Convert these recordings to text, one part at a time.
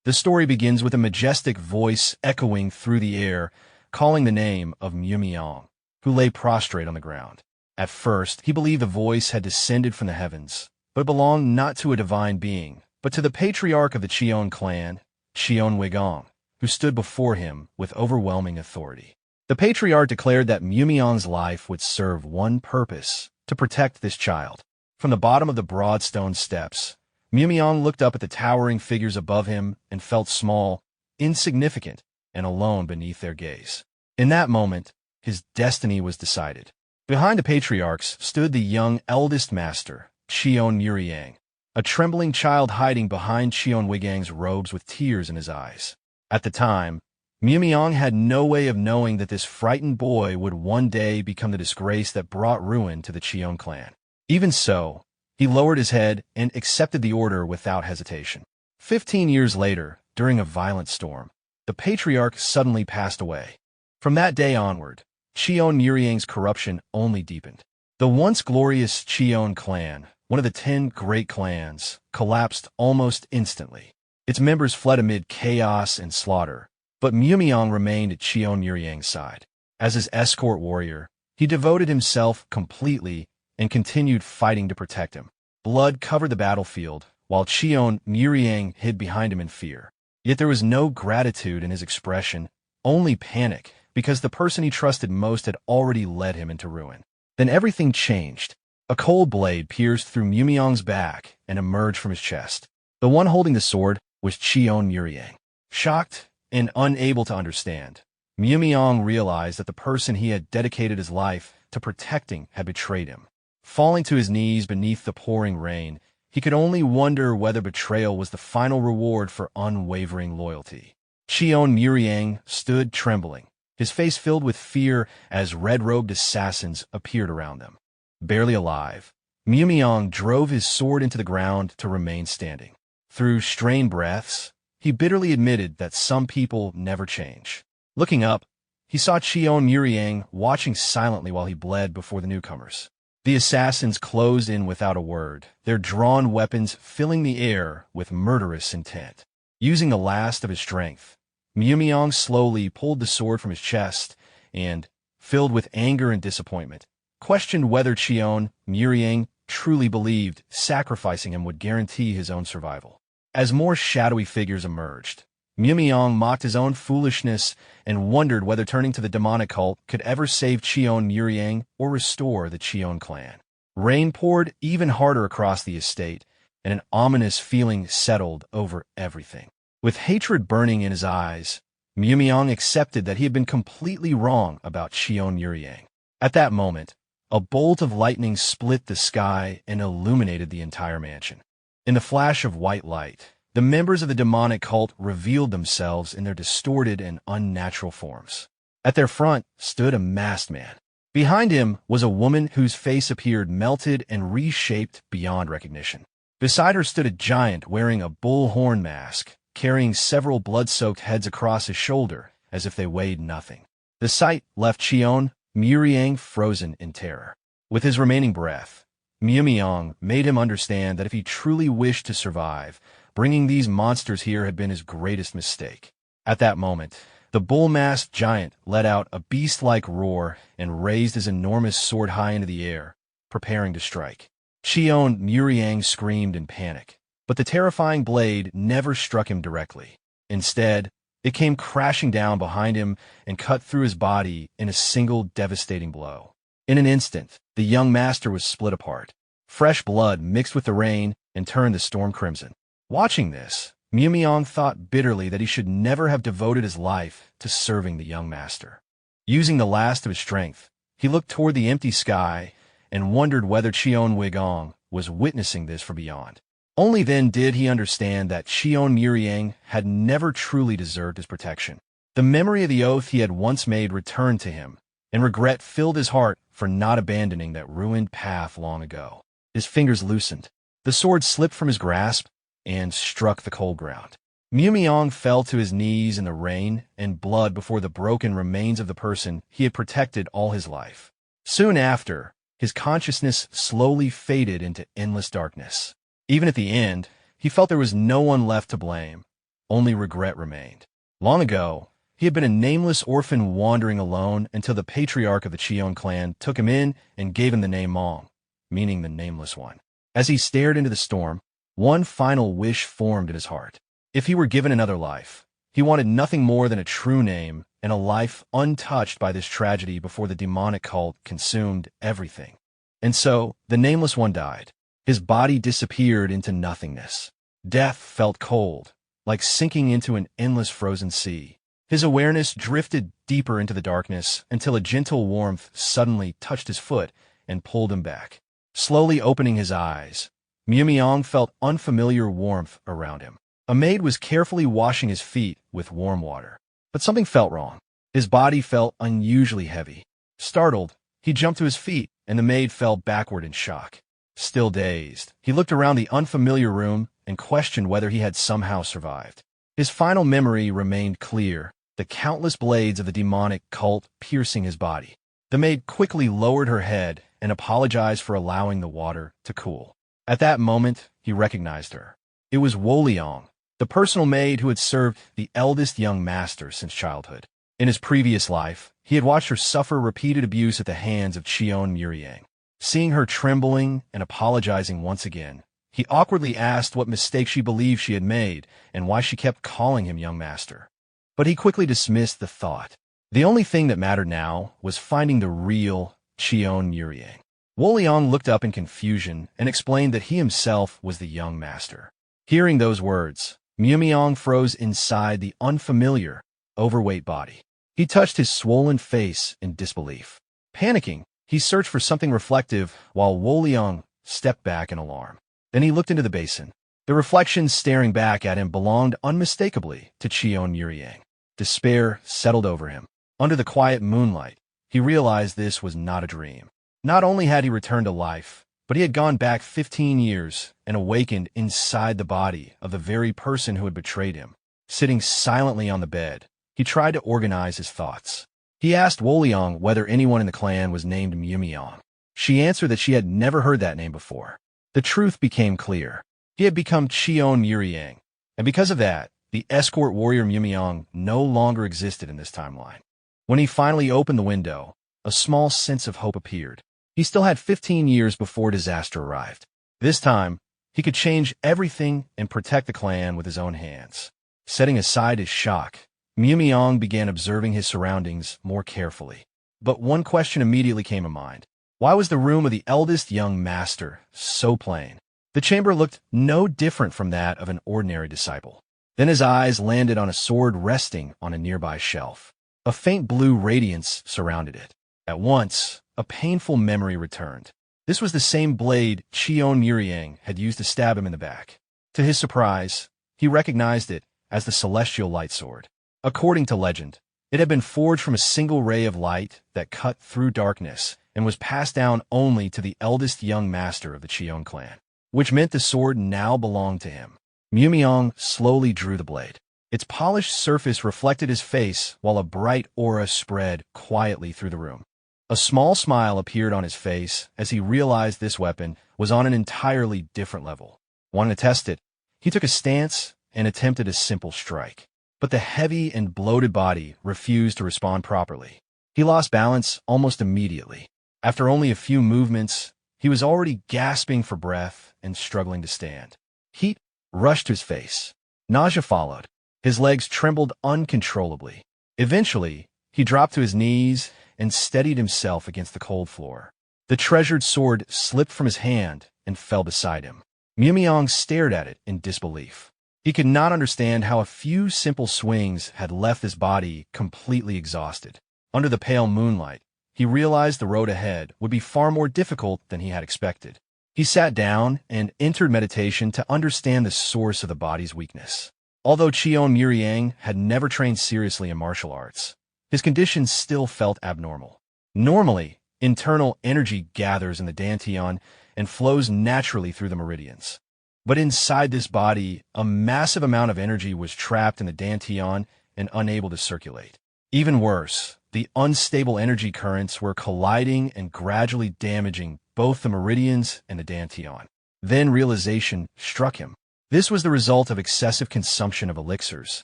The story begins with a majestic voice echoing through the air, calling the name of Mumyeong, who lay prostrate on the ground. At first, he believed the voice had descended from the heavens, but belonged not to a divine being, but to the patriarch of the Cheon clan, Cheon Muryang, who stood before him with overwhelming authority. The patriarch declared that Mumyeong's life would serve one purpose: to protect this child. From the bottom of the broad stone steps, Mumyeong looked up at the towering figures above him and felt small, insignificant, and alone beneath their gaze. In that moment, his destiny was decided. Behind the patriarchs stood the young eldest master, Cheon Muryang, a trembling child hiding behind Cheon Muryang's robes with tears in his eyes. At the time, Mumyeong had no way of knowing that this frightened boy would one day become the disgrace that brought ruin to the Cheon clan. Even so, he lowered his head and accepted the order without hesitation. 15 years later, during a violent storm, the patriarch suddenly passed away. From that day onward, Cheon Muryang's corruption only deepened. The once glorious Cheon clan, one of the 10 great clans, collapsed almost instantly. Its members fled amid chaos and slaughter, but Mumyeong remained at Cheon Muryang's side. As his escort warrior, he devoted himself completely and continued fighting to protect him. Blood covered the battlefield, while Cheon Muryang hid behind him in fear. Yet there was no gratitude in his expression, only panic, because the person he trusted most had already led him into ruin. Then everything changed. A cold blade pierced through Mumyeong's back and emerged from his chest. The one holding the sword was Cheon Muryang. Shocked and unable to understand, Mumyeong realized that the person he had dedicated his life to protecting had betrayed him. Falling to his knees beneath the pouring rain, he could only wonder whether betrayal was the final reward for unwavering loyalty. Cheon Muryang stood trembling, his face filled with fear as red-robed assassins appeared around them. Barely alive, Mumyeong drove his sword into the ground to remain standing. Through strained breaths, he bitterly admitted that some people never change. Looking up, he saw Cheon Muryang watching silently while he bled before the newcomers. The assassins closed in without a word, their drawn weapons filling the air with murderous intent. Using the last of his strength, Mumyeong slowly pulled the sword from his chest and, filled with anger and disappointment, questioned whether Cheon Muryang truly believed sacrificing him would guarantee his own survival. As more shadowy figures emerged, Mumyeong mocked his own foolishness and wondered whether turning to the demonic cult could ever save Cheon Muryang or restore the Cheon clan. Rain poured even harder across the estate, and an ominous feeling settled over everything. With hatred burning in his eyes, Mumyeong accepted that he had been completely wrong about Cheon Muryang. At that moment, a bolt of lightning split the sky and illuminated the entire mansion. In the flash of white light, the members of the demonic cult revealed themselves in their distorted and unnatural forms. At their front stood a masked man. Behind him was a woman whose face appeared melted and reshaped beyond recognition. Beside her stood a giant wearing a bullhorn mask, carrying several blood-soaked heads across his shoulder as if they weighed nothing. The sight left Cheon Muryang frozen in terror. With his remaining breath, Mumyeong made him understand that if he truly wished to survive, bringing these monsters here had been his greatest mistake. At that moment, the bull-masked giant let out a beast-like roar and raised his enormous sword high into the air, preparing to strike. Cheon Muryang screamed in panic, but the terrifying blade never struck him directly. Instead, it came crashing down behind him and cut through his body in a single devastating blow. In an instant, the young master was split apart. Fresh blood mixed with the rain and turned the storm crimson. Watching this, Mumyeong thought bitterly that he should never have devoted his life to serving the young master. Using the last of his strength, he looked toward the empty sky and wondered whether Cheon Muryang was witnessing this from beyond. Only then did he understand that Cheon Muryang had never truly deserved his protection. The memory of the oath he had once made returned to him, and regret filled his heart for not abandoning that ruined path long ago. His fingers loosened. The sword slipped from his grasp and struck the cold ground. Mumyeong fell to his knees in the rain and blood before the broken remains of the person he had protected all his life. Soon after, his consciousness slowly faded into endless darkness. Even at the end, he felt there was no one left to blame. only regret remained. Long ago, he had been a nameless orphan wandering alone until the patriarch of the Cheon clan took him in and gave him the name Mong, meaning the nameless one. As he stared into the storm, one final wish formed in his heart. If he were given another life, he wanted nothing more than a true name and a life untouched by this tragedy before the demonic cult consumed everything. And so, the nameless one died. His body disappeared into nothingness. Death felt cold, like sinking into an endless frozen sea. His awareness drifted deeper into the darkness until a gentle warmth suddenly touched his foot and pulled him back. Slowly opening his eyes, Mumyeong felt unfamiliar warmth around him. A maid was carefully washing his feet with warm water. But something felt wrong. His body felt unusually heavy. Startled, he jumped to his feet, and the maid fell backward in shock. Still dazed, he looked around the unfamiliar room and questioned whether he had somehow survived. His final memory remained clear, the countless blades of the demonic cult piercing his body. The maid quickly lowered her head and apologized for allowing the water to cool. At that moment, he recognized her. It was Wolyang, the personal maid who had served the eldest young master since childhood. In his previous life, he had watched her suffer repeated abuse at the hands of Cheon Muryang. Seeing her trembling and apologizing once again, he awkwardly asked what mistake she believed she had made and why she kept calling him young master. But he quickly dismissed the thought. The only thing that mattered now was finding the real Cheon Muryang. Wolyang looked up in confusion and explained that he himself was the young master. Hearing those words, Mumyeong froze inside the unfamiliar, overweight body. He touched his swollen face in disbelief. Panicking, he searched for something reflective while Wolyang stepped back in alarm. Then he looked into the basin. The reflection staring back at him belonged unmistakably to Cheon Muryang. Despair settled over him. Under the quiet moonlight, he realized this was not a dream. Not only had he returned to life, but he had gone back 15 years and awakened inside the body of the very person who had betrayed him. Sitting silently on the bed, he tried to organize his thoughts. He asked Wolyang whether anyone in the clan was named Mumyeong. She answered that she had never heard that name before. The truth became clear. He had become Cheon Muryang, and because of that, the escort warrior Mumyeong no longer existed in this timeline. When he finally opened the window, a small sense of hope appeared. He still had 15 years before disaster arrived. This time, he could change everything and protect the clan with his own hands. Setting aside his shock, Mumyeong began observing his surroundings more carefully. But one question immediately came to mind. Why was the room of the eldest young master so plain? The chamber looked no different from that of an ordinary disciple. Then his eyes landed on a sword resting on a nearby shelf. A faint blue radiance surrounded it. At once, a painful memory returned. This was the same blade Cheon Muryang had used to stab him in the back. To his surprise, he recognized it as the celestial light sword. According to legend, it had been forged from a single ray of light that cut through darkness and was passed down only to the eldest young master of the Cheon clan, which meant the sword now belonged to him. Mumyeong slowly drew the blade. Its polished surface reflected his face while a bright aura spread quietly through the room. A small smile appeared on his face as he realized this weapon was on an entirely different level. Wanting to test it, he took a stance and attempted a simple strike. But the heavy and bloated body refused to respond properly. He lost balance almost immediately. After only a few movements, he was already gasping for breath and struggling to stand. Heat rushed to his face. Nausea followed. His legs trembled uncontrollably. Eventually, he dropped to his knees and steadied himself against the cold floor. The treasured sword slipped from his hand and fell beside him. Mumyeong stared at it in disbelief. He could not understand how a few simple swings had left his body completely exhausted. Under the pale moonlight, he realized the road ahead would be far more difficult than he had expected. He sat down and entered meditation to understand the source of the body's weakness. Although Cheon Muryang had never trained seriously in martial arts, his condition still felt abnormal. Normally, internal energy gathers in the dantian and flows naturally through the meridians. But inside this body, a massive amount of energy was trapped in the dantian and unable to circulate. Even worse, the unstable energy currents were colliding and gradually damaging both the meridians and the dantian. Then realization struck him. This was the result of excessive consumption of elixirs,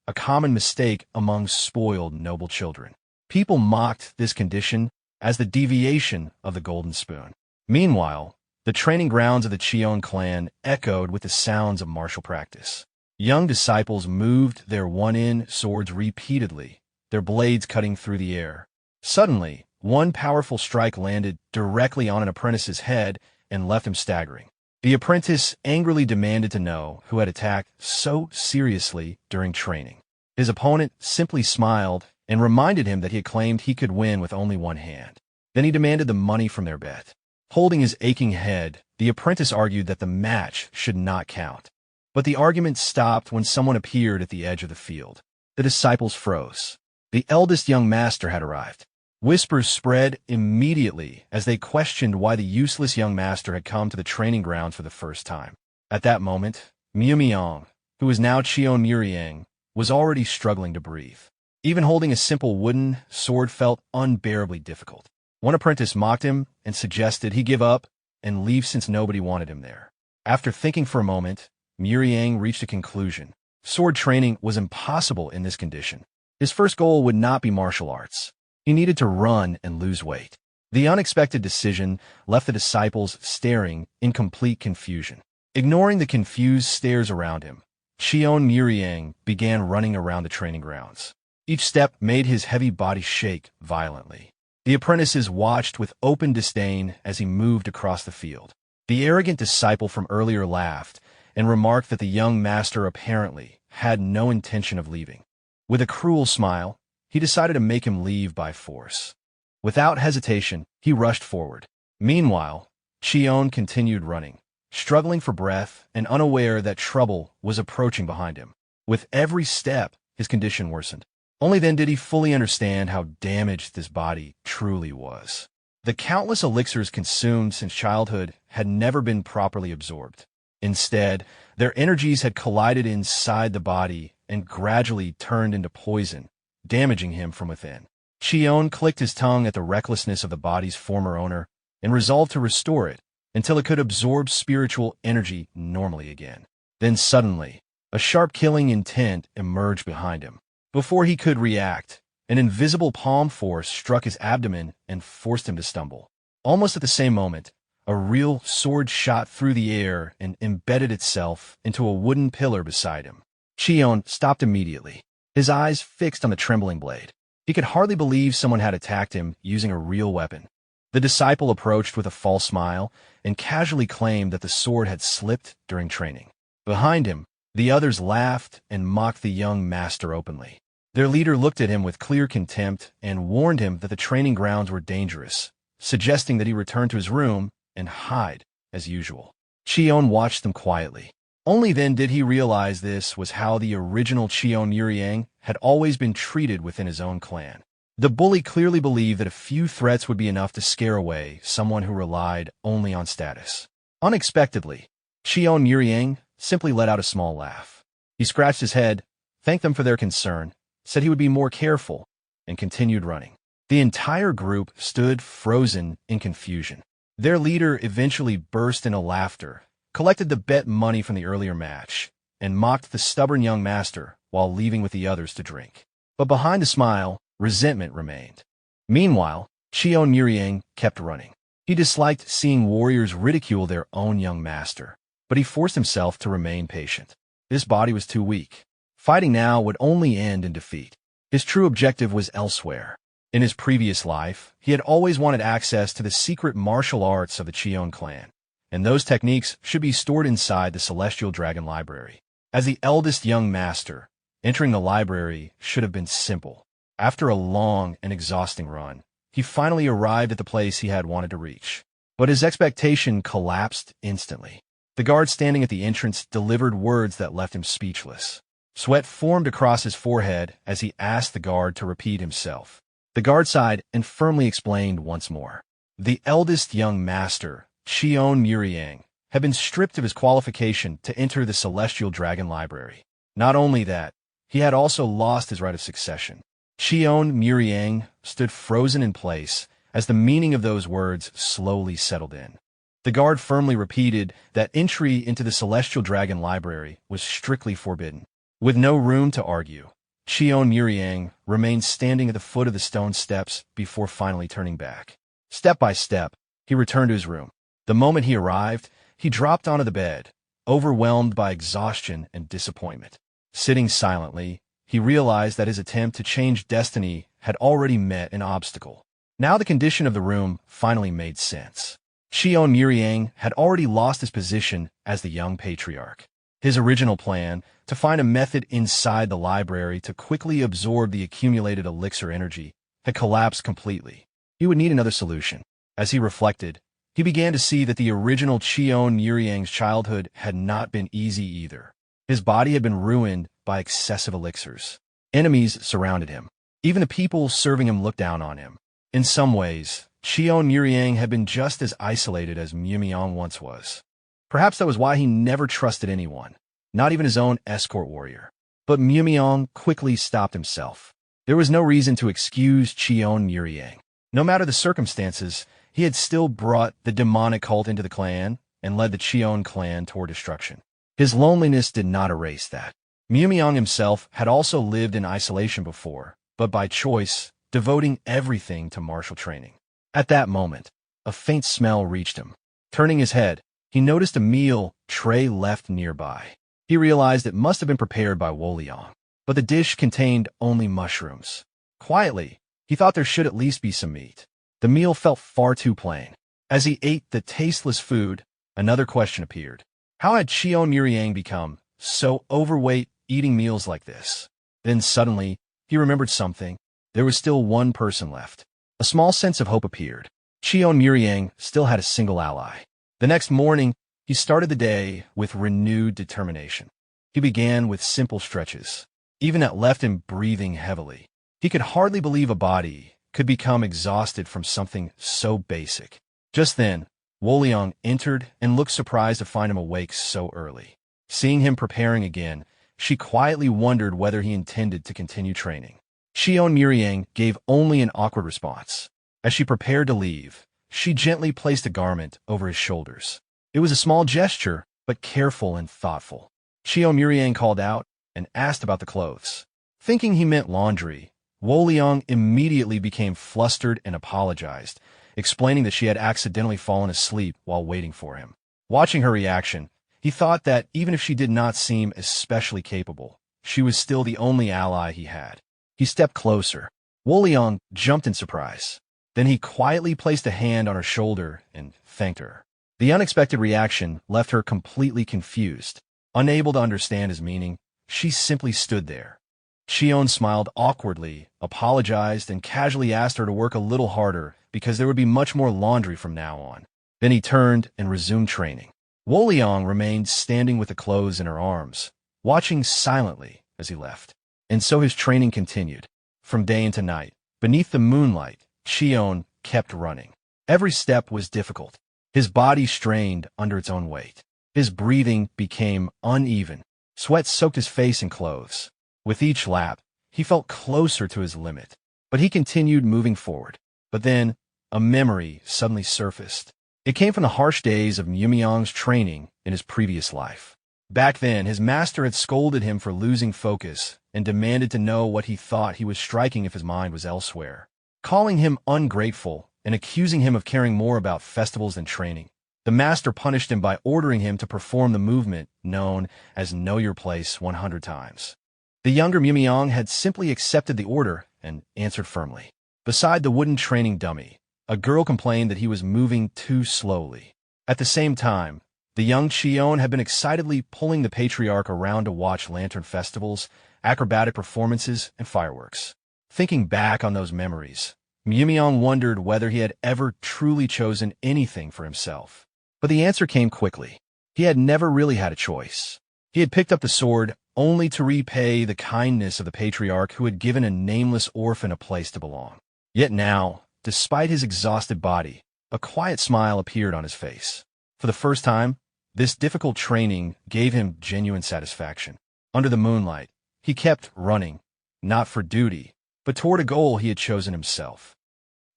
a common mistake among spoiled noble children. People mocked this condition as the deviation of the golden spoon. Meanwhile, the training grounds of the Cheon clan echoed with the sounds of martial practice. Young disciples moved their one-in swords repeatedly, their blades cutting through the air. Suddenly, one powerful strike landed directly on an apprentice's head and left him staggering. The apprentice angrily demanded to know who had attacked so seriously during training. His opponent simply smiled and reminded him that he had claimed he could win with only one hand. Then he demanded the money from their bet. Holding his aching head, the apprentice argued that the match should not count. But the argument stopped when someone appeared at the edge of the field. The disciples froze. The eldest young master had arrived. Whispers spread immediately as they questioned why the useless young master had come to the training grounds for the first time. At that moment, Mumyeong, who was now Cheon Muryang, was already struggling to breathe. Even holding a simple wooden sword felt unbearably difficult. One apprentice mocked him and suggested he give up and leave since nobody wanted him there. After thinking for a moment, Muryang reached a conclusion. Sword training was impossible in this condition. His first goal would not be martial arts. He needed to run and lose weight. The unexpected decision left the disciples staring in complete confusion. Ignoring the confused stares around him, Cheon Muryang began running around the training grounds. Each step made his heavy body shake violently. The apprentices watched with open disdain as he moved across the field. The arrogant disciple from earlier laughed and remarked that the young master apparently had no intention of leaving. With a cruel smile, he decided to make him leave by force. Without hesitation, he rushed forward. Meanwhile, Cheon continued running, struggling for breath and unaware that trouble was approaching behind him. With every step, his condition worsened. Only then did he fully understand how damaged his body truly was. The countless elixirs consumed since childhood had never been properly absorbed. Instead, their energies had collided inside the body and gradually turned into poison, damaging him from within. Cheon clicked his tongue at the recklessness of the body's former owner and resolved to restore it until it could absorb spiritual energy normally again. Then suddenly, a sharp killing intent emerged behind him. Before he could react, an invisible palm force struck his abdomen and forced him to stumble. Almost at the same moment, a real sword shot through the air and embedded itself into a wooden pillar beside him. Cheon stopped immediately, his eyes fixed on the trembling blade. He could hardly believe someone had attacked him using a real weapon. The disciple approached with a false smile and casually claimed that the sword had slipped during training. Behind him, the others laughed and mocked the young master openly. Their leader looked at him with clear contempt and warned him that the training grounds were dangerous, suggesting that he return to his room and hide as usual. Cheon watched them quietly. Only then did he realize this was how the original Cheon Muryang had always been treated within his own clan. The bully clearly believed that a few threats would be enough to scare away someone who relied only on status. Unexpectedly, Cheon Muryang simply let out a small laugh. He scratched his head, thanked them for their concern, said he would be more careful, and continued running. The entire group stood frozen in confusion. Their leader eventually burst into laughter, collected the bet money from the earlier match, and mocked the stubborn young master while leaving with the others to drink. But behind the smile, resentment remained. Meanwhile, Cheon Muryang kept running. He disliked seeing warriors ridicule their own young master, but he forced himself to remain patient. His body was too weak. Fighting now would only end in defeat. His true objective was elsewhere. In his previous life, he had always wanted access to the secret martial arts of the Cheon clan, and those techniques should be stored inside the Celestial Dragon Library. As the eldest young master, entering the library should have been simple. After a long and exhausting run, he finally arrived at the place he had wanted to reach. But his expectation collapsed instantly. The guard standing at the entrance delivered words that left him speechless. Sweat formed across his forehead as he asked the guard to repeat himself. The guard sighed and firmly explained once more. The eldest young master, Cheon Muryang, had been stripped of his qualification to enter the Celestial Dragon Library. Not only that, he had also lost his right of succession. Cheon Muryang stood frozen in place as the meaning of those words slowly settled in. The guard firmly repeated that entry into the Celestial Dragon Library was strictly forbidden. With no room to argue, Cheon Muryang remained standing at the foot of the stone steps before finally turning back. Step by step, he returned to his room. The moment he arrived, he dropped onto the bed, overwhelmed by exhaustion and disappointment. Sitting silently, he realized that his attempt to change destiny had already met an obstacle. Now the condition of the room finally made sense. Cheon Muryang had already lost his position as the young patriarch. His original plan, to find a method inside the library to quickly absorb the accumulated elixir energy, had collapsed completely. He would need another solution. As he reflected, he began to see that the original Cheon Muryang's childhood had not been easy either. His body had been ruined by excessive elixirs. Enemies surrounded him. Even the people serving him looked down on him. In some ways, Cheon Muryang had been just as isolated as Mumyeong once was. Perhaps that was why he never trusted anyone, not even his own escort warrior. But Mumyeong quickly stopped himself. There was no reason to excuse Cheon Muryang. No matter the circumstances, he had still brought the demonic cult into the clan and led the Cheon clan toward destruction. His loneliness did not erase that. Mumyeong himself had also lived in isolation before, but by choice, devoting everything to martial training. At that moment, a faint smell reached him. Turning his head, he noticed a meal tray left nearby. He realized it must have been prepared by Wolyang, but the dish contained only mushrooms. Quietly, he thought there should at least be some meat. The meal felt far too plain. As he ate the tasteless food, another question appeared. How had Cheon Muryang become so overweight eating meals like this? Then suddenly, he remembered something. There was still one person left. A small sense of hope appeared. Cheon Muryang still had a single ally. The next morning, he started the day with renewed determination. He began with simple stretches. Even that left him breathing heavily. He could hardly believe a body could become exhausted from something so basic. Just then, Wolyang entered and looked surprised to find him awake so early. Seeing him preparing again, she quietly wondered whether he intended to continue training. Cheon Muryang gave only an awkward response. As she prepared to leave, she gently placed a garment over his shoulders. It was a small gesture, but careful and thoughtful. Cheon Muryang called out and asked about the clothes. Thinking he meant laundry, Wolyang immediately became flustered and apologized, explaining that she had accidentally fallen asleep while waiting for him. Watching her reaction, he thought that even if she did not seem especially capable, she was still the only ally he had. He stepped closer. Wolyang jumped in surprise. Then he quietly placed a hand on her shoulder and thanked her. The unexpected reaction left her completely confused. Unable to understand his meaning, she simply stood there. Cheon smiled awkwardly, apologized, and casually asked her to work a little harder because there would be much more laundry from now on. Then he turned and resumed training. Wolyang remained standing with the clothes in her arms, watching silently as he left. And so his training continued. From day into night, beneath the moonlight, Cheon kept running. Every step was difficult. His body strained under its own weight. His breathing became uneven. Sweat soaked his face and clothes. With each lap, he felt closer to his limit. But he continued moving forward. But then, a memory suddenly surfaced. It came from the harsh days of Mumyeong's training in his previous life. Back then, his master had scolded him for losing focus and demanded to know what he thought he was striking if his mind was elsewhere. Calling him ungrateful and accusing him of caring more about festivals than training, the master punished him by ordering him to perform the movement known as Know Your Place 100 times. The younger Mumyeong had simply accepted the order and answered firmly. Beside the wooden training dummy, a girl complained that he was moving too slowly. At the same time, the young Cheon had been excitedly pulling the patriarch around to watch lantern festivals, acrobatic performances, and fireworks. Thinking back on those memories, Mumyeong wondered whether he had ever truly chosen anything for himself. But the answer came quickly. He had never really had a choice. He had picked up the sword only to repay the kindness of the patriarch who had given a nameless orphan a place to belong. Yet now, despite his exhausted body, a quiet smile appeared on his face. For the first time, this difficult training gave him genuine satisfaction. Under the moonlight, he kept running, not for duty, but toward a goal he had chosen himself.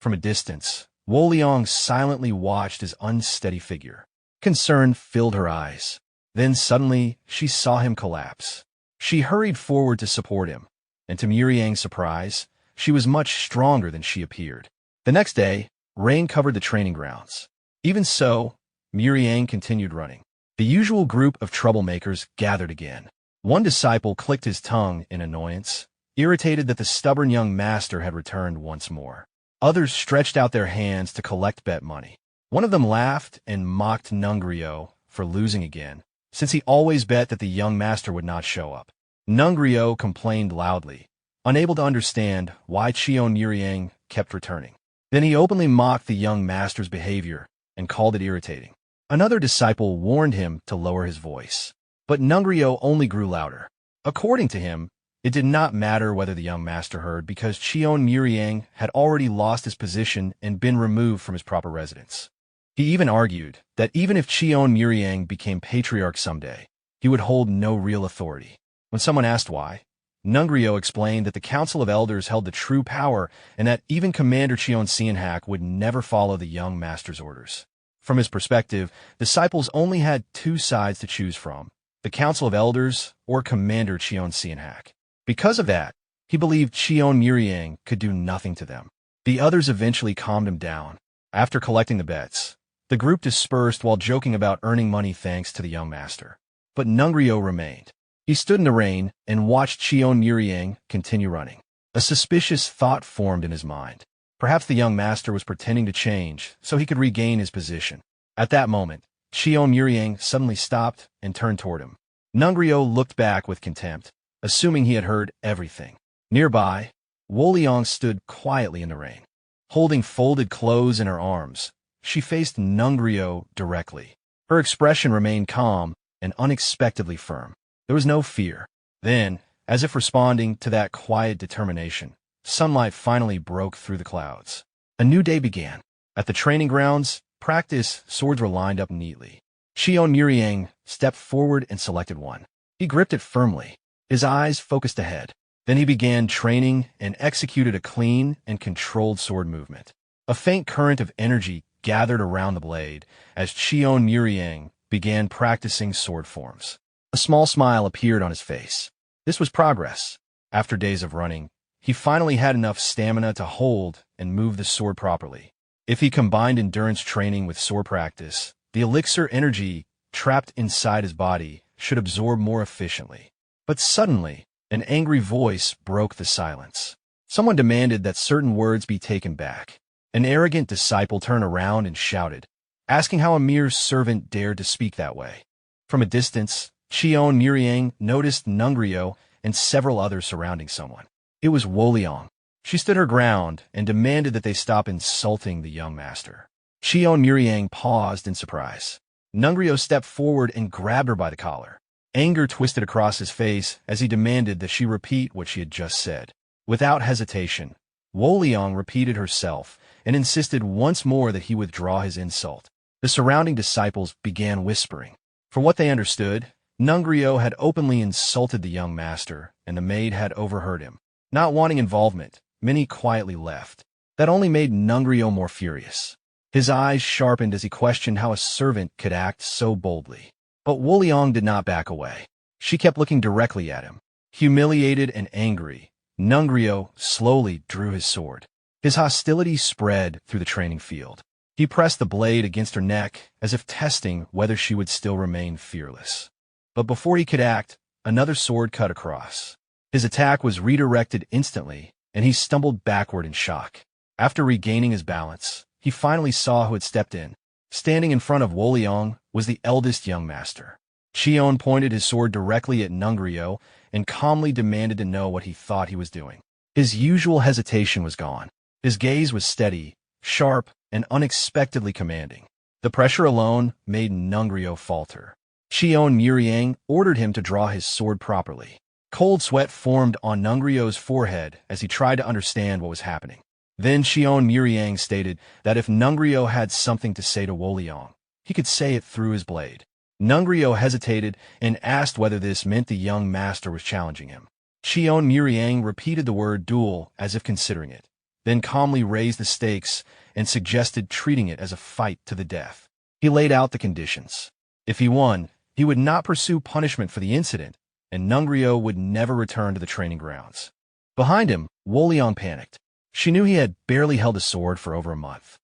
From a distance, Wolyang silently watched his unsteady figure. Concern filled her eyes. Then suddenly, she saw him collapse. She hurried forward to support him, and to Muryang's surprise, she was much stronger than she appeared. The next day, rain covered the training grounds. Even so, Muryang continued running. The usual group of troublemakers gathered again. One disciple clicked his tongue in annoyance, irritated that the stubborn young master had returned once more. Others stretched out their hands to collect bet money. One of them laughed and mocked Nungryo for losing again, since he always bet that the young master would not show up. Nungryo complained loudly, unable to understand why Cheon Muryang kept returning. Then he openly mocked the young master's behavior and called it irritating. Another disciple warned him to lower his voice, but Nungryo only grew louder. According to him, it did not matter whether the young master heard because Cheon Muryang had already lost his position and been removed from his proper residence. He even argued that even if Cheon Muryang became patriarch someday, he would hold no real authority. When someone asked why, Nungryo explained that the Council of Elders held the true power and that even Commander Cheon Seonhak would never follow the young master's orders. From his perspective, disciples only had two sides to choose from, the Council of Elders or Commander Cheon Seonhak. Because of that, he believed Cheon Muryang could do nothing to them. The others eventually calmed him down. After collecting the bets, the group dispersed while joking about earning money thanks to the young master. But Nungryo remained. He stood in the rain and watched Cheon Muryang continue running. A suspicious thought formed in his mind. Perhaps the young master was pretending to change so he could regain his position. At that moment, Cheon Muryang suddenly stopped and turned toward him. Nungryo looked back with contempt, assuming he had heard everything. Nearby, Wolyang stood quietly in the rain. Holding folded clothes in her arms, she faced Nungryo directly. Her expression remained calm and unexpectedly firm. There was no fear. Then, as if responding to that quiet determination, sunlight finally broke through the clouds. A new day began. At the training grounds, practice swords were lined up neatly. Cheon Muryang stepped forward and selected one. He gripped it firmly. His eyes focused ahead. Then he began training and executed a clean and controlled sword movement. A faint current of energy gathered around the blade as Cheon Muryang began practicing sword forms. A small smile appeared on his face. This was progress. After days of running, he finally had enough stamina to hold and move the sword properly. If he combined endurance training with sword practice, the elixir energy trapped inside his body should absorb more efficiently. But suddenly, an angry voice broke the silence. Someone demanded that certain words be taken back. An arrogant disciple turned around and shouted, asking how a mere servant dared to speak that way. From a distance, Cheon Muryang noticed Nungryo and several others surrounding someone. It was Wolyang. She stood her ground and demanded that they stop insulting the young master. Cheon Muryang paused in surprise. Nungryo stepped forward and grabbed her by the collar. Anger twisted across his face as he demanded that she repeat what she had just said. Without hesitation, Wolyang repeated herself and insisted once more that he withdraw his insult. The surrounding disciples began whispering. From what they understood, Nungryo had openly insulted the young master, and the maid had overheard him. Not wanting involvement, many quietly left. That only made Nungryo more furious. His eyes sharpened as he questioned how a servant could act so boldly. But Wolyang did not back away. She kept looking directly at him. Humiliated and angry, Nungryo slowly drew his sword. His hostility spread through the training field. He pressed the blade against her neck as if testing whether she would still remain fearless. But before he could act, another sword cut across. His attack was redirected instantly, and he stumbled backward in shock. After regaining his balance, he finally saw who had stepped in. Standing in front of Wolyang was the eldest young master. Cheon pointed his sword directly at Nungryo and calmly demanded to know what he thought he was doing. His usual hesitation was gone. His gaze was steady, sharp, and unexpectedly commanding. The pressure alone made Nungryo falter. Cheon Muryang ordered him to draw his sword properly. Cold sweat formed on Nungryo's forehead as he tried to understand what was happening. Then Cheon Muryang stated that if Nungryo had something to say to Wolyang, he could say it through his blade. Nungryo hesitated and asked whether this meant the young master was challenging him. Cheon Muryang repeated the word duel as if considering it. then calmly raised the stakes and suggested treating it as a fight to the death. He laid out the conditions. If he won, he would not pursue punishment for the incident, and Nungryo would never return to the training grounds. Behind him, Wolyang panicked. She knew he had barely held a sword for over a month.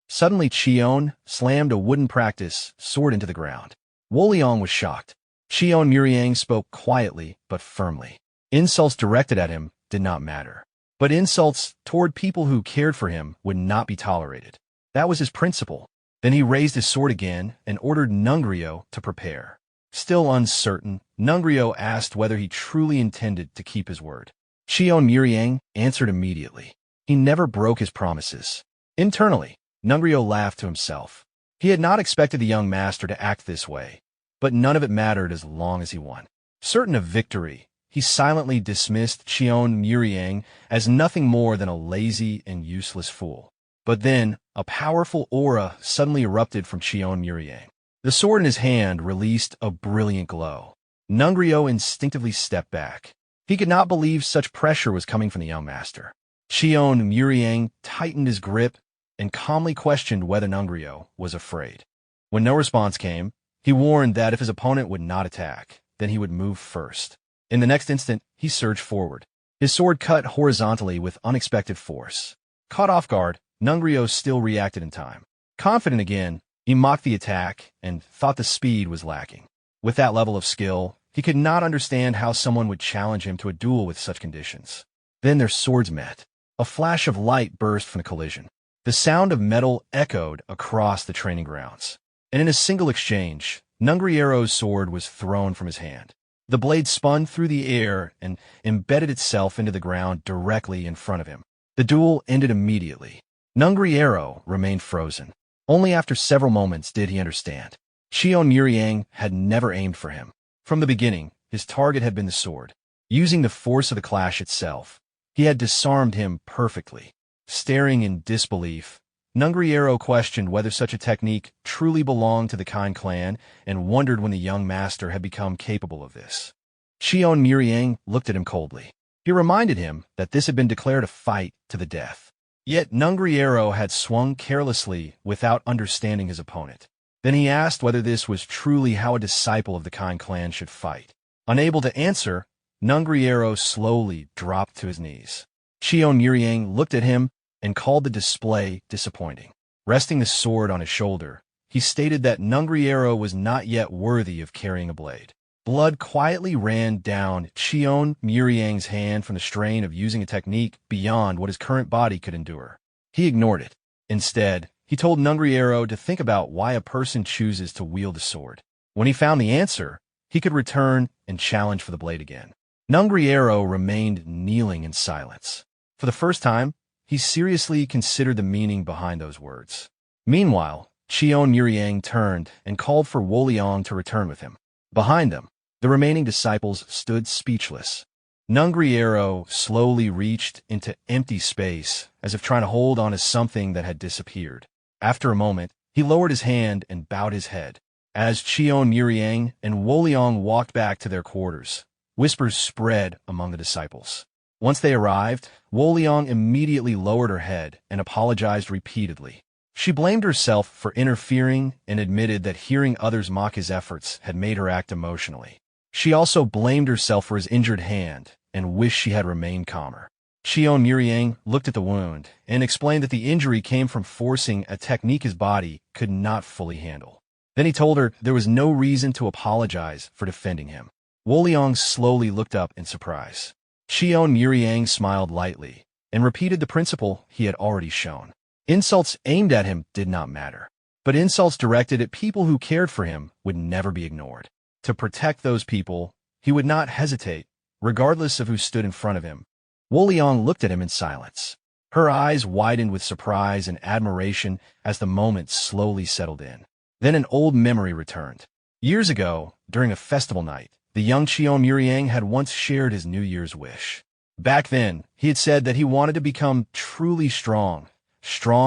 Suddenly, Cheon slammed a wooden practice sword into the ground. Wolyang was shocked. Cheon Muryang spoke quietly but firmly. Insults directed at him did not matter. But insults toward people who cared for him would not be tolerated. That was his principle. Then he raised his sword again and ordered Nungryo to prepare. Still uncertain, Nungryo asked whether he truly intended to keep his word. Cheon Muryang answered immediately. He never broke his promises. Internally, Nungryo laughed to himself. He had not expected the young master to act this way, but none of it mattered as long as he won. Certain of victory, he silently dismissed Cheon Muryang as nothing more than a lazy and useless fool. But then, a powerful aura suddenly erupted from Cheon Muryang. The sword in his hand released a brilliant glow. Nungryo instinctively stepped back. He could not believe such pressure was coming from the young master. Cheon Muryang tightened his grip and calmly questioned whether Nungryo was afraid. When no response came, he warned that if his opponent would not attack, then he would move first. In the next instant, he surged forward. His sword cut horizontally with unexpected force. Caught off guard, Nungryo still reacted in time. Confident again, he mocked the attack and thought the speed was lacking. With that level of skill, he could not understand how someone would challenge him to a duel with such conditions. Then their swords met. A flash of light burst from the collision. The sound of metal echoed across the training grounds. And in a single exchange, Nungryo's sword was thrown from his hand. The blade spun through the air and embedded itself into the ground directly in front of him. The duel ended immediately. Nungryo remained frozen. Only after several moments did he understand. Cheon Muryang had never aimed for him. From the beginning, his target had been the sword. Using the force of the clash itself, he had disarmed him perfectly. Staring in disbelief, Nungryo questioned whether such a technique truly belonged to the Kine clan and wondered when the young master had become capable of this. Cheon Muryang looked at him coldly. He reminded him that this had been declared a fight to the death. Yet Nungryo had swung carelessly without understanding his opponent. Then he asked whether this was truly how a disciple of the Kine clan should fight. Unable to answer, Nungryo slowly dropped to his knees. Cheon Muryang looked at him and called the display disappointing. Resting the sword on his shoulder, he stated that Nungryo was not yet worthy of carrying a blade. Blood quietly ran down Cheon Muryang's hand from the strain of using a technique beyond what his current body could endure. He ignored it. Instead, he told Nungryo to think about why a person chooses to wield a sword. When he found the answer, he could return and challenge for the blade again. Nungryo remained kneeling in silence. For the first time, he seriously considered the meaning behind those words. Meanwhile, Cheon Muryang turned and called for Wolyang to return with him. Behind them, the remaining disciples stood speechless. Nungryo slowly reached into empty space, as if trying to hold on to something that had disappeared. After a moment, he lowered his hand and bowed his head. As Cheon Muryang and Wolyang walked back to their quarters, whispers spread among the disciples. Once they arrived, Wolyang immediately lowered her head and apologized repeatedly. She blamed herself for interfering and admitted that hearing others mock his efforts had made her act emotionally. She also blamed herself for his injured hand and wished she had remained calmer. Cheon Muryang looked at the wound and explained that the injury came from forcing a technique his body could not fully handle. Then he told her there was no reason to apologize for defending him. Wolyang slowly looked up in surprise. Cheon Muryang smiled lightly and repeated the principle he had already shown. Insults aimed at him did not matter, but insults directed at people who cared for him would never be ignored. To protect those people, he would not hesitate, regardless of who stood in front of him. Wolyang looked at him in silence. Her eyes widened with surprise and admiration as the moment slowly settled in. Then an old memory returned. Years ago, during a festival night, the young Cheon Muryang had once shared his New Year's wish. Back then, he had said that he wanted to become truly strong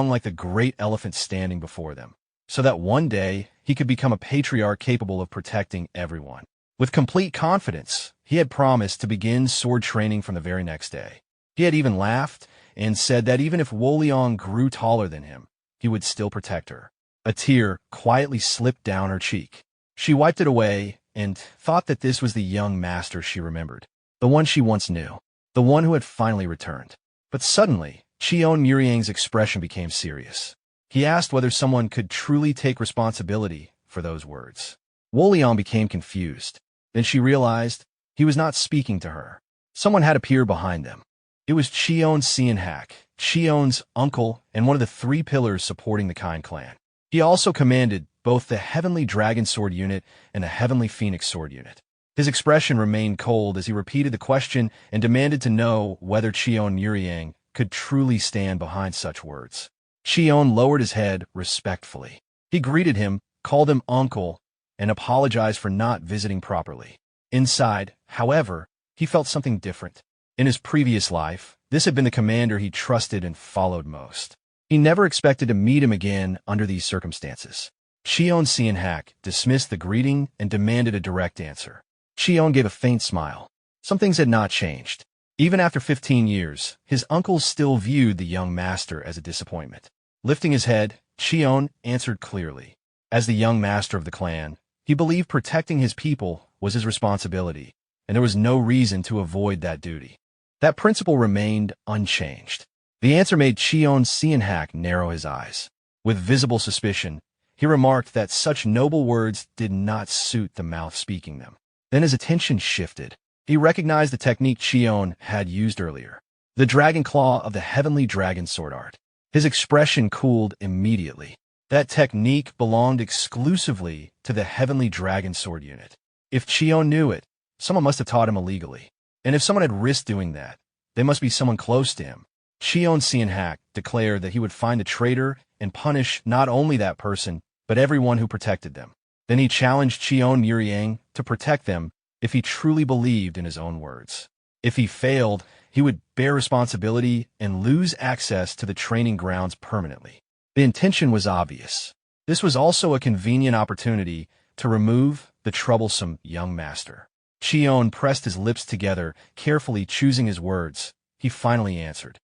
like the great elephant standing before them, so that one day he could become a patriarch capable of protecting everyone. With complete confidence, he had promised to begin sword training from the very next day. He had even laughed and said that even if Woleong grew taller than him, he would still protect her. A tear quietly slipped down her cheek. She wiped it away and thought that this was the young master she remembered, the one she once knew, the one who had finally returned. But suddenly, Cheon Muryang's expression became serious. He asked whether someone could truly take responsibility for those words. Woleong became confused. Then she realized he was not speaking to her. Someone had appeared behind them. It was Cheon Seonhak, Cheon's uncle and one of the 3 pillars supporting the Kind clan. He also commanded both the Heavenly Dragon Sword Unit and the Heavenly Phoenix Sword Unit. His expression remained cold as he repeated the question and demanded to know whether Cheon Muryang could truly stand behind such words. Cheon lowered his head respectfully. He greeted him, called him uncle, and apologized for not visiting properly. Inside, however, he felt something different. In his previous life, this had been the commander he trusted and followed most. He never expected to meet him again under these circumstances. Cheon Seonhak dismissed the greeting and demanded a direct answer. Cheon gave a faint smile. Some things had not changed. Even after 15 years, his uncle still viewed the young master as a disappointment. Lifting his head, Cheon answered clearly. As the young master of the clan, he believed protecting his people was his responsibility, and there was no reason to avoid that duty. That principle remained unchanged. The answer made Cheon Seonhak narrow his eyes. With visible suspicion, he remarked that such noble words did not suit the mouth speaking them. Then his attention shifted. He recognized the technique Cheon had used earlier, the dragon claw of the Heavenly Dragon Sword Art. His expression cooled immediately. That technique belonged exclusively to the Heavenly Dragon Sword Unit. If Cheon knew it, someone must have taught him illegally. And if someone had risked doing that, they must be someone close to him. Cheon Seonhak declared that he would find the traitor and punish not only that person, but everyone who protected them. Then he challenged Cheon Muryang to protect them if he truly believed in his own words. If he failed, he would bear responsibility and lose access to the training grounds permanently. The intention was obvious. This was also a convenient opportunity to remove the troublesome young master. Cheon pressed his lips together, carefully choosing his words. He finally answered.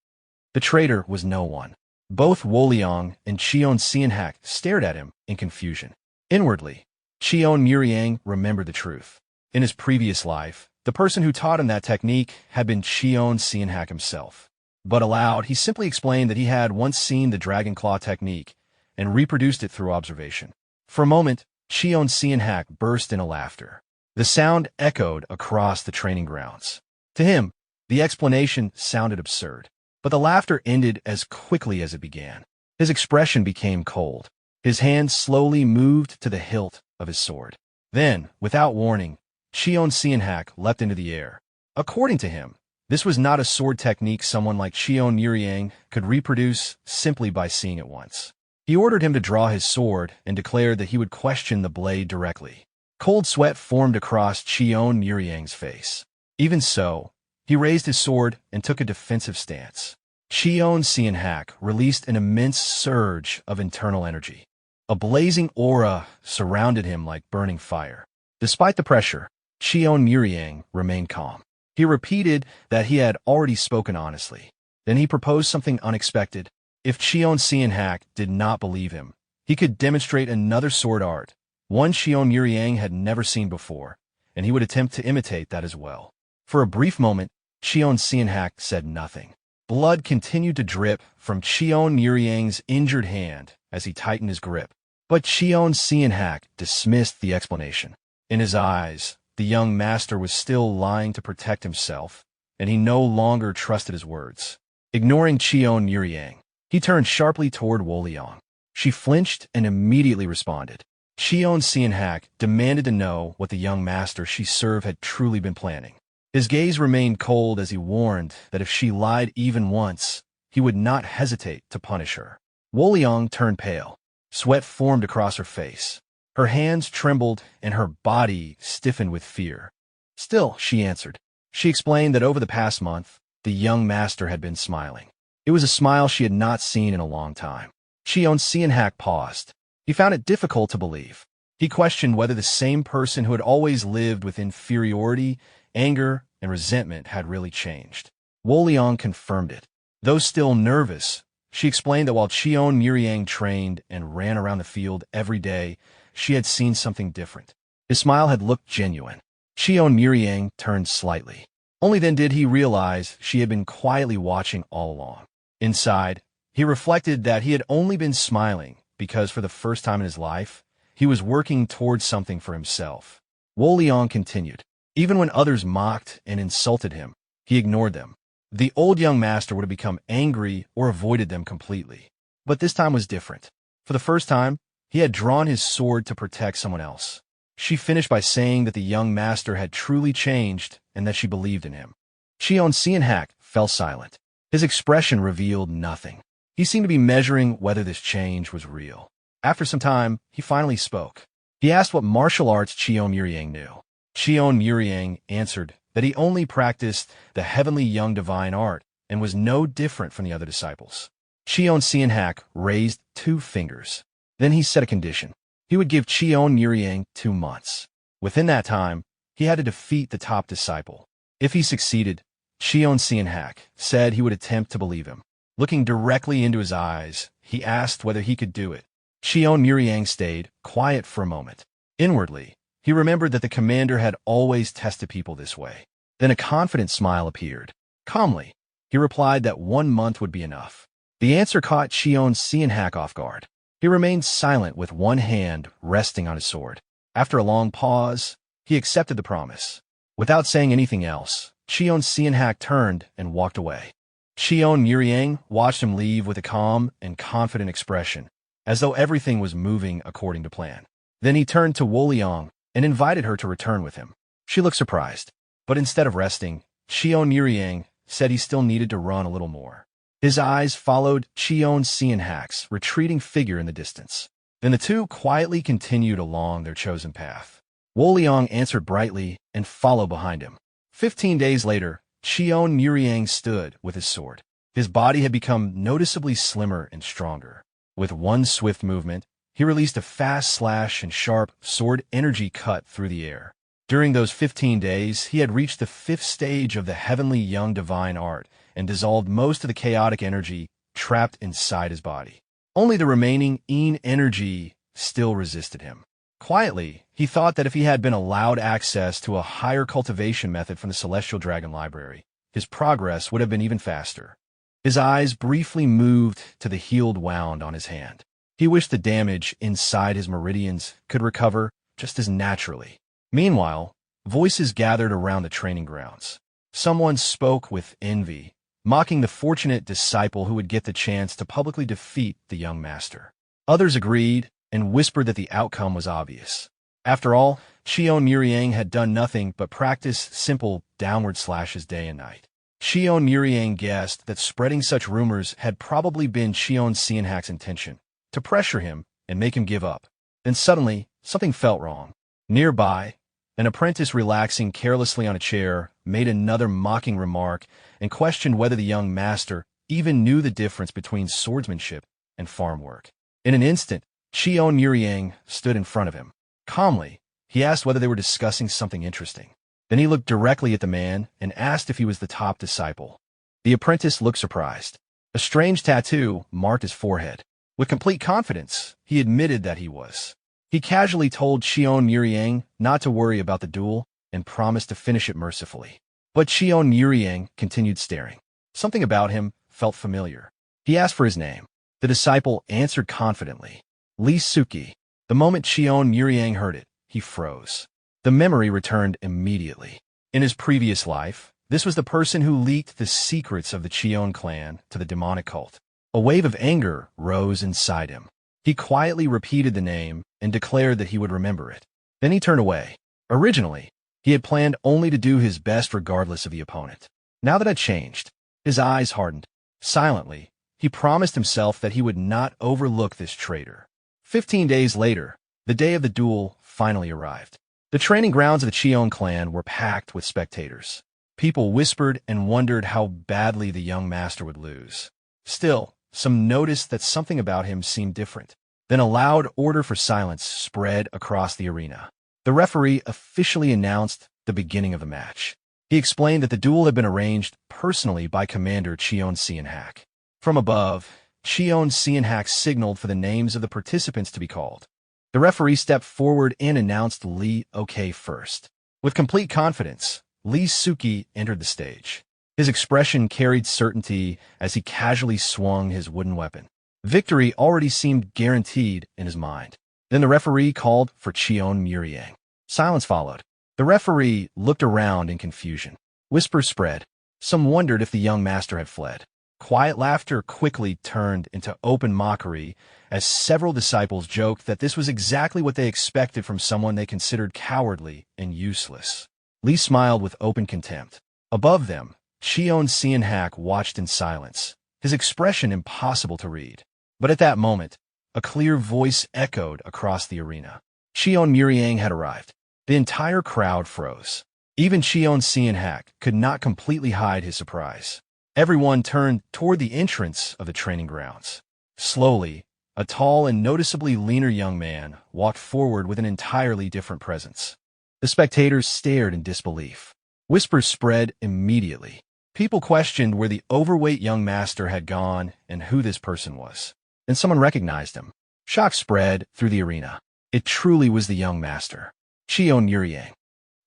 The traitor was no one. Both Woleong and Cheon Seonhak stared at him in confusion. Inwardly, Cheon Muryang remembered the truth. In his previous life, the person who taught him that technique had been Cheon Seonhak himself. But aloud, he simply explained that he had once seen the Dragon Claw technique and reproduced it through observation. For a moment, Cheon Seonhak burst into laughter. The sound echoed across the training grounds. To him, the explanation sounded absurd, but the laughter ended as quickly as it began. His expression became cold. His hand slowly moved to the hilt of his sword. Then, without warning, Cheon Seonhak leapt into the air. According to him, this was not a sword technique someone like Cheon Muryang could reproduce simply by seeing it once. He ordered him to draw his sword and declared that he would question the blade directly. Cold sweat formed across Cheon Muryang's face. Even so, he raised his sword and took a defensive stance. Cheon Seonhak released an immense surge of internal energy. A blazing aura surrounded him like burning fire. Despite the pressure, Cheon Muryang remained calm. He repeated that he had already spoken honestly. Then he proposed something unexpected. If Cheon Seonhak did not believe him, he could demonstrate another sword art, one Cheon Muryang had never seen before, and he would attempt to imitate that as well. For a brief moment, Cheon Seonhak said nothing. Blood continued to drip from Cheon Muryang's injured hand as he tightened his grip. But Cheon Seonhak dismissed the explanation. In his eyes, the young master was still lying to protect himself, and he no longer trusted his words. Ignoring Cheon Muryang, he turned sharply toward Woleong. She flinched and immediately responded. Cheon Seonhak demanded to know what the young master she served had truly been planning. His gaze remained cold as he warned that if she lied even once, he would not hesitate to punish her. Woleong turned pale. Sweat formed across her face. Her hands trembled and her body stiffened with fear. Still, she answered. She explained that over the past month, the young master had been smiling. It was a smile she had not seen in a long time. Cheon Seonhak paused. He found it difficult to believe. He questioned whether the same person who had always lived with inferiority, anger, and resentment had really changed. Woleong confirmed it. Though still nervous, she explained that while Cheon Muryang trained and ran around the field every day, she had seen something different. His smile had looked genuine. Cheon Muryang turned slightly. Only then did he realize she had been quietly watching all along. Inside, he reflected that he had only been smiling because for the first time in his life, he was working towards something for himself. Woleong continued. Even when others mocked and insulted him, he ignored them. The old young master would have become angry or avoided them completely. But this time was different. For the first time, he had drawn his sword to protect someone else. She finished by saying that the young master had truly changed and that she believed in him. Cheon Muryang fell silent. His expression revealed nothing. He seemed to be measuring whether this change was real. After some time, he finally spoke. He asked what martial arts Cheon Muryang knew. Cheon Muryang answered that he only practiced the heavenly young divine art and was no different from the other disciples. Cheon Muryang raised 2 fingers. Then he set a condition. He would give Cheon Muryang 2 months. Within that time, he had to defeat the top disciple. If he succeeded, Cheon Muryang said he would attempt to believe him. Looking directly into his eyes, he asked whether he could do it. Cheon Muryang stayed quiet for a moment. Inwardly, he remembered that the commander had always tested people this way. Then a confident smile appeared. Calmly, he replied that 1 month would be enough. The answer caught Cheon Muryang off guard. He remained silent with one hand resting on his sword. After a long pause, he accepted the promise. Without saying anything else, Cheon Muryang turned and walked away. Cheon Muryang watched him leave with a calm and confident expression, as though everything was moving according to plan. Then he turned to Woleong and invited her to return with him. She looked surprised, but instead of resting, Cheon Muryang said he still needed to run a little more. His eyes followed Cheon Muryang's retreating figure in the distance. Then the two quietly continued along their chosen path. Woleong answered brightly and followed behind him. 15 days later, Cheon Muryang stood with his sword. His body had become noticeably slimmer and stronger. With one swift movement, he released a fast slash and sharp sword energy cut through the air. During those 15 days, he had reached the 5th stage of the heavenly young divine art and dissolved most of the chaotic energy trapped inside his body. Only the remaining Yin energy still resisted him. Quietly, he thought that if he had been allowed access to a higher cultivation method from the Celestial Dragon Library, his progress would have been even faster. His eyes briefly moved to the healed wound on his hand. He wished the damage inside his meridians could recover just as naturally. Meanwhile, voices gathered around the training grounds. Someone spoke with envy, mocking the fortunate disciple who would get the chance to publicly defeat the young master. Others agreed and whispered that the outcome was obvious. After all, Cheon Muryang had done nothing but practice simple downward slashes day and night. Cheon Muryang guessed that spreading such rumors had probably been Cheon Muryang's intention, to pressure him and make him give up. Then suddenly, something felt wrong. Nearby, an apprentice relaxing carelessly on a chair made another mocking remark and questioned whether the young master even knew the difference between swordsmanship and farm work. In an instant, Cheon Muryang stood in front of him. Calmly, he asked whether they were discussing something interesting. Then he looked directly at the man and asked if he was the top disciple. The apprentice looked surprised. A strange tattoo marked his forehead. With complete confidence, he admitted that he was. He casually told Cheon Muryang not to worry about the duel and promised to finish it mercifully. But Cheon Muryang continued staring. Something about him felt familiar. He asked for his name. The disciple answered confidently, Lee Suki. The moment Cheon Muryang heard it, he froze. The memory returned immediately. In his previous life, this was the person who leaked the secrets of the Cheon clan to the demonic cult. A wave of anger rose inside him. He quietly repeated the name and declared that he would remember it. Then he turned away. Originally, he had planned only to do his best regardless of the opponent. Now that had changed, his eyes hardened. Silently, he promised himself that he would not overlook this traitor. 15 days later, the day of the duel finally arrived. The training grounds of the Cheon clan were packed with spectators. People whispered and wondered how badly the young master would lose. Still, some noticed that something about him seemed different. Then a loud order for silence spread across the arena. The referee officially announced the beginning of the match. He He explained that the duel had been arranged personally by Commander Cheon Seon-hak. From above, Cheon Seon-hak signaled for the names of the participants to be called. The referee stepped forward and announced Lee OK first. With complete confidence, Lee Suki entered the stage. His expression carried certainty as he casually swung his wooden weapon. Victory already seemed guaranteed in his mind. Then the referee called for Cheon Muryang. Silence followed. The referee looked around in confusion. Whispers spread. Some wondered if the young master had fled. Quiet laughter quickly turned into open mockery as several disciples joked that this was exactly what they expected from someone they considered cowardly and useless. Lee smiled with open contempt. Above them, Cheon Seon-hak watched in silence, his expression impossible to read. But at that moment, a clear voice echoed across the arena. Cheon Muryang had arrived. The entire crowd froze. Even Cheon Seon-hak could not completely hide his surprise. Everyone turned toward the entrance of the training grounds. Slowly, a tall and noticeably leaner young man walked forward with an entirely different presence. The spectators stared in disbelief. Whispers spread immediately. People questioned where the overweight young master had gone and who this person was. Then someone recognized him. Shock spread through the arena. It truly was the young master, Cheon Muryang.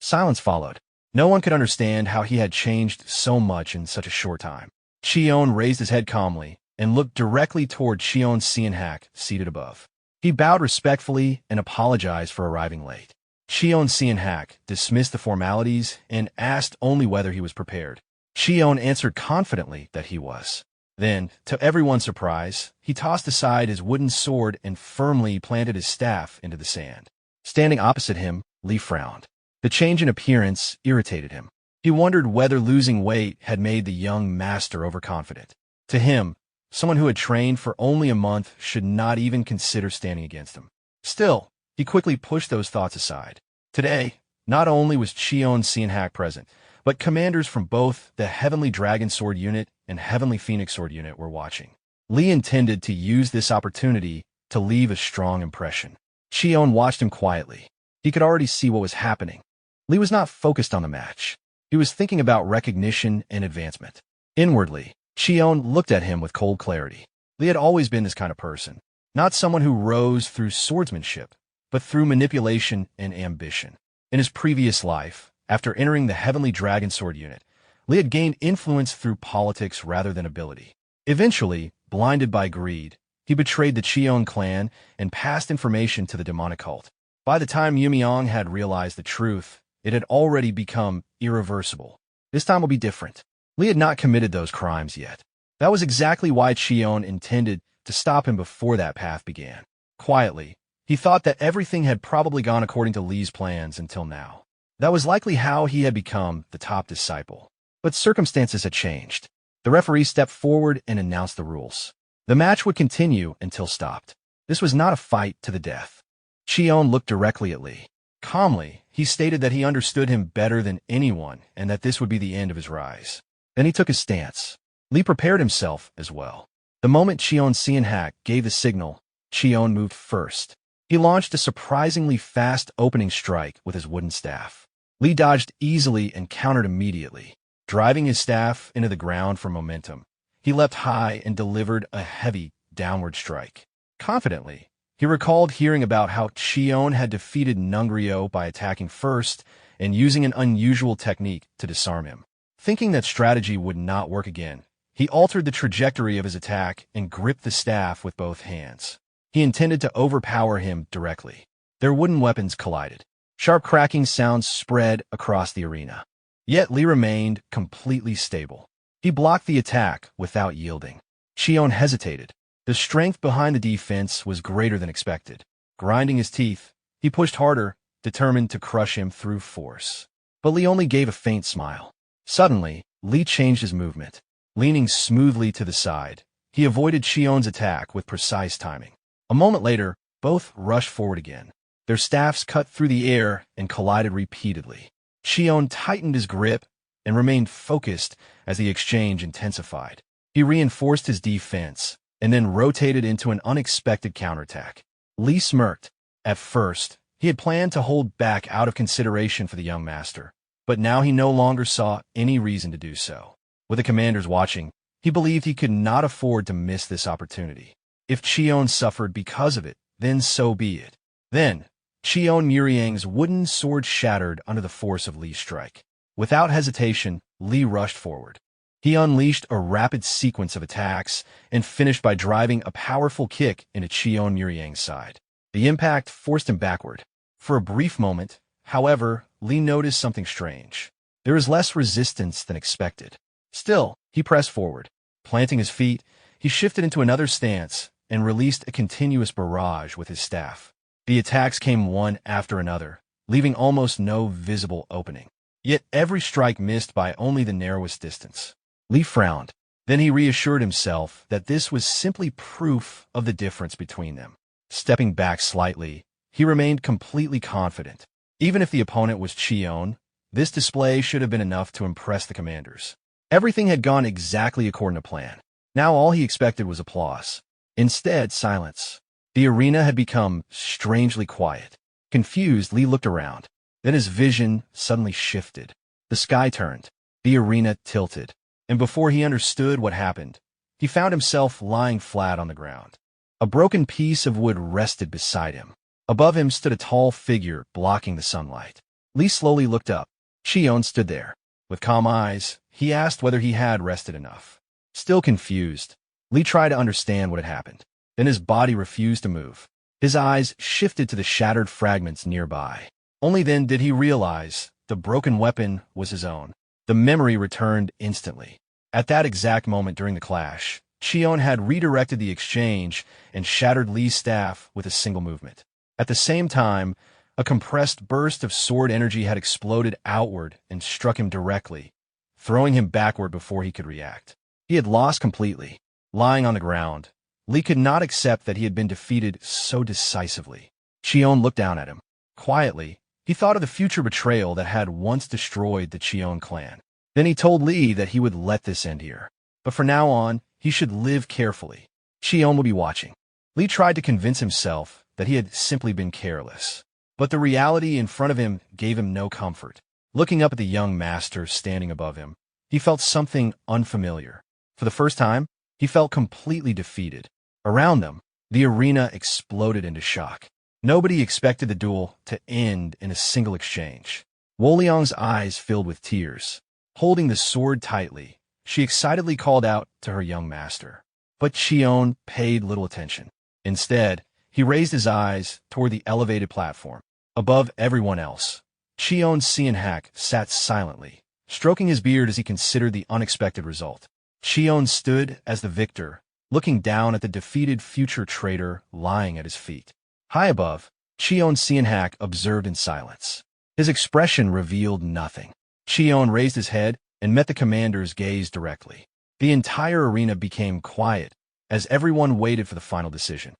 Silence followed. No one could understand how he had changed so much in such a short time. Cheon raised his head calmly and looked directly toward Cheon Seon-hak, seated above. He bowed respectfully and apologized for arriving late. Cheon Seon-hak dismissed the formalities and asked only whether he was prepared. Cheon answered confidently that he was. Then, to everyone's surprise, he tossed aside his wooden sword and firmly planted his staff into the sand. Standing opposite him, Lee frowned. The change in appearance irritated him. He wondered whether losing weight had made the young master overconfident. To him, someone who had trained for only a month should not even consider standing against him. Still, he quickly pushed those thoughts aside. Today, not only was Cheon Seon-hak present, but commanders from both the Heavenly Dragon Sword Unit and Heavenly Phoenix Sword Unit were watching. Lee intended to use this opportunity to leave a strong impression. Cheon watched him quietly. He could already see what was happening. Lee was not focused on the match. He was thinking about recognition and advancement. Inwardly, Cheon looked at him with cold clarity. Lee had always been this kind of person, not someone who rose through swordsmanship, but through manipulation and ambition. In his previous life, after entering the Heavenly Dragon Sword Unit, Lee had gained influence through politics rather than ability. Eventually, blinded by greed, he betrayed the Cheon clan and passed information to the demonic cult. By the time Mumyeong had realized the truth, it had already become irreversible. This time will be different. Lee had not committed those crimes yet. That was exactly why Cheon intended to stop him before that path began. Quietly, he thought that everything had probably gone according to Lee's plans until now. That was likely how he had become the top disciple. But circumstances had changed. The referee stepped forward and announced the rules. The match would continue until stopped. This was not a fight to the death. Cheon looked directly at Lee. Calmly, he stated that he understood him better than anyone and that this would be the end of his rise. Then he took his stance. Lee prepared himself as well. The moment Cheon Seon-hak gave the signal, Cheon moved first. He launched a surprisingly fast opening strike with his wooden staff. Lee dodged easily and countered immediately. Driving his staff into the ground for momentum, he leapt high and delivered a heavy downward strike. Confidently, he recalled hearing about how Cheon had defeated Nungryo by attacking first and using an unusual technique to disarm him. Thinking that strategy would not work again, he altered the trajectory of his attack and gripped the staff with both hands. He intended to overpower him directly. Their wooden weapons collided. Sharp cracking sounds spread across the arena. Yet Lee remained completely stable. He blocked the attack without yielding. Cheon hesitated. The strength behind the defense was greater than expected. Grinding his teeth, he pushed harder, determined to crush him through force. But Lee only gave a faint smile. Suddenly, Lee changed his movement. Leaning smoothly to the side, he avoided Cheon's attack with precise timing. A moment later, both rushed forward again. Their staffs cut through the air and collided repeatedly. Cheon tightened his grip and remained focused as the exchange intensified. He reinforced his defense and then rotated into an unexpected counterattack. Lee smirked. At first, he had planned to hold back out of consideration for the young master. but now he no longer saw any reason to do so. With the commanders watching, he believed he could not afford to miss this opportunity. If Cheon suffered because of it, then so be it. Then, Cheon Muryang's wooden sword shattered under the force of Lee's strike. Without hesitation, Lee rushed forward. He unleashed a rapid sequence of attacks and finished by driving a powerful kick into Cheon Muryang's side. The impact forced him backward. For a brief moment, however, Lee noticed something strange. There was less resistance than expected. Still, he pressed forward. Planting his feet, he shifted into another stance and released a continuous barrage with his staff. The attacks came one after another, leaving almost no visible opening. Yet every strike missed by only the narrowest distance. Lee frowned. Then he reassured himself that this was simply proof of the difference between them. Stepping back slightly, he remained completely confident. Even if the opponent was Cheon, this display should have been enough to impress the commanders. Everything had gone exactly according to plan. Now all he expected was applause. Instead, silence. The arena had become strangely quiet. Confused, Lee looked around. Then his vision suddenly shifted. The sky turned. The arena tilted. And before he understood what happened, he found himself lying flat on the ground. A broken piece of wood rested beside him. Above him stood a tall figure blocking the sunlight. Lee slowly looked up. Cheon stood there. With calm eyes, he asked whether he had rested enough. Still confused, Lee tried to understand what had happened. Then his body refused to move. His eyes shifted to the shattered fragments nearby. Only then did he realize the broken weapon was his own. The memory returned instantly. At that exact moment during the clash, Cheon had redirected the exchange and shattered Lee's staff with a single movement. At the same time, a compressed burst of sword energy had exploded outward and struck him directly, throwing him backward before he could react. He had lost completely. Lying on the ground, Lee could not accept that he had been defeated so decisively. Cheon looked down at him. Quietly, he thought of the future betrayal that had once destroyed the Cheon clan. Then he told Lee that he would let this end here. But from now on, he should live carefully. Cheon would be watching. Lee tried to convince himself that he had simply been careless. But the reality in front of him gave him no comfort. Looking up at the young master standing above him, he felt something unfamiliar. For the first time, he felt completely defeated. Around them, the arena exploded into shock. Nobody expected the duel to end in a single exchange. Wolyang's eyes filled with tears. Holding the sword tightly, she excitedly called out to her young master. But Cheon paid little attention. Instead, he raised his eyes toward the elevated platform. Above everyone else, Cheon Muryang sat silently, stroking his beard as he considered the unexpected result. Cheon stood as the victor, looking down at the defeated future traitor lying at his feet. High above, Cheon Muryang observed in silence. His expression revealed nothing. Cheon raised his head and met the commander's gaze directly. The entire arena became quiet as everyone waited for the final decision.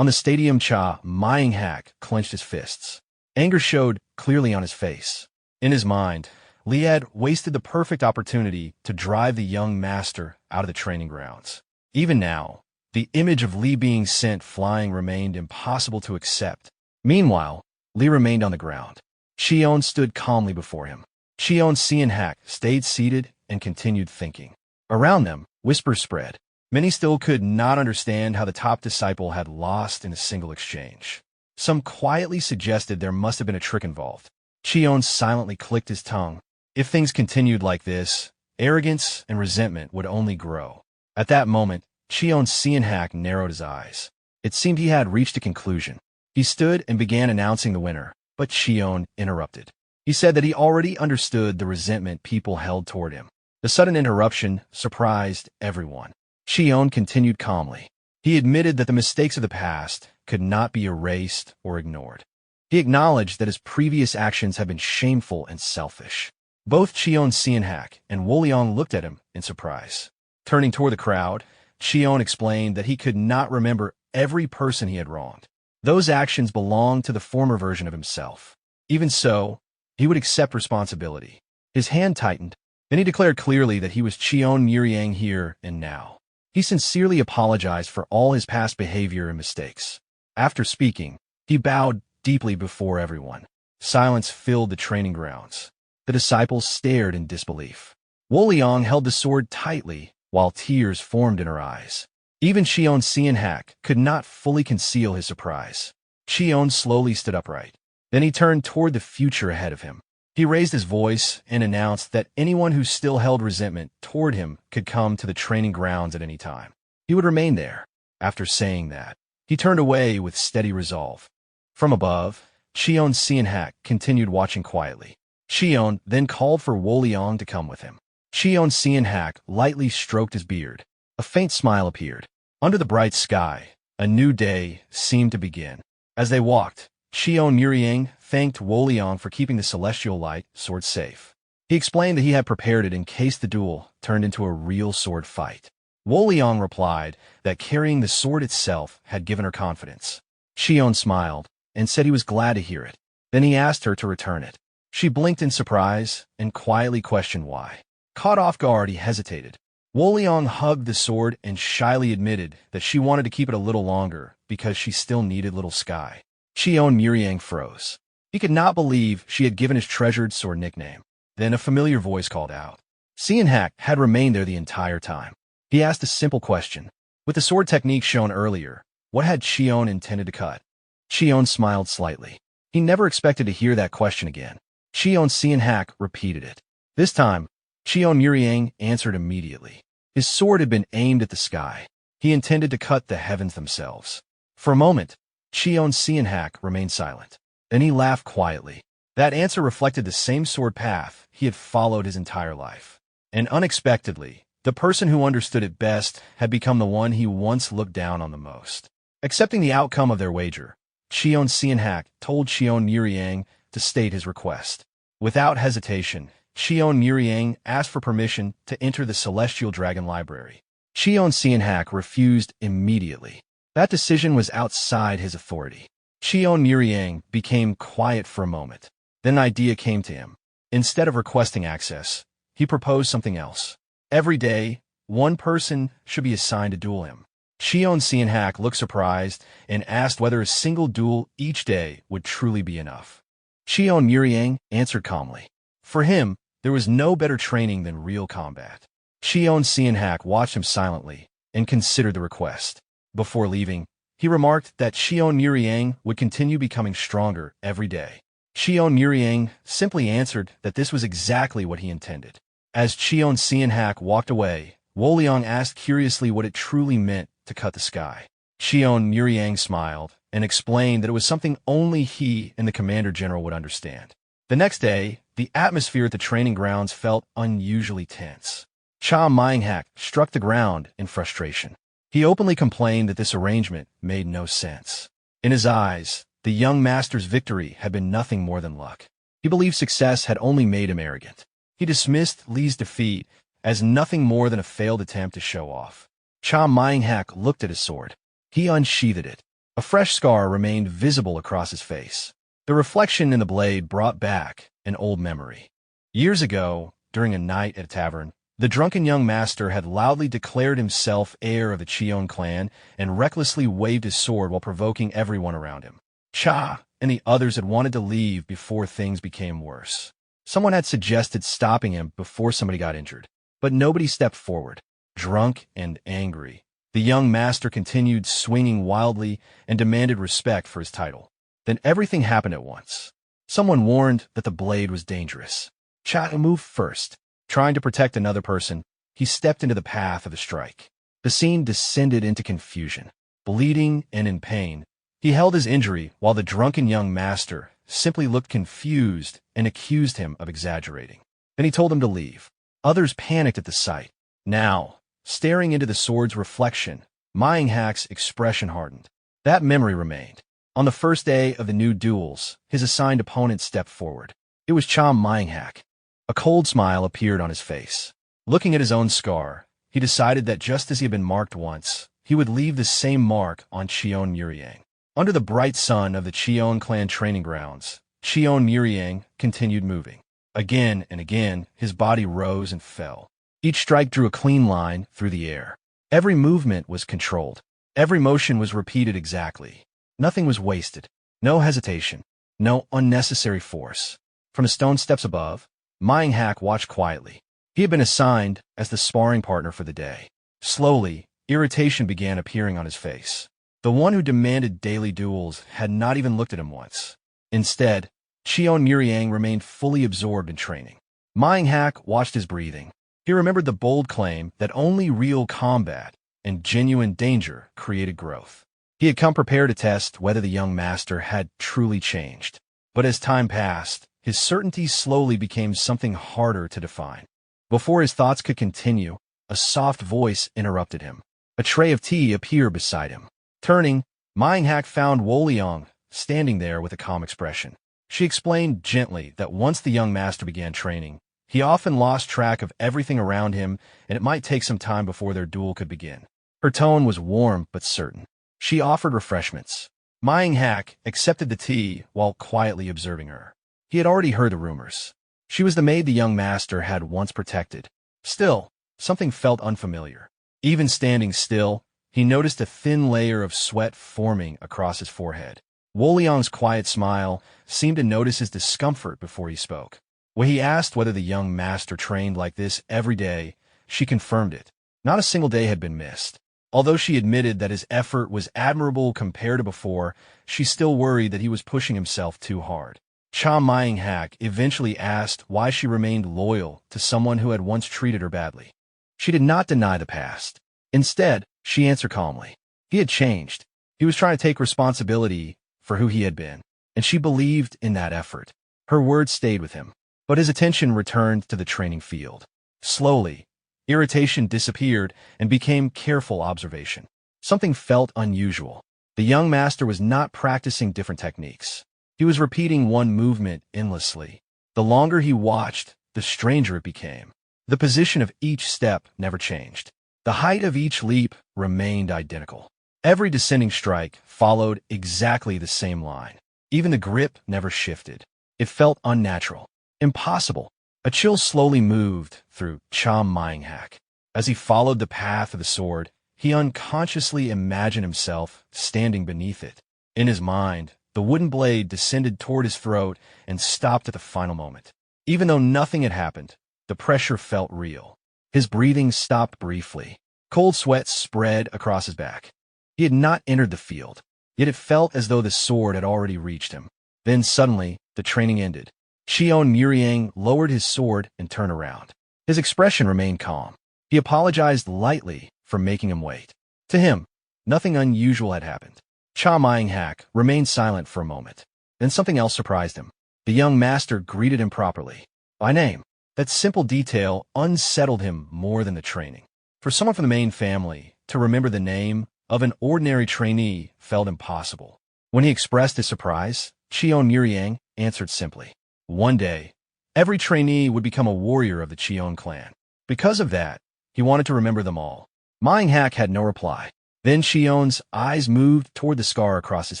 On the stadium, Muryang clenched his fists. Anger showed clearly on his face. In his mind, Lee had wasted the perfect opportunity to drive the young master out of the training grounds. Even now, the image of Lee being sent flying remained impossible to accept. Meanwhile, Lee remained on the ground. Cheon stood calmly before him. Cheon Muryang stayed seated and continued thinking. Around them, whispers spread. Many still could not understand how the top disciple had lost in a single exchange. Some quietly suggested there must have been a trick involved. Cheon silently clicked his tongue. If things continued like this, arrogance and resentment would only grow. At that moment, Cheon Muryang narrowed his eyes. It seemed he had reached a conclusion. He stood and began announcing the winner, but Cheon interrupted. He said that he already understood the resentment people held toward him. The sudden interruption surprised everyone. Cheon continued calmly. He admitted that the mistakes of the past could not be erased or ignored. He acknowledged that his previous actions had been shameful and selfish. Both Cheon Muryang and Wolyang looked at him in surprise. Turning toward the crowd, Cheon explained that he could not remember every person he had wronged. Those actions belonged to the former version of himself. Even so, he would accept responsibility. His hand tightened. Then he declared clearly that he was Cheon Muryang here and now. He sincerely apologized for all his past behavior and mistakes. After speaking, he bowed deeply before everyone. Silence filled the training grounds. The disciples stared in disbelief. Wolyang held the sword tightly, while tears formed in her eyes. Even Cheon Muryang could not fully conceal his surprise. Cheon slowly stood upright. Then he turned toward the future ahead of him. He raised his voice and announced that anyone who still held resentment toward him could come to the training grounds at any time. He would remain there. After saying that, he turned away with steady resolve. From above, Cheon Muryang continued watching quietly. Cheon then called for Wolyang to come with him. Cheon Muryang lightly stroked his beard. A faint smile appeared. Under the bright sky, a new day seemed to begin. As they walked, Cheon Muryang thanked Wolyang for keeping the celestial light sword safe. He explained that he had prepared it in case the duel turned into a real sword fight. Wolyang replied that carrying the sword itself had given her confidence. Cheon smiled and said he was glad to hear it. Then he asked her to return it. She blinked in surprise and quietly questioned why. Caught off guard, he hesitated. Wolyang hugged the sword and shyly admitted that she wanted to keep it a little longer because she still needed Little Sky. Cheon Muryang froze. He could not believe she had given his treasured sword nickname. Then a familiar voice called out. Muryang had remained there the entire time. He asked a simple question. With the sword technique shown earlier, what had Cheon intended to cut? Cheon smiled slightly. He never expected to hear that question again. Cheon Muryang repeated it. This time, Cheon Muryang answered immediately. His sword had been aimed at the sky. He intended to cut the heavens themselves. For a moment, Cheon Muryang remained silent. Then he laughed quietly. That answer reflected the same sword path he had followed his entire life. And unexpectedly, the person who understood it best had become the one he once looked down on the most. Accepting the outcome of their wager, Cheon Muryang told Cheon Muryang to state his request. Without hesitation, Cheon Muryang asked for permission to enter the Celestial Dragon Library. Cheon Muryang refused immediately. That decision was outside his authority. Cheon Muryang became quiet for a moment. Then an idea came to him. Instead of requesting access, he proposed something else. Every day, one person should be assigned to duel him. Cheon Muryang looked surprised and asked whether a single duel each day would truly be enough. Cheon Muryang answered calmly. For him, there was no better training than real combat. Cheon Muryang watched him silently and considered the request. Before leaving, he remarked that Cheon Muryang would continue becoming stronger every day. Cheon Muryang simply answered that this was exactly what he intended. As Cheon Muryang walked away, Wolyang asked curiously what it truly meant to cut the sky. Cheon Muryang smiled and explained that it was something only he and the Commander-General would understand. The next day, the atmosphere at the training grounds felt unusually tense. Cheon Muryang struck the ground in frustration. He openly complained that this arrangement made no sense. In his eyes, the young master's victory had been nothing more than luck. He believed success had only made him arrogant. He dismissed Li's defeat as nothing more than a failed attempt to show off. Cheon Muryang looked at his sword. He unsheathed it. A fresh scar remained visible across his face. The reflection in the blade brought back an old memory. Years ago, during a night at a tavern, the drunken young master had loudly declared himself heir of the Cheon clan and recklessly waved his sword while provoking everyone around him. Cha and the others had wanted to leave before things became worse. Someone had suggested stopping him before somebody got injured, but nobody stepped forward. Drunk and angry, the young master continued swinging wildly and demanded respect for his title. Then everything happened at once. Someone warned that the blade was dangerous. Cha moved first. Trying to protect another person, he stepped into the path of the strike. The scene descended into confusion. Bleeding and in pain, he held his injury while the drunken young master simply looked confused and accused him of exaggerating. Then he told him to leave. Others panicked at the sight. Now, staring into the sword's reflection, Muryang's expression hardened. That memory remained. On the first day of the new duels, his assigned opponent stepped forward. It was Cheon Muryang. A cold smile appeared on his face. Looking at his own scar, he decided that just as he had been marked once, he would leave the same mark on Cheon Muryang. Under the bright sun of the Cheon clan training grounds, Cheon Muryang continued moving. Again and again, his body rose and fell. Each strike drew a clean line through the air. Every movement was controlled. Every motion was repeated exactly. Nothing was wasted. No hesitation. No unnecessary force. From the stone steps above, Myeong watched quietly. He had been assigned as the sparring partner for the day. Slowly, irritation began appearing on his face. The one who demanded daily duels had not even looked at him once. Instead, Cheon Muryang remained fully absorbed in training. Myeong watched his breathing. He remembered the bold claim that only real combat and genuine danger created growth. He had come prepared to test whether the young master had truly changed. But as time passed, his certainty slowly became something harder to define. Before his thoughts could continue, a soft voice interrupted him. A tray of tea appeared beside him. Turning, Myeong found Wolyang standing there with a calm expression. She explained gently that once the young master began training, he often lost track of everything around him, and it might take some time before their duel could begin. Her tone was warm but certain. She offered refreshments. Myeong accepted the tea while quietly observing her. He had already heard the rumors. She was the maid the young master had once protected. Still, something felt unfamiliar. Even standing still, he noticed a thin layer of sweat forming across his forehead. Wolyang's quiet smile seemed to notice his discomfort before he spoke. When he asked whether the young master trained like this every day, she confirmed it. Not a single day had been missed. Although she admitted that his effort was admirable compared to before, she still worried that he was pushing himself too hard. Cha Myeong eventually asked why she remained loyal to someone who had once treated her badly. She did not deny the past. Instead, she answered calmly. He had changed. He was trying to take responsibility for who he had been, and she believed in that effort. Her words stayed with him, but his attention returned to the training field. Slowly, irritation disappeared and became careful observation. Something felt unusual. The young master was not practicing different techniques. He was repeating one movement endlessly. The longer he watched, the stranger it became. The position of each step never changed. The height of each leap remained identical. Every descending strike followed exactly the same line. Even the grip never shifted. It felt unnatural, impossible. A chill slowly moved through Cha Myeong. As he followed the path of the sword, he unconsciously imagined himself standing beneath it. In his mind, the wooden blade descended toward his throat and stopped at the final moment. Even though nothing had happened, the pressure felt real. His breathing stopped briefly. Cold sweat spread across his back. He had not entered the field, yet it felt as though the sword had already reached him. Then suddenly, the training ended. Cheon Muryang lowered his sword and turned around. His expression remained calm. He apologized lightly for making him wait. To him, nothing unusual had happened. Cha Myeong remained silent for a moment. Then something else surprised him. The young master greeted him properly, by name. That simple detail unsettled him more than the training. For someone from the main family to remember the name of an ordinary trainee felt impossible. When he expressed his surprise, Cheon Muryang answered simply. One day, every trainee would become a warrior of the Cheon clan. Because of that, he wanted to remember them all. Myeong had no reply. Then Cheon's eyes moved toward the scar across his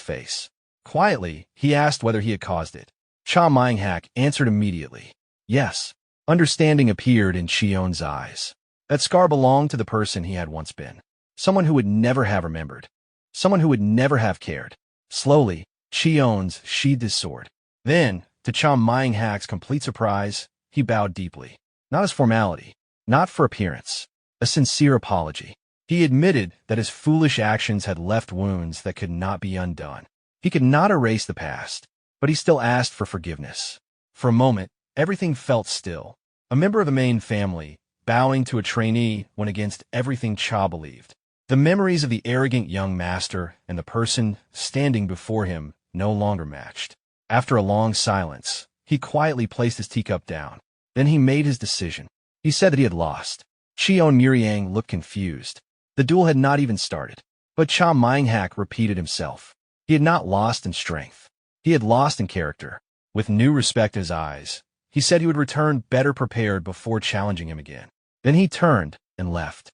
face. Quietly, he asked whether he had caused it. Cha Myeong answered immediately. Yes. Understanding appeared in Cheon's eyes. That scar belonged to the person he had once been. Someone who would never have remembered. Someone who would never have cared. Slowly, Cheon's sheathed his sword. Then, to Cha Myeong's complete surprise, he bowed deeply. Not as formality, not for appearance. A sincere apology. He admitted that his foolish actions had left wounds that could not be undone. He could not erase the past, but he still asked for forgiveness. For a moment, everything felt still. A member of the main family, bowing to a trainee, went against everything Cha believed. The memories of the arrogant young master and the person standing before him no longer matched. After a long silence, he quietly placed his teacup down. Then he made his decision. He said that he had lost. Cheon Muryang looked confused. The duel had not even started. But Cha Myeong repeated himself. He had not lost in strength. He had lost in character. With new respect in his eyes, he said he would return better prepared before challenging him again. Then he turned and left.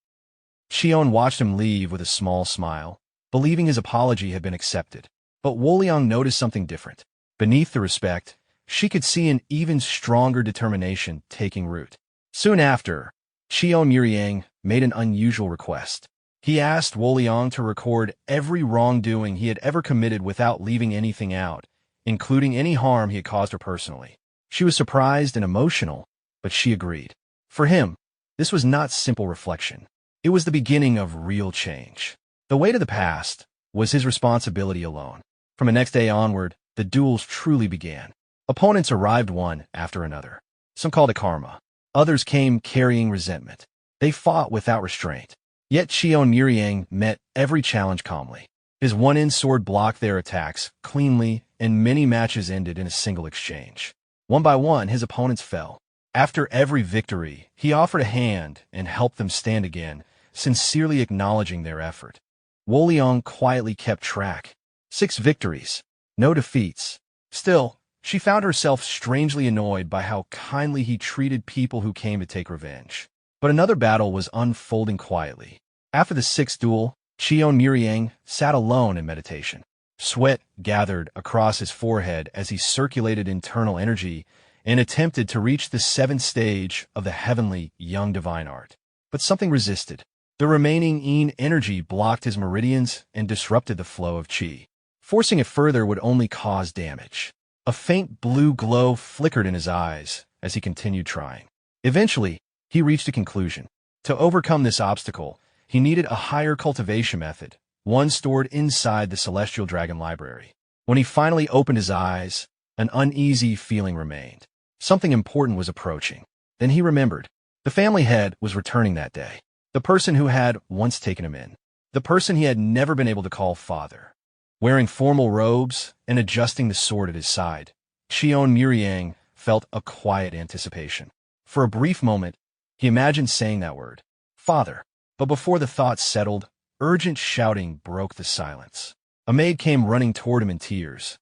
Cheon watched him leave with a small smile, believing his apology had been accepted. But Wolyang noticed something different. Beneath the respect, she could see an even stronger determination taking root. Soon after, Cheon Muryang made an unusual request. He asked Wolyang to record every wrongdoing he had ever committed without leaving anything out, including any harm he had caused her personally. She was surprised and emotional, but she agreed. For him, this was not simple reflection. It was the beginning of real change. The weight of the past was his responsibility alone. From the next day onward, the duels truly began. Opponents arrived one after another. Some called it karma. Others came carrying resentment. They fought without restraint. Yet Cheon Muryang met every challenge calmly. His one-in sword blocked their attacks cleanly, and many matches ended in a single exchange. One by one, his opponents fell. After every victory, he offered a hand and helped them stand again, sincerely acknowledging their effort. Wolyang quietly kept track. 6 victories, no defeats. Still, she found herself strangely annoyed by how kindly he treated people who came to take revenge. But another battle was unfolding quietly. After the 6th duel, Cheon Muryang sat alone in meditation. Sweat gathered across his forehead as he circulated internal energy and attempted to reach the 7th stage of the heavenly young divine art. But something resisted. The remaining yin energy blocked his meridians and disrupted the flow of qi. Forcing it further would only cause damage. A faint blue glow flickered in his eyes as he continued trying. Eventually, he reached a conclusion. To overcome this obstacle, he needed a higher cultivation method, one stored inside the Celestial Dragon Library. When he finally opened his eyes, an uneasy feeling remained. Something important was approaching. Then he remembered. The family head was returning that day. The person who had once taken him in. The person he had never been able to call father. Wearing formal robes and adjusting the sword at his side, Cheon Muryang felt a quiet anticipation. For a brief moment, he imagined saying that word, father. But before the thought settled, urgent shouting broke the silence. A maid came running toward him in tears.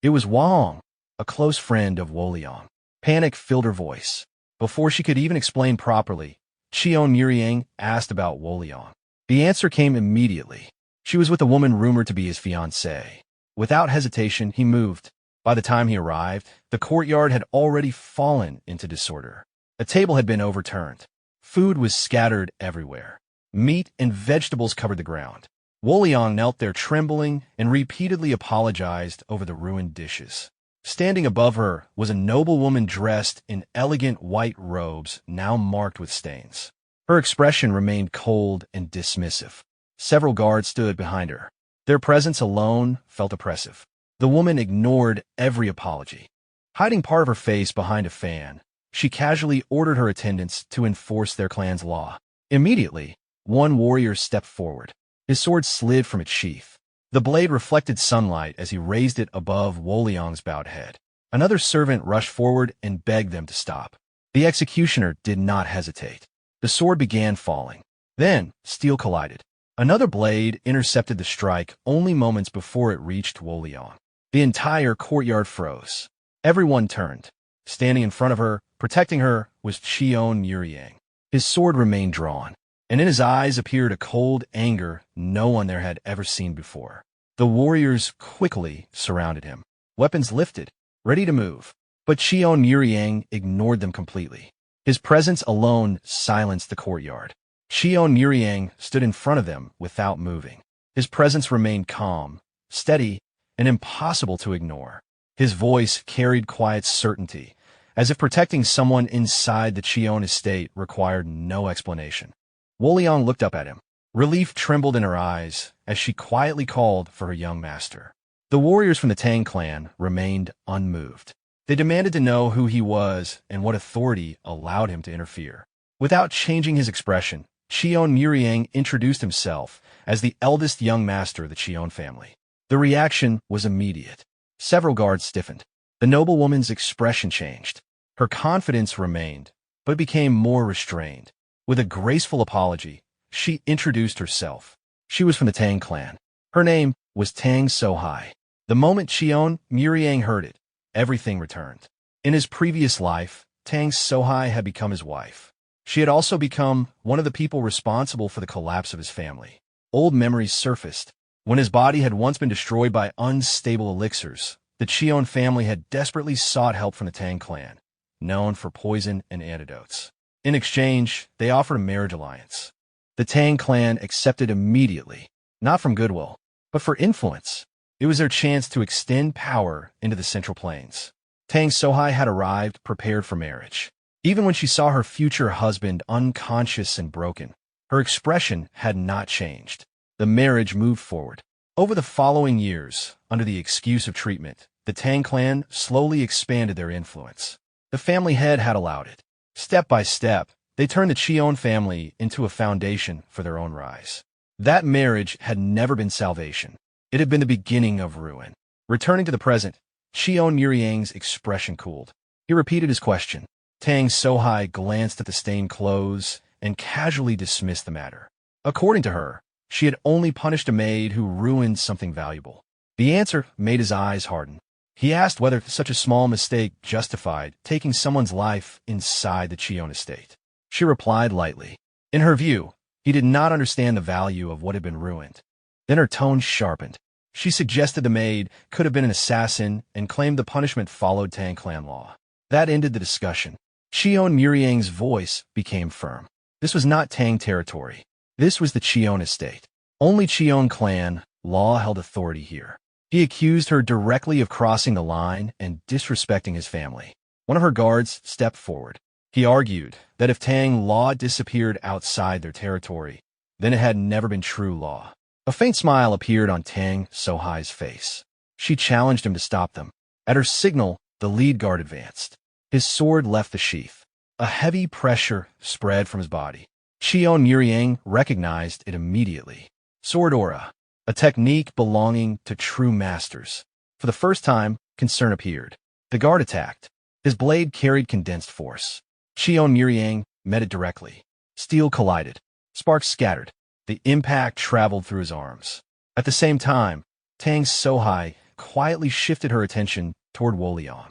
It was Wang, a close friend of Wolyang. Panic filled her voice. Before she could even explain properly, Cheon Muryang asked about Wolyang. The answer came immediately. She was with a woman rumored to be his fiancée. Without hesitation, he moved. By the time he arrived, the courtyard had already fallen into disorder. A table had been overturned. Food was scattered everywhere. Meat and vegetables covered the ground. Wolyang knelt there trembling and repeatedly apologized over the ruined dishes. Standing above her was a noble woman dressed in elegant white robes now marked with stains. Her expression remained cold and dismissive. Several guards stood behind her. Their presence alone felt oppressive. The woman ignored every apology. Hiding part of her face behind a fan, she casually ordered her attendants to enforce their clan's law. Immediately, one warrior stepped forward. His sword slid from its sheath. The blade reflected sunlight as he raised it above Wolyang's bowed head. Another servant rushed forward and begged them to stop. The executioner did not hesitate. The sword began falling. Then, steel collided. Another blade intercepted the strike only moments before it reached Wolyang. The entire courtyard froze. Everyone turned. Standing in front of her, protecting her, was Cheon Muryang. His sword remained drawn, and in his eyes appeared a cold anger no one there had ever seen before. The warriors quickly surrounded him, weapons lifted, ready to move. But Cheon Muryang ignored them completely. His presence alone silenced the courtyard. Cheon Muryang stood in front of them without moving. His presence remained calm, steady, and impossible to ignore. His voice carried quiet certainty, as if protecting someone inside the Cheon estate required no explanation. Wolyang looked up at him. Relief trembled in her eyes as she quietly called for her young master. The warriors from the Tang clan remained unmoved. They demanded to know who he was and what authority allowed him to interfere. Without changing his expression, Cheon Muryang introduced himself as the eldest young master of the Cheon family. The reaction was immediate. Several guards stiffened. The noblewoman's expression changed. Her confidence remained, but became more restrained. With a graceful apology, she introduced herself. She was from the Tang clan. Her name was Tang Sohai. The moment Cheon Muryang heard it, everything returned. In his previous life, Tang Sohai had become his wife. She had also become one of the people responsible for the collapse of his family. Old memories surfaced. When his body had once been destroyed by unstable elixirs, the Cheon family had desperately sought help from the Tang clan, known for poison and antidotes. In exchange, they offered a marriage alliance. The Tang clan accepted immediately, not from goodwill, but for influence. It was their chance to extend power into the Central Plains. Tang Sohai had arrived prepared for marriage. Even when she saw her future husband unconscious and broken, her expression had not changed. The marriage moved forward. Over the following years, under the excuse of treatment, the Tang clan slowly expanded their influence. The family head had allowed it. Step by step, they turned the Cheon family into a foundation for their own rise. That marriage had never been salvation. It had been the beginning of ruin. Returning to the present, Cheon Muryang's expression cooled. He repeated his question. Tang Sohai glanced at the stained clothes and casually dismissed the matter. According to her, she had only punished a maid who ruined something valuable. The answer made his eyes harden. He asked whether such a small mistake justified taking someone's life inside the Cheon estate. She replied lightly. In her view, he did not understand the value of what had been ruined. Then her tone sharpened. She suggested the maid could have been an assassin and claimed the punishment followed Tang clan law. That ended the discussion. Cheon Muryang's voice became firm. This was not Tang territory. This was the Cheon estate. Only Cheon clan law held authority here. He accused her directly of crossing the line and disrespecting his family. One of her guards stepped forward. He argued that if Tang law disappeared outside their territory, then it had never been true law. A faint smile appeared on Tang Sohai's face. She challenged him to stop them. At her signal, the lead guard advanced. His sword left the sheath. A heavy pressure spread from his body. Cheon Muryang recognized it immediately. Sword aura, a technique belonging to true masters. For the first time, concern appeared. The guard attacked. His blade carried condensed force. Cheon Muryang met it directly. Steel collided. Sparks scattered. The impact traveled through his arms. At the same time, Tang Sohai quietly shifted her attention toward Woleong.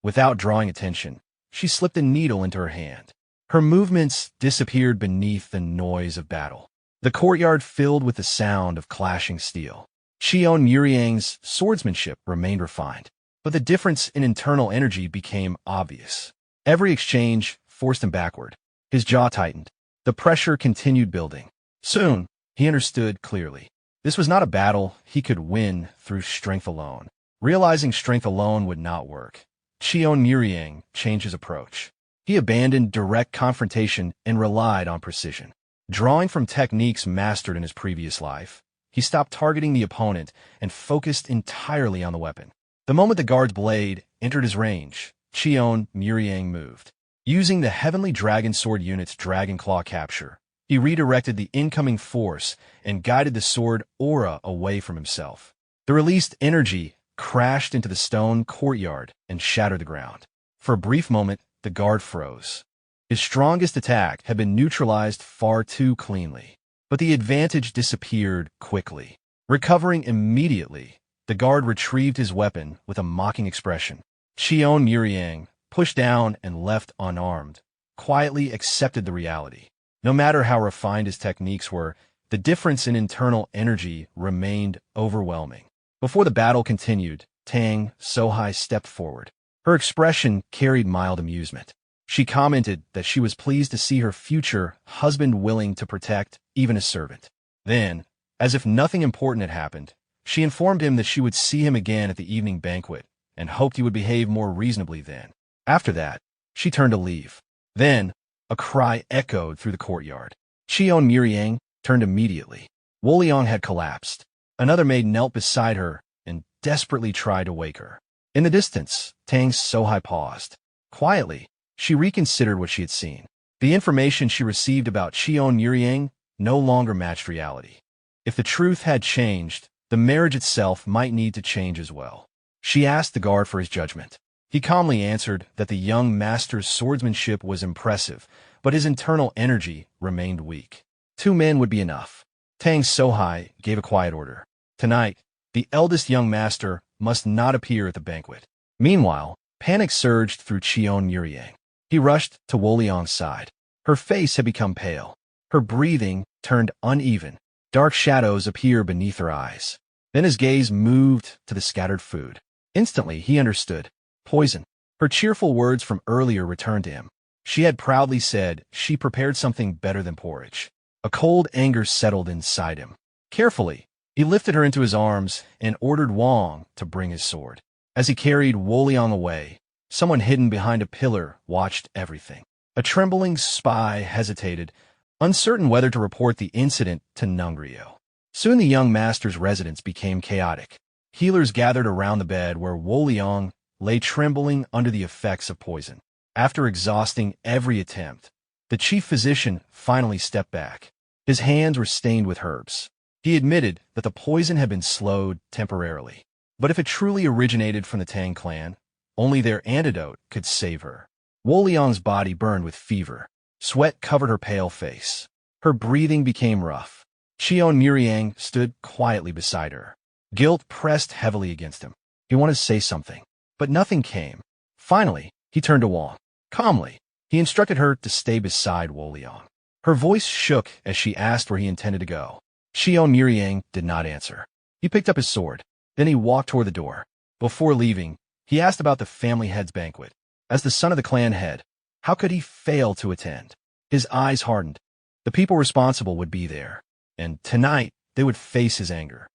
Without drawing attention, she slipped a needle into her hand. Her movements disappeared beneath the noise of battle. The courtyard filled with the sound of clashing steel. Cheon Muryang's swordsmanship remained refined, but the difference in internal energy became obvious. Every exchange forced him backward. His jaw tightened. The pressure continued building. Soon, he understood clearly. This was not a battle he could win through strength alone. Realizing strength alone would not work, Cheon Muryang changed his approach. He abandoned direct confrontation and relied on precision. Drawing from techniques mastered in his previous life, he stopped targeting the opponent and focused entirely on the weapon. The moment the guard's blade entered his range, Cheon Muryang moved. Using the Heavenly Dragon Sword unit's Dragon Claw capture, he redirected the incoming force and guided the sword aura away from himself. The released energy crashed into the stone courtyard and shattered the ground. For a brief moment, the guard froze. His strongest attack had been neutralized far too cleanly, but the advantage disappeared quickly. Recovering immediately, the guard retrieved his weapon with a mocking expression. Cheon Muryang, pushed down and left unarmed, quietly accepted the reality. No matter how refined his techniques were, the difference in internal energy remained overwhelming. Before the battle continued, Tang Sohai stepped forward. Her expression carried mild amusement. She commented that she was pleased to see her future husband willing to protect even a servant. Then, as if nothing important had happened, she informed him that she would see him again at the evening banquet and hoped he would behave more reasonably then. After that, she turned to leave. Then, a cry echoed through the courtyard. Cheon Muryang turned immediately. Woleong had collapsed. Another maid knelt beside her and desperately tried to wake her. In the distance, Tang Sohai paused. Quietly, she reconsidered what she had seen. The information she received about Cheon Muryang no longer matched reality. If the truth had changed, the marriage itself might need to change as well. She asked the guard for his judgment. He calmly answered that the young master's swordsmanship was impressive, but his internal energy remained weak. 2 men would be enough. Tang Sohai gave a quiet order. Tonight, the eldest young master must not appear at the banquet. Meanwhile, panic surged through Cheon Muryang. He rushed to Woleong's side. Her face had become pale. Her breathing turned uneven. Dark shadows appeared beneath her eyes. Then his gaze moved to the scattered food. Instantly, he understood. Poison. Her cheerful words from earlier returned to him. She had proudly said she prepared something better than porridge. A cold anger settled inside him. Carefully, he lifted her into his arms and ordered Wong to bring his sword. As he carried Woleong away, someone hidden behind a pillar watched everything. A trembling spy hesitated, uncertain whether to report the incident to Nungryo. Soon the young master's residence became chaotic. Healers gathered around the bed where Wolyang lay trembling under the effects of poison. After exhausting every attempt, the chief physician finally stepped back. His hands were stained with herbs. He admitted that the poison had been slowed temporarily. But if it truly originated from the Tang clan, only their antidote could save her. Wolyang's body burned with fever. Sweat covered her pale face. Her breathing became rough. Cheon Muryang stood quietly beside her. Guilt pressed heavily against him. He wanted to say something, but nothing came. Finally, he turned to Wang. Calmly, he instructed her to stay beside Wolyang. Her voice shook as she asked where he intended to go. Cheon Muryang did not answer. He picked up his sword. Then he walked toward the door. Before leaving, he asked about the family head's banquet. As the son of the clan head, how could he fail to attend? His eyes hardened. The people responsible would be there, and tonight they would face his anger.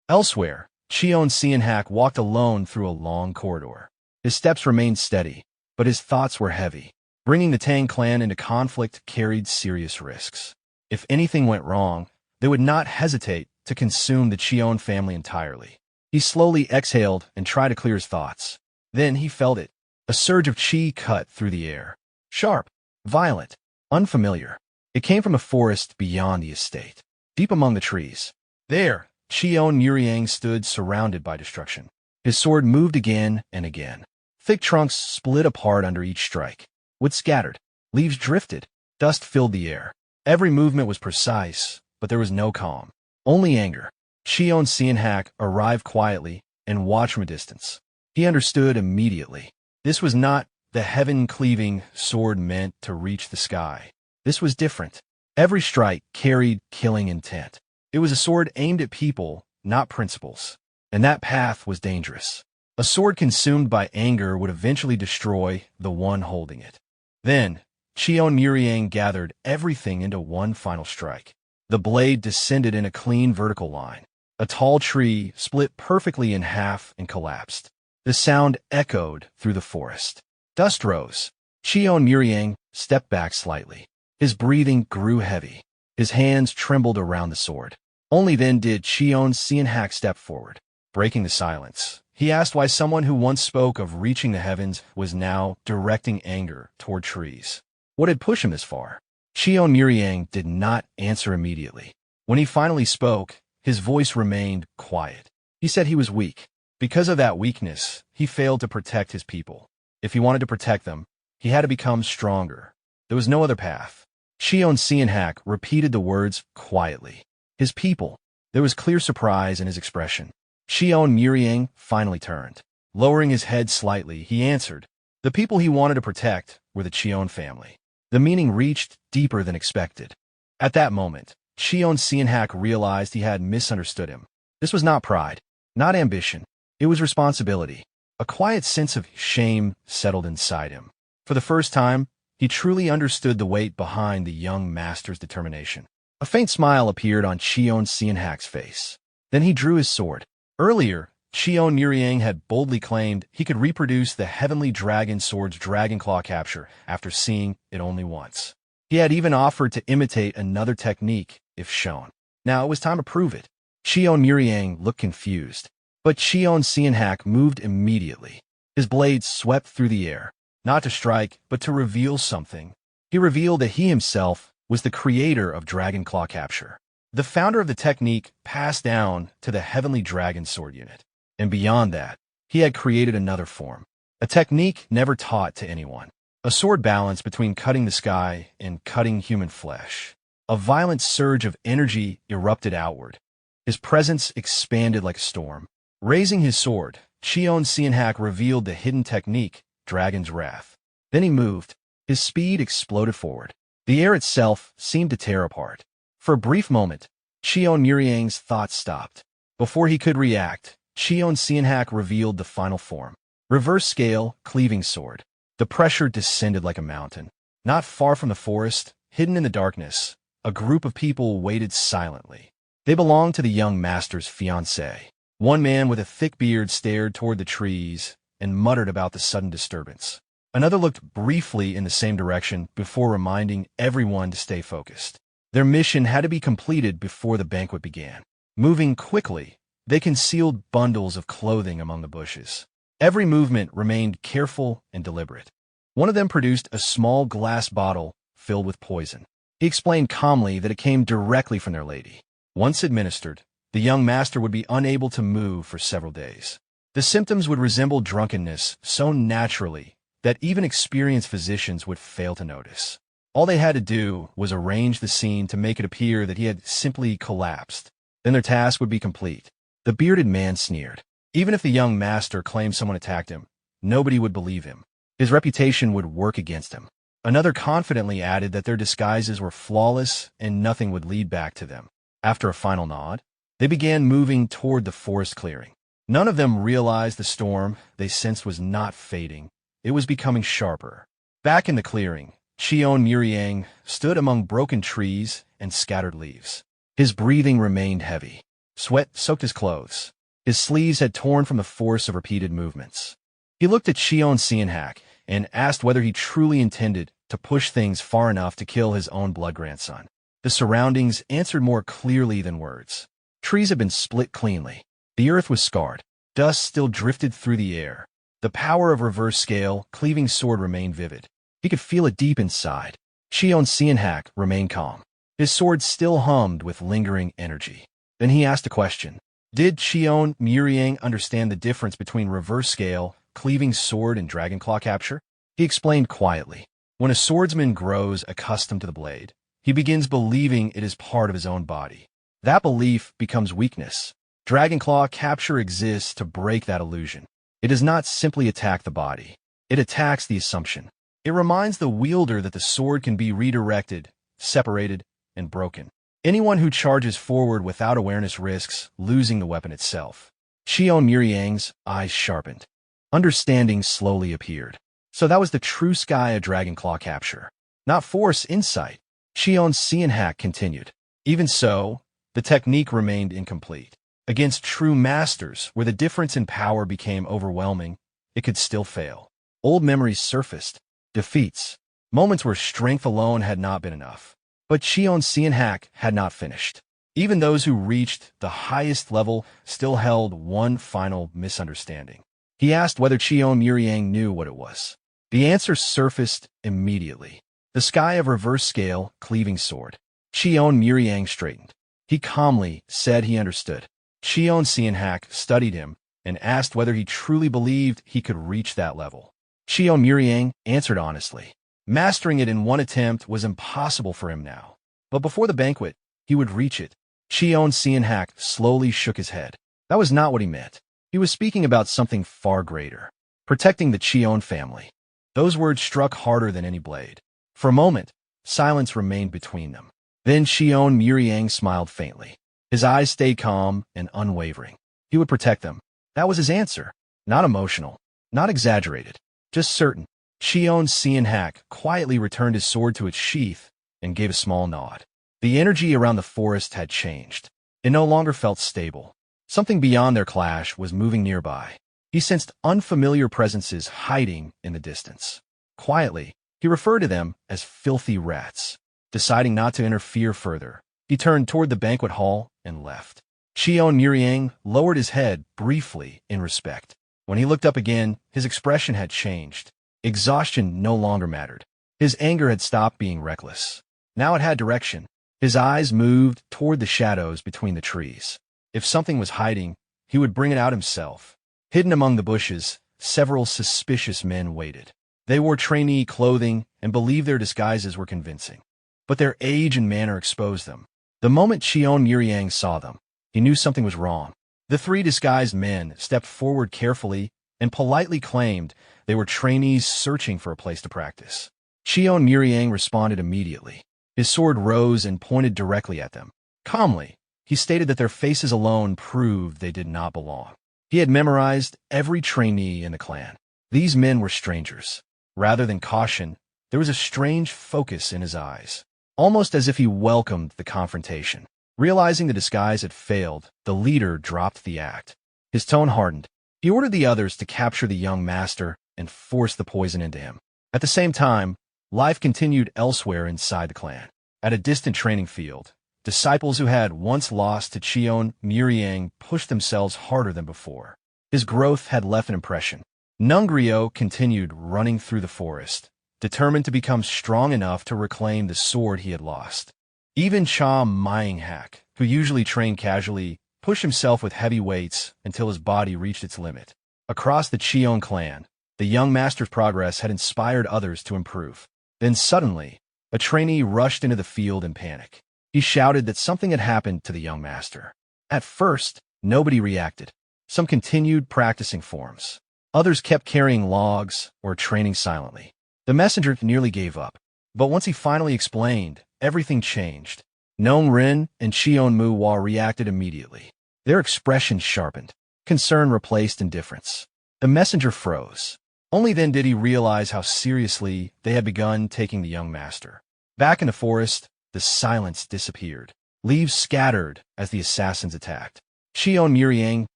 Elsewhere, Cheon Muryang walked alone through a long corridor. His steps remained steady, but his thoughts were heavy. Bringing the Tang clan into conflict carried serious risks. If anything went wrong, they would not hesitate to consume the Cheon family entirely. He slowly exhaled and tried to clear his thoughts. Then he felt it. A surge of chi cut through the air. Sharp, violent, unfamiliar. It came from a forest beyond the estate, deep among the trees. There, Cheon Muryang stood surrounded by destruction. His sword moved again and again. Thick trunks split apart under each strike. Wood scattered. Leaves drifted. Dust filled the air. Every movement was precise, but there was no calm. Only anger. Cheon Muryang arrived quietly and watched from a distance. He understood immediately. This was not the heaven-cleaving sword meant to reach the sky. This was different. Every strike carried killing intent. It was a sword aimed at people, not principles. And that path was dangerous. A sword consumed by anger would eventually destroy the one holding it. Then, Cheon Muryang gathered everything into one final strike. The blade descended in a clean vertical line. A tall tree split perfectly in half and collapsed. The sound echoed through the forest. Dust rose. Cheon Muryang stepped back slightly. His breathing grew heavy. His hands trembled around the sword. Only then did Cheon Muryang step forward. Breaking the silence, he asked why someone who once spoke of reaching the heavens was now directing anger toward trees. What had pushed him this far? Cheon Muryang did not answer immediately. When he finally spoke, his voice remained quiet. He said he was weak. Because of that weakness, he failed to protect his people. If he wanted to protect them, he had to become stronger. There was no other path. Cheon Muryang repeated the words quietly. His people. There was clear surprise in his expression. Cheon Muryang finally turned. Lowering his head slightly, he answered. The people he wanted to protect were the Cheon family. The meaning reached deeper than expected. At that moment, Cheon Muryang realized he had misunderstood him. This was not pride, not ambition. It was responsibility. A quiet sense of shame settled inside him. For the first time, he truly understood the weight behind the young master's determination. A faint smile appeared on Cheon Muryang's face. Then he drew his sword. Earlier, Cheon Muryang had boldly claimed he could reproduce the heavenly dragon sword's dragon claw capture after seeing it only once. He had even offered to imitate another technique if shown. Now it was time to prove it. Cheon Muryang looked confused. But Cheon Muryang moved immediately. His blades swept through the air, not to strike, but to reveal something. He revealed that he himself was the creator of Dragon Claw Capture, the founder of the technique passed down to the Heavenly Dragon Sword unit. And beyond that, he had created another form, a technique never taught to anyone, a sword balance between cutting the sky and cutting human flesh. A violent surge of energy erupted outward. His presence expanded like a storm. Raising his sword, Cheon Muryang revealed the hidden technique, Dragon's Wrath. Then he moved. His speed exploded forward. The air itself seemed to tear apart. For a brief moment, Cheon Muryang's thoughts stopped. Before he could react, Cheon Muryang revealed the final form. Reverse scale, cleaving sword. The pressure descended like a mountain. Not far from the forest, hidden in the darkness, a group of people waited silently. They belonged to the young master's fiancé. One man with a thick beard stared toward the trees and muttered about the sudden disturbance. Another looked briefly in the same direction before reminding everyone to stay focused. Their mission had to be completed before the banquet began. Moving quickly, they concealed bundles of clothing among the bushes. Every movement remained careful and deliberate. One of them produced a small glass bottle filled with poison. He explained calmly that it came directly from their lady. Once administered, the young master would be unable to move for several days. The symptoms would resemble drunkenness so naturally that even experienced physicians would fail to notice. All they had to do was arrange the scene to make it appear that he had simply collapsed. Then their task would be complete. The bearded man sneered. Even if the young master claimed someone attacked him, nobody would believe him. His reputation would work against him. Another confidently added that their disguises were flawless and nothing would lead back to them. After a final nod, they began moving toward the forest clearing. None of them realized the storm they sensed was not fading. It was becoming sharper. Back in the clearing, Cheon Muryang stood among broken trees and scattered leaves. His breathing remained heavy. Sweat soaked his clothes. His sleeves had torn from the force of repeated movements. He looked at Cheon Muryang and asked whether he truly intended to push things far enough to kill his own blood grandson. The surroundings answered more clearly than words. Trees had been split cleanly. The earth was scarred. Dust still drifted through the air. The power of reverse scale, cleaving sword remained vivid. He could feel it deep inside. Cheon Muryang remained calm. His sword still hummed with lingering energy. Then he asked a question. Did Cheon Muryang understand the difference between reverse scale, cleaving sword, and dragon claw capture? He explained quietly. When a swordsman grows accustomed to the blade, he begins believing it is part of his own body. That belief becomes weakness. Dragon claw capture exists to break that illusion. It does not simply attack the body. It attacks the assumption. It reminds the wielder that the sword can be redirected, separated, and broken. Anyone who charges forward without awareness risks losing the weapon itself. Cheon Muryang's eyes sharpened. Understanding slowly appeared. So that was the true sky of dragon claw capture. Not force, insight. Cheon Muryang continued. Even so, the technique remained incomplete. Against true masters, where the difference in power became overwhelming, it could still fail. Old memories surfaced. Defeats. Moments where strength alone had not been enough. But Cheon Muryang had not finished. Even those who reached the highest level still held one final misunderstanding. He asked whether Cheon Muryang knew what it was. The answer surfaced immediately. The sky of reverse scale, cleaving sword. Cheon Muryang straightened. He calmly said he understood. Cheon Muryang studied him and asked whether he truly believed he could reach that level. Cheon Muryang answered honestly. Mastering it in one attempt was impossible for him now. But before the banquet, he would reach it. Cheon Muryang slowly shook his head. That was not what he meant. He was speaking about something far greater. Protecting the Cheon family. Those words struck harder than any blade. For a moment, silence remained between them. Then Cheon Muryang smiled faintly. His eyes stayed calm and unwavering. He would protect them. That was his answer. Not emotional. Not exaggerated. Just certain. Cheon Muryang quietly returned his sword to its sheath and gave a small nod. The energy around the forest had changed. It no longer felt stable. Something beyond their clash was moving nearby. He sensed unfamiliar presences hiding in the distance. Quietly, he referred to them as filthy rats. Deciding not to interfere further, he turned toward the banquet hall and left. Cheon Muryang lowered his head briefly in respect. When he looked up again, his expression had changed. Exhaustion no longer mattered. His anger had stopped being reckless. Now it had direction. His eyes moved toward the shadows between the trees. If something was hiding, he would bring it out himself. Hidden among the bushes, several suspicious men waited. They wore trainee clothing and believed their disguises were convincing. But their age and manner exposed them. The moment Cheon Muryang saw them, he knew something was wrong. The three disguised men stepped forward carefully and politely claimed they were trainees searching for a place to practice. Cheon Muryang responded immediately. His sword rose and pointed directly at them. Calmly, he stated that their faces alone proved they did not belong. He had memorized every trainee in the clan. These men were strangers. Rather than caution, there was a strange focus in his eyes, almost as if he welcomed the confrontation. Realizing the disguise had failed, the leader dropped the act. His tone hardened. He ordered the others to capture the young master and force the poison into him. At the same time, life continued elsewhere inside the clan. At a distant training field, disciples who had once lost to Cheon Muryang pushed themselves harder than before. His growth had left an impression. Nungryo continued running through the forest, determined to become strong enough to reclaim the sword he had lost. Even Cheon Muryang, who usually trained casually, pushed himself with heavy weights until his body reached its limit. Across the Cheon clan, the young master's progress had inspired others to improve. Then suddenly, a trainee rushed into the field in panic. He shouted that something had happened to the young master. At first, nobody reacted. Some continued practicing forms. Others kept carrying logs or training silently. The messenger nearly gave up. But once he finally explained, everything changed. Nong Rin and Cheon Muryang reacted immediately. Their expressions sharpened. Concern replaced indifference. The messenger froze. Only then did he realize how seriously they had begun taking the young master. Back in the forest, the silence disappeared. Leaves scattered as the assassins attacked. Cheon Muryang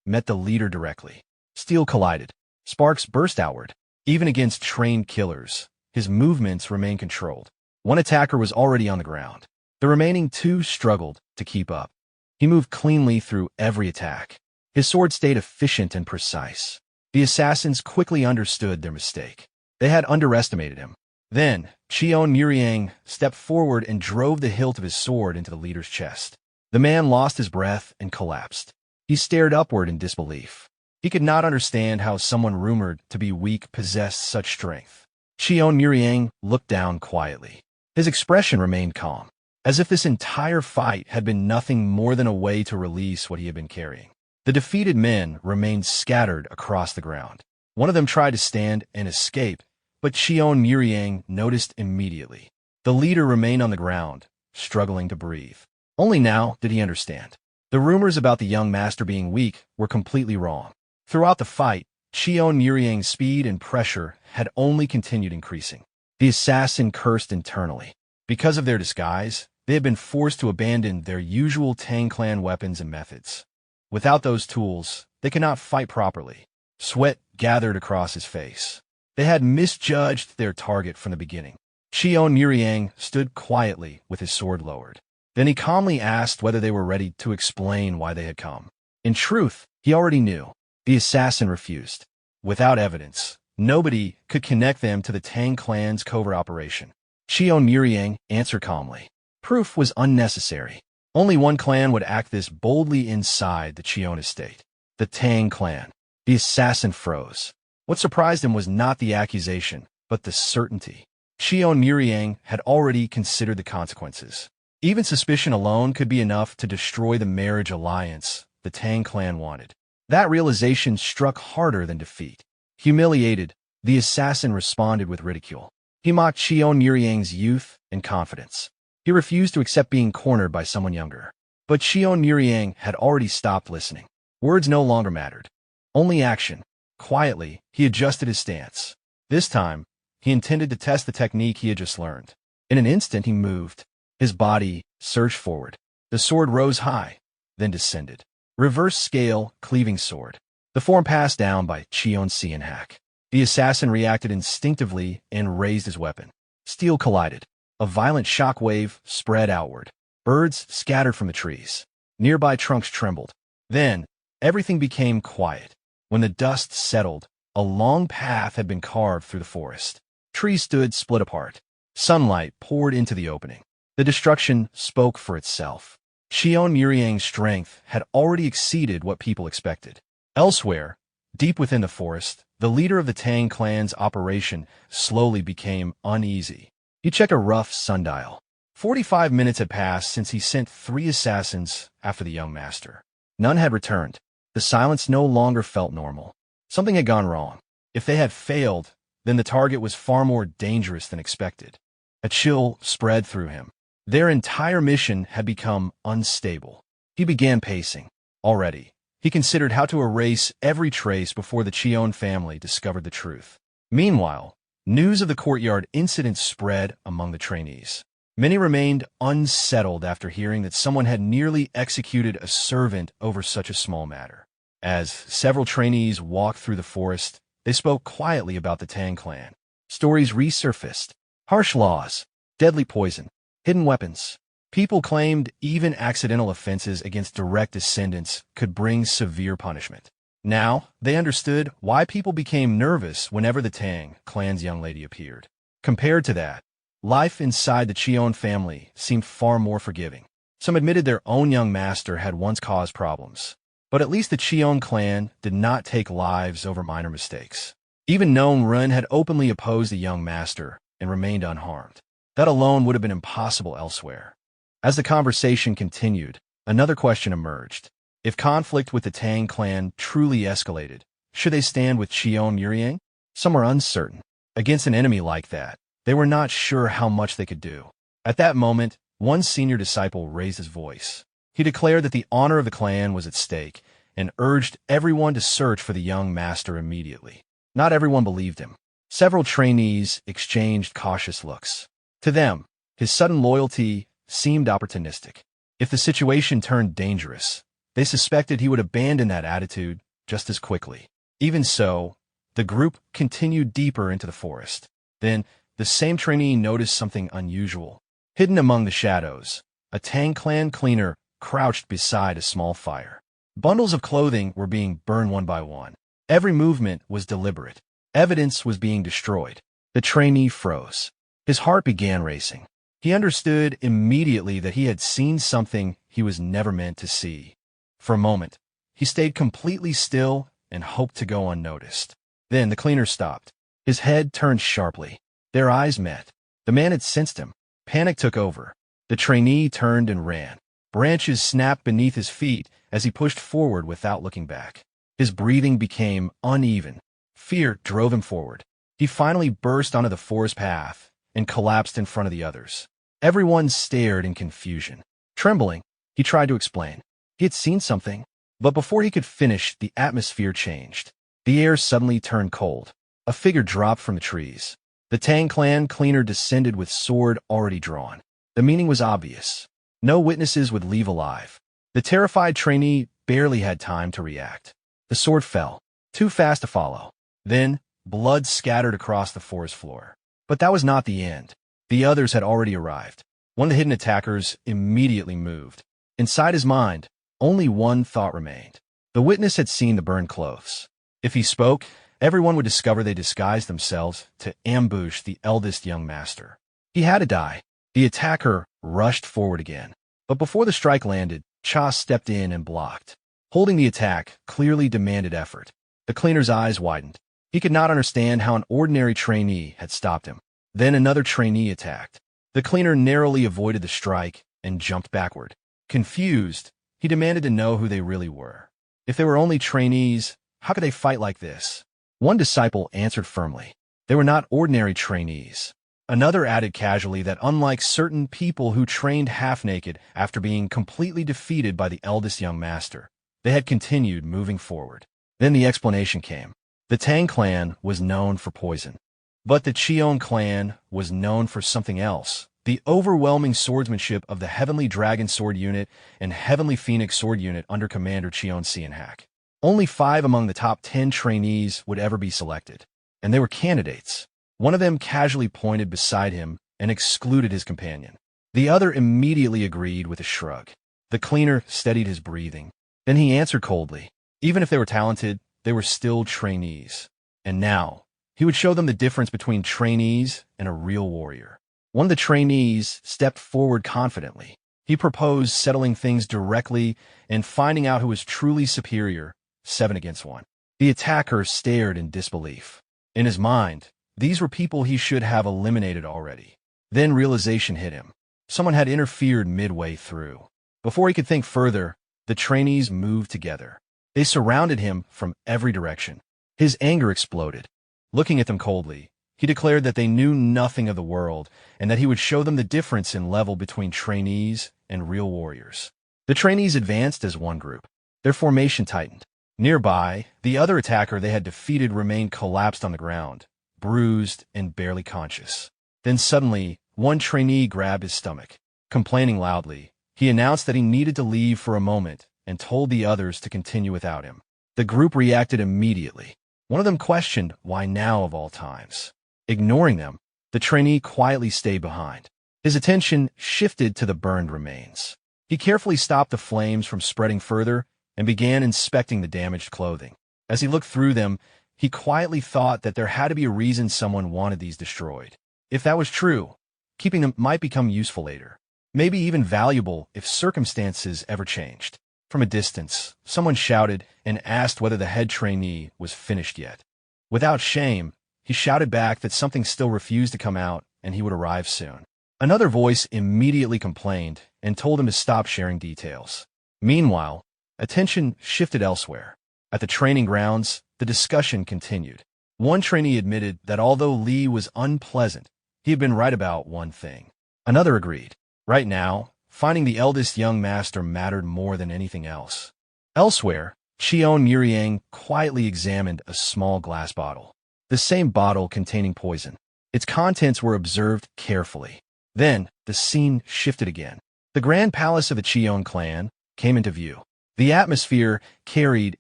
met the leader directly. Steel collided. Sparks burst outward. Even against trained killers, his movements remained controlled. One attacker was already on the ground. The remaining two struggled to keep up. He moved cleanly through every attack. His sword stayed efficient and precise. The assassins quickly understood their mistake. They had underestimated him. Then, Cheon Muryang stepped forward and drove the hilt of his sword into the leader's chest. The man lost his breath and collapsed. He stared upward in disbelief. He could not understand how someone rumored to be weak possessed such strength. Cheon Muryang looked down quietly. His expression remained calm, as if this entire fight had been nothing more than a way to release what he had been carrying. The defeated men remained scattered across the ground. One of them tried to stand and escape, but Cheon Muryang noticed immediately. The leader remained on the ground, struggling to breathe. Only now did he understand. The rumors about the young master being weak were completely wrong. Throughout the fight, Cheon Muryang's speed and pressure had only continued increasing. The assassin cursed internally. Because of their disguise, they had been forced to abandon their usual Tang clan weapons and methods. Without those tools, they could not fight properly. Sweat gathered across his face. They had misjudged their target from the beginning. Cheon Muryang stood quietly with his sword lowered. Then he calmly asked whether they were ready to explain why they had come. In truth, he already knew. The assassin refused. Without evidence, nobody could connect them to the Tang clan's covert operation. Cheon Muryang answered calmly. Proof was unnecessary. Only one clan would act this boldly inside the Cheon estate. The Tang clan. The assassin froze. What surprised him was not the accusation, but the certainty. Cheon Muryang had already considered the consequences. Even suspicion alone could be enough to destroy the marriage alliance the Tang clan wanted. That realization struck harder than defeat. Humiliated, the assassin responded with ridicule. He mocked Cheon Muryang's youth and confidence. He refused to accept being cornered by someone younger. But Cheon Muryang had already stopped listening. Words no longer mattered. Only action. Quietly, he adjusted his stance. This time, he intended to test the technique he had just learned. In an instant, he moved. His body surged forward. The sword rose high, then descended. Reverse scale, cleaving sword. The form passed down by Cheon Muryang. The assassin reacted instinctively and raised his weapon. Steel collided. A violent shock wave spread outward. Birds scattered from the trees. Nearby trunks trembled. Then, everything became quiet. When the dust settled, a long path had been carved through the forest. Trees stood split apart. Sunlight poured into the opening. The destruction spoke for itself. Cheon Muryang's strength had already exceeded what people expected. Elsewhere, deep within the forest, the leader of the Tang clan's operation slowly became uneasy. He checked a rough sundial. 45 minutes had passed since he sent 3 assassins after the young master. None had returned. The silence no longer felt normal. Something had gone wrong. If they had failed, then the target was far more dangerous than expected. A chill spread through him. Their entire mission had become unstable. He began pacing. Already, he considered how to erase every trace before the Cheon family discovered the truth. Meanwhile, news of the courtyard incident spread among the trainees. Many remained unsettled after hearing that someone had nearly executed a servant over such a small matter. As several trainees walked through the forest, they spoke quietly about the Tang clan. Stories resurfaced. Harsh laws, deadly poison, hidden weapons. People claimed even accidental offenses against direct descendants could bring severe punishment. Now, they understood why people became nervous whenever the Tang clan's young lady appeared. Compared to that, life inside the Cheon family seemed far more forgiving. Some admitted their own young master had once caused problems, but at least the Cheon clan did not take lives over minor mistakes. Even Nong Run had openly opposed the young master and remained unharmed. That alone would have been impossible elsewhere. As the conversation continued, another question emerged. If conflict with the Tang clan truly escalated, should they stand with Cheon Muryang? Some were uncertain. Against an enemy like that, they were not sure how much they could do. At that moment, one senior disciple raised his voice. He declared that the honor of the clan was at stake and urged everyone to search for the young master immediately. Not everyone believed him. Several trainees exchanged cautious looks. To them, his sudden loyalty seemed opportunistic. If the situation turned dangerous, they suspected he would abandon that attitude just as quickly. Even so, the group continued deeper into the forest. Then, the same trainee noticed something unusual. Hidden among the shadows, a Tang clan cleaner crouched beside a small fire. Bundles of clothing were being burned one by one. Every movement was deliberate. Evidence was being destroyed. The trainee froze. His heart began racing. He understood immediately that he had seen something he was never meant to see. For a moment, he stayed completely still and hoped to go unnoticed. Then the cleaner stopped. His head turned sharply. Their eyes met. The man had sensed him. Panic took over. The trainee turned and ran. Branches snapped beneath his feet as he pushed forward without looking back. His breathing became uneven. Fear drove him forward. He finally burst onto the forest path and collapsed in front of the others. Everyone stared in confusion. Trembling, he tried to explain. He had seen something, but before he could finish, the atmosphere changed. The air suddenly turned cold. A figure dropped from the trees. The Tang clan cleaner descended with sword already drawn. The meaning was obvious. No witnesses would leave alive. The terrified trainee barely had time to react. The sword fell, too fast to follow. Then, blood scattered across the forest floor. But that was not the end. The others had already arrived. One of the hidden attackers immediately moved. Inside his mind, only one thought remained. The witness had seen the burned clothes. If he spoke, everyone would discover they disguised themselves to ambush the eldest young master. He had to die. The attacker rushed forward again. But before the strike landed, Cha stepped in and blocked. Holding the attack clearly demanded effort. The cleaner's eyes widened. He could not understand how an ordinary trainee had stopped him. Then another trainee attacked. The cleaner narrowly avoided the strike and jumped backward. Confused, he demanded to know who they really were. If they were only trainees, how could they fight like this? One disciple answered firmly. They were not ordinary trainees. Another added casually that unlike certain people who trained half-naked after being completely defeated by the eldest young master, they had continued moving forward. Then the explanation came. The Tang clan was known for poison. But the Cheon clan was known for something else. The overwhelming swordsmanship of the Heavenly Dragon Sword Unit and Heavenly Phoenix Sword Unit under Commander Cheon Muryang. Only 5 among the top 10 trainees would ever be selected. And they were candidates. One of them casually pointed beside him and excluded his companion. The other immediately agreed with a shrug. The cleaner steadied his breathing. Then he answered coldly. Even if they were talented, they were still trainees. And now, he would show them the difference between trainees and a real warrior. One of the trainees stepped forward confidently. He proposed settling things directly and finding out who was truly superior, 7 against 1. The attacker stared in disbelief. In his mind, these were people he should have eliminated already. Then realization hit him. Someone had interfered midway through. Before he could think further, the trainees moved together. They surrounded him from every direction. His anger exploded. Looking at them coldly, he declared that they knew nothing of the world and that he would show them the difference in level between trainees and real warriors. The trainees advanced as one group. Their formation tightened. Nearby, the other attacker they had defeated remained collapsed on the ground, bruised and barely conscious. Then suddenly, one trainee grabbed his stomach. Complaining loudly, he announced that he needed to leave for a moment and told the others to continue without him. The group reacted immediately. One of them questioned why now of all times. Ignoring them, the trainee quietly stayed behind. His attention shifted to the burned remains. He carefully stopped the flames from spreading further and began inspecting the damaged clothing. As he looked through them, he quietly thought that there had to be a reason someone wanted these destroyed. If that was true, keeping them might become useful later, maybe even valuable if circumstances ever changed. From a distance, someone shouted and asked whether the head trainee was finished yet. Without shame, he shouted back that something still refused to come out and he would arrive soon. Another voice immediately complained and told him to stop sharing details. Meanwhile, attention shifted elsewhere. At the training grounds, the discussion continued. One trainee admitted that although Lee was unpleasant, he had been right about one thing. Another agreed. Right now, finding the eldest young master mattered more than anything else. Elsewhere, Cheon Muryang quietly examined a small glass bottle. The same bottle containing poison. Its contents were observed carefully. Then, the scene shifted again. The grand palace of the Cheon clan came into view. The atmosphere carried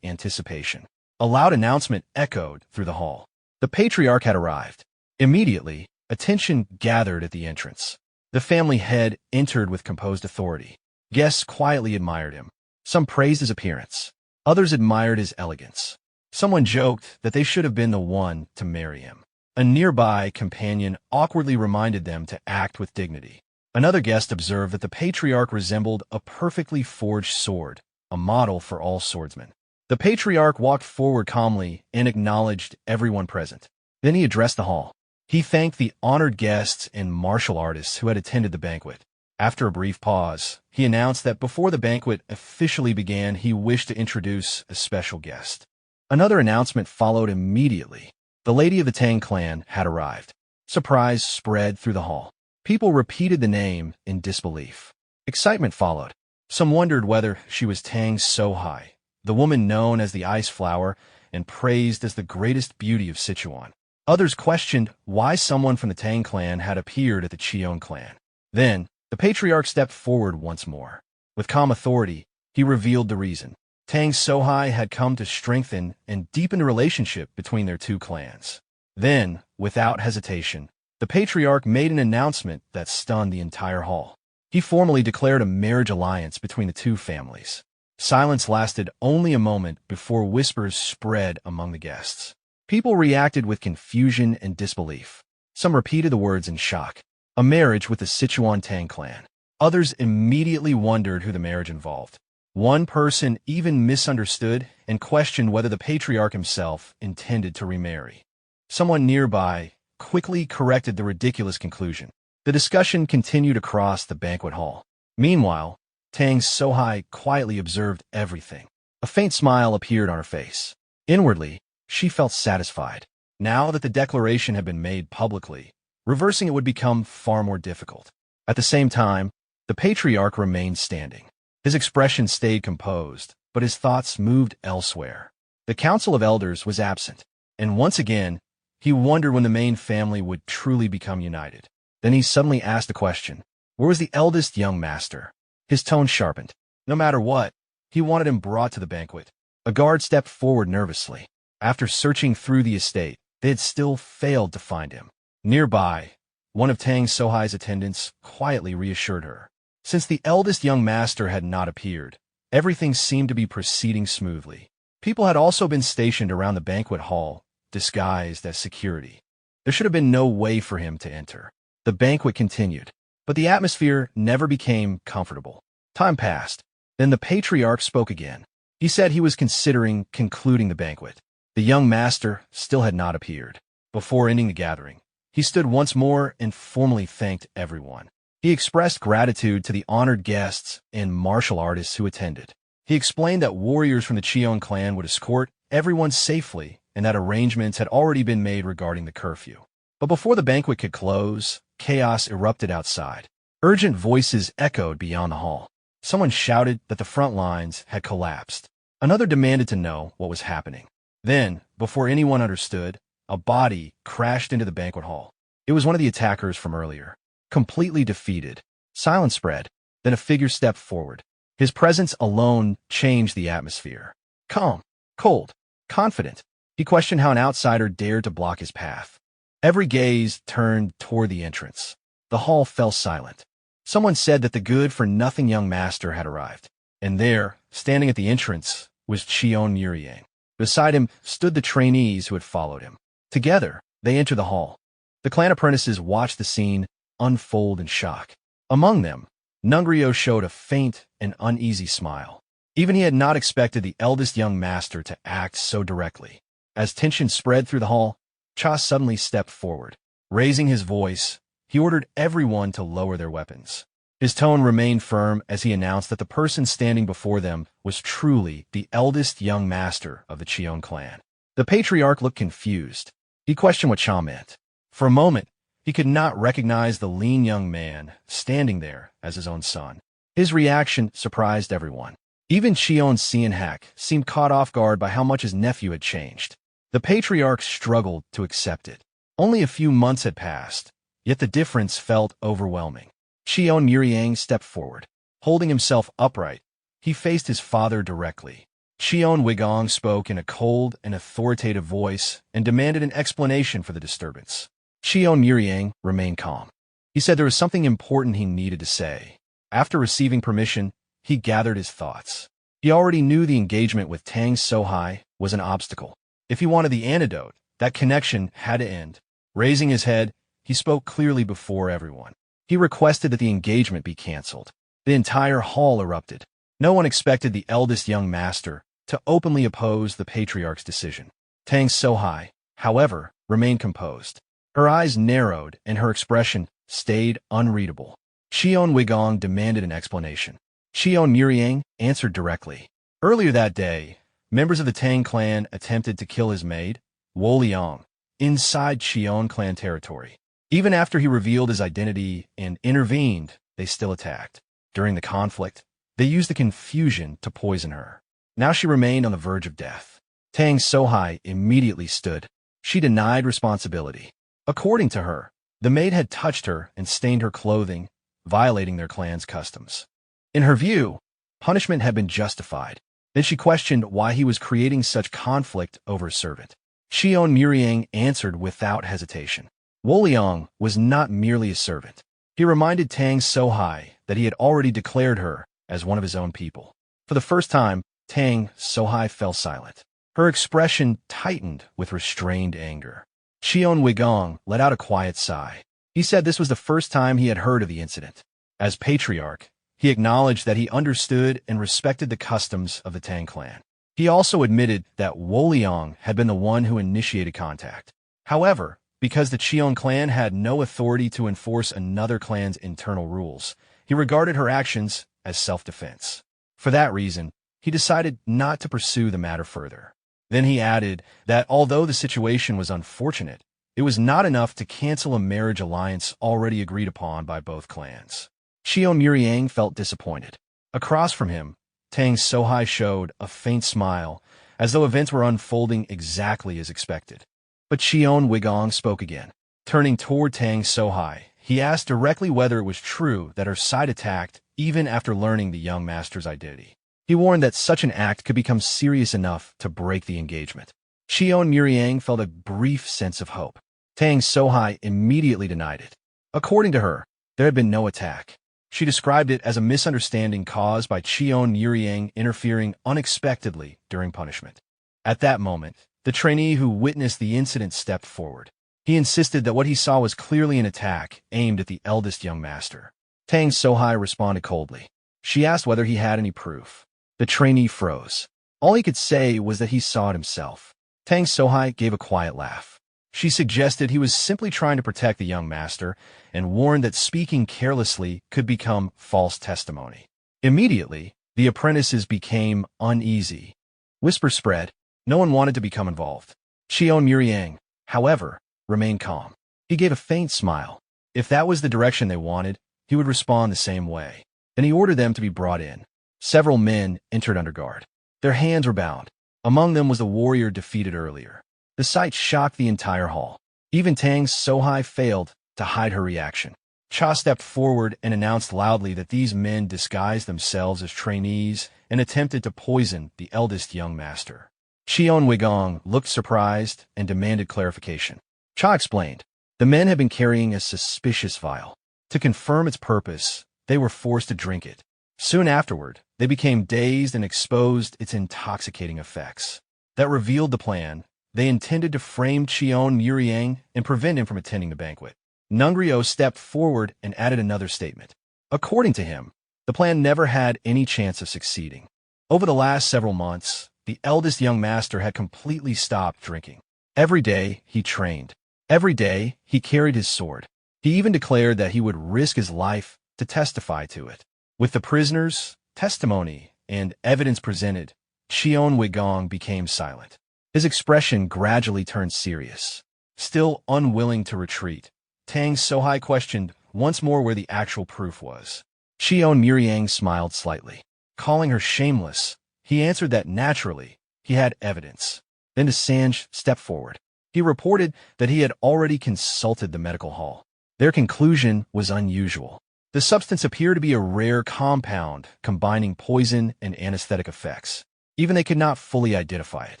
anticipation. A loud announcement echoed through the hall. The patriarch had arrived. Immediately, attention gathered at the entrance. The family head entered with composed authority. Guests quietly admired him. Some praised his appearance. Others admired his elegance. Someone joked that they should have been the one to marry him. A nearby companion awkwardly reminded them to act with dignity. Another guest observed that the patriarch resembled a perfectly forged sword, a model for all swordsmen. The patriarch walked forward calmly and acknowledged everyone present. Then he addressed the hall. He thanked the honored guests and martial artists who had attended the banquet. After a brief pause, he announced that before the banquet officially began, he wished to introduce a special guest. Another announcement followed immediately. The lady of the Tang clan had arrived. Surprise spread through the hall. People repeated the name in disbelief. Excitement followed. Some wondered whether she was Tang So-hai, the woman known as the Ice Flower and praised as the greatest beauty of Sichuan. Others questioned why someone from the Tang clan had appeared at the Cheon clan. Then, the patriarch stepped forward once more. With calm authority, he revealed the reason. Tang So-hai had come to strengthen and deepen the relationship between their two clans. Then, without hesitation, the patriarch made an announcement that stunned the entire hall. He formally declared a marriage alliance between the two families. Silence lasted only a moment before whispers spread among the guests. People reacted with confusion and disbelief. Some repeated the words in shock. A marriage with the Sichuan Tang clan. Others immediately wondered who the marriage involved. One person even misunderstood and questioned whether the patriarch himself intended to remarry. Someone nearby quickly corrected the ridiculous conclusion. The discussion continued across the banquet hall. Meanwhile, Tang So-hai quietly observed everything. A faint smile appeared on her face. Inwardly, she felt satisfied. Now that the declaration had been made publicly, reversing it would become far more difficult. At the same time, the patriarch remained standing. His expression stayed composed, but his thoughts moved elsewhere. The council of elders was absent, and once again, he wondered when the main family would truly become united. Then he suddenly asked a question. Where was the eldest young master? His tone sharpened. No matter what, he wanted him brought to the banquet. A guard stepped forward nervously. After searching through the estate, they had still failed to find him. Nearby, one of Tang So-hai's attendants quietly reassured her. Since the eldest young master had not appeared, everything seemed to be proceeding smoothly. People had also been stationed around the banquet hall, disguised as security. There should have been no way for him to enter. The banquet continued, but the atmosphere never became comfortable. Time passed. Then the patriarch spoke again. He said he was considering concluding the banquet. The young master still had not appeared. Before ending the gathering, he stood once more and formally thanked everyone. He expressed gratitude to the honored guests and martial artists who attended. He explained that warriors from the Cheon clan would escort everyone safely and that arrangements had already been made regarding the curfew. But before the banquet could close, chaos erupted outside. Urgent voices echoed beyond the hall. Someone shouted that the front lines had collapsed. Another demanded to know what was happening. Then, before anyone understood, a body crashed into the banquet hall. It was one of the attackers from earlier. Completely defeated, silence spread. Then a figure stepped forward. His presence alone changed the atmosphere. Calm, cold, confident. He questioned how an outsider dared to block his path. Every gaze turned toward the entrance. The hall fell silent. Someone said that the good-for-nothing young master had arrived. And there, standing at the entrance, was Cheon Muryang. Beside him stood the trainees who had followed him. Together, they entered the hall. The clan apprentices watched the scene unfold in shock. Among them, Nungryo showed a faint and uneasy smile. Even he had not expected the eldest young master to act so directly. As tension spread through the hall, Cha suddenly stepped forward. Raising his voice, he ordered everyone to lower their weapons. His tone remained firm as he announced that the person standing before them was truly the eldest young master of the Cheon clan. The patriarch looked confused. He questioned what Cha meant. For a moment, he could not recognize the lean young man standing there as his own son. His reaction surprised everyone. Even Cheon Seon-hak seemed caught off guard by how much his nephew had changed. The patriarch struggled to accept it. Only a few months had passed, yet the difference felt overwhelming. Cheon Muryang stepped forward. Holding himself upright, he faced his father directly. Cheon Muryang spoke in a cold and authoritative voice and demanded an explanation for the disturbance. Cheon Muryang remained calm. He said there was something important he needed to say. After receiving permission, he gathered his thoughts. He already knew the engagement with Tang Sohai was an obstacle. If he wanted the antidote, that connection had to end. Raising his head, he spoke clearly before everyone. He requested that the engagement be canceled. The entire hall erupted. No one expected the eldest young master to openly oppose the patriarch's decision. Tang Sohai, however, remained composed. Her eyes narrowed and her expression stayed unreadable. Cheon Muryang demanded an explanation. Cheon Muryang answered directly. Earlier that day, members of the Tang clan attempted to kill his maid, Wolyang, inside Cheon clan territory. Even after he revealed his identity and intervened, they still attacked. During the conflict, they used the confusion to poison her. Now she remained on the verge of death. Tang Sohai immediately stood. She denied responsibility. According to her, the maid had touched her and stained her clothing, violating their clan's customs. In her view, punishment had been justified. Then she questioned why he was creating such conflict over a servant. Cheon Muryang answered without hesitation. Wolyang was not merely a servant. He reminded Tang Sohai that he had already declared her as one of his own people. For the first time, Tang Sohai fell silent. Her expression tightened with restrained anger. Cheon Muryang let out a quiet sigh. He said this was the first time he had heard of the incident. As patriarch, he acknowledged that he understood and respected the customs of the Tang clan. He also admitted that Wolyang had been the one who initiated contact. However, because the Cheon clan had no authority to enforce another clan's internal rules, he regarded her actions as self-defense. For that reason, he decided not to pursue the matter further. Then he added that although the situation was unfortunate, it was not enough to cancel a marriage alliance already agreed upon by both clans. Cheon Muryang felt disappointed. Across from him, Tang Sohai showed a faint smile, as though events were unfolding exactly as expected. But Cheon Muryang spoke again. Turning toward Tang Sohai, he asked directly whether it was true that her side attacked even after learning the young master's identity. He warned that such an act could become serious enough to break the engagement. Cheon Muryang felt a brief sense of hope. Tang Sohai immediately denied it. According to her, there had been no attack. She described it as a misunderstanding caused by Cheon Muryang interfering unexpectedly during punishment. At that moment, the trainee who witnessed the incident stepped forward. He insisted that what he saw was clearly an attack aimed at the eldest young master. Tang Sohai responded coldly. She asked whether he had any proof. The trainee froze. All he could say was that he saw it himself. Tang Sohai gave a quiet laugh. She suggested he was simply trying to protect the young master and warned that speaking carelessly could become false testimony. Immediately, the apprentices became uneasy. Whispers spread. No one wanted to become involved. Cheon Muryang, however, remained calm. He gave a faint smile. If that was the direction they wanted, he would respond the same way. Then he ordered them to be brought in. Several men entered under guard. Their hands were bound. Among them was the warrior defeated earlier. The sight shocked the entire hall. Even Tang Sohai failed to hide her reaction. Cha stepped forward and announced loudly that these men disguised themselves as trainees and attempted to poison the eldest young master. Cheon Muryang looked surprised and demanded clarification. Cha explained, The men had been carrying a suspicious vial. To confirm its purpose, they were forced to drink it. Soon afterward, they became dazed and exposed its intoxicating effects. That revealed the plan. They intended to frame Cheon Muryang and prevent him from attending the banquet. Nungryo stepped forward and added another statement. According to him, the plan never had any chance of succeeding. Over the last several months, the eldest young master had completely stopped drinking. Every day, he trained. Every day, he carried his sword. He even declared that he would risk his life to testify to it. With the prisoners, testimony, and evidence presented, Cheon Muryang became silent. His expression gradually turned serious. Still unwilling to retreat, Tang Sohai questioned once more where the actual proof was. Cheon Muryang smiled slightly. Calling her shameless, he answered that naturally, he had evidence. Then Sanj stepped forward. He reported that he had already consulted the medical hall. Their conclusion was unusual. The substance appeared to be a rare compound combining poison and anesthetic effects. Even they could not fully identify it.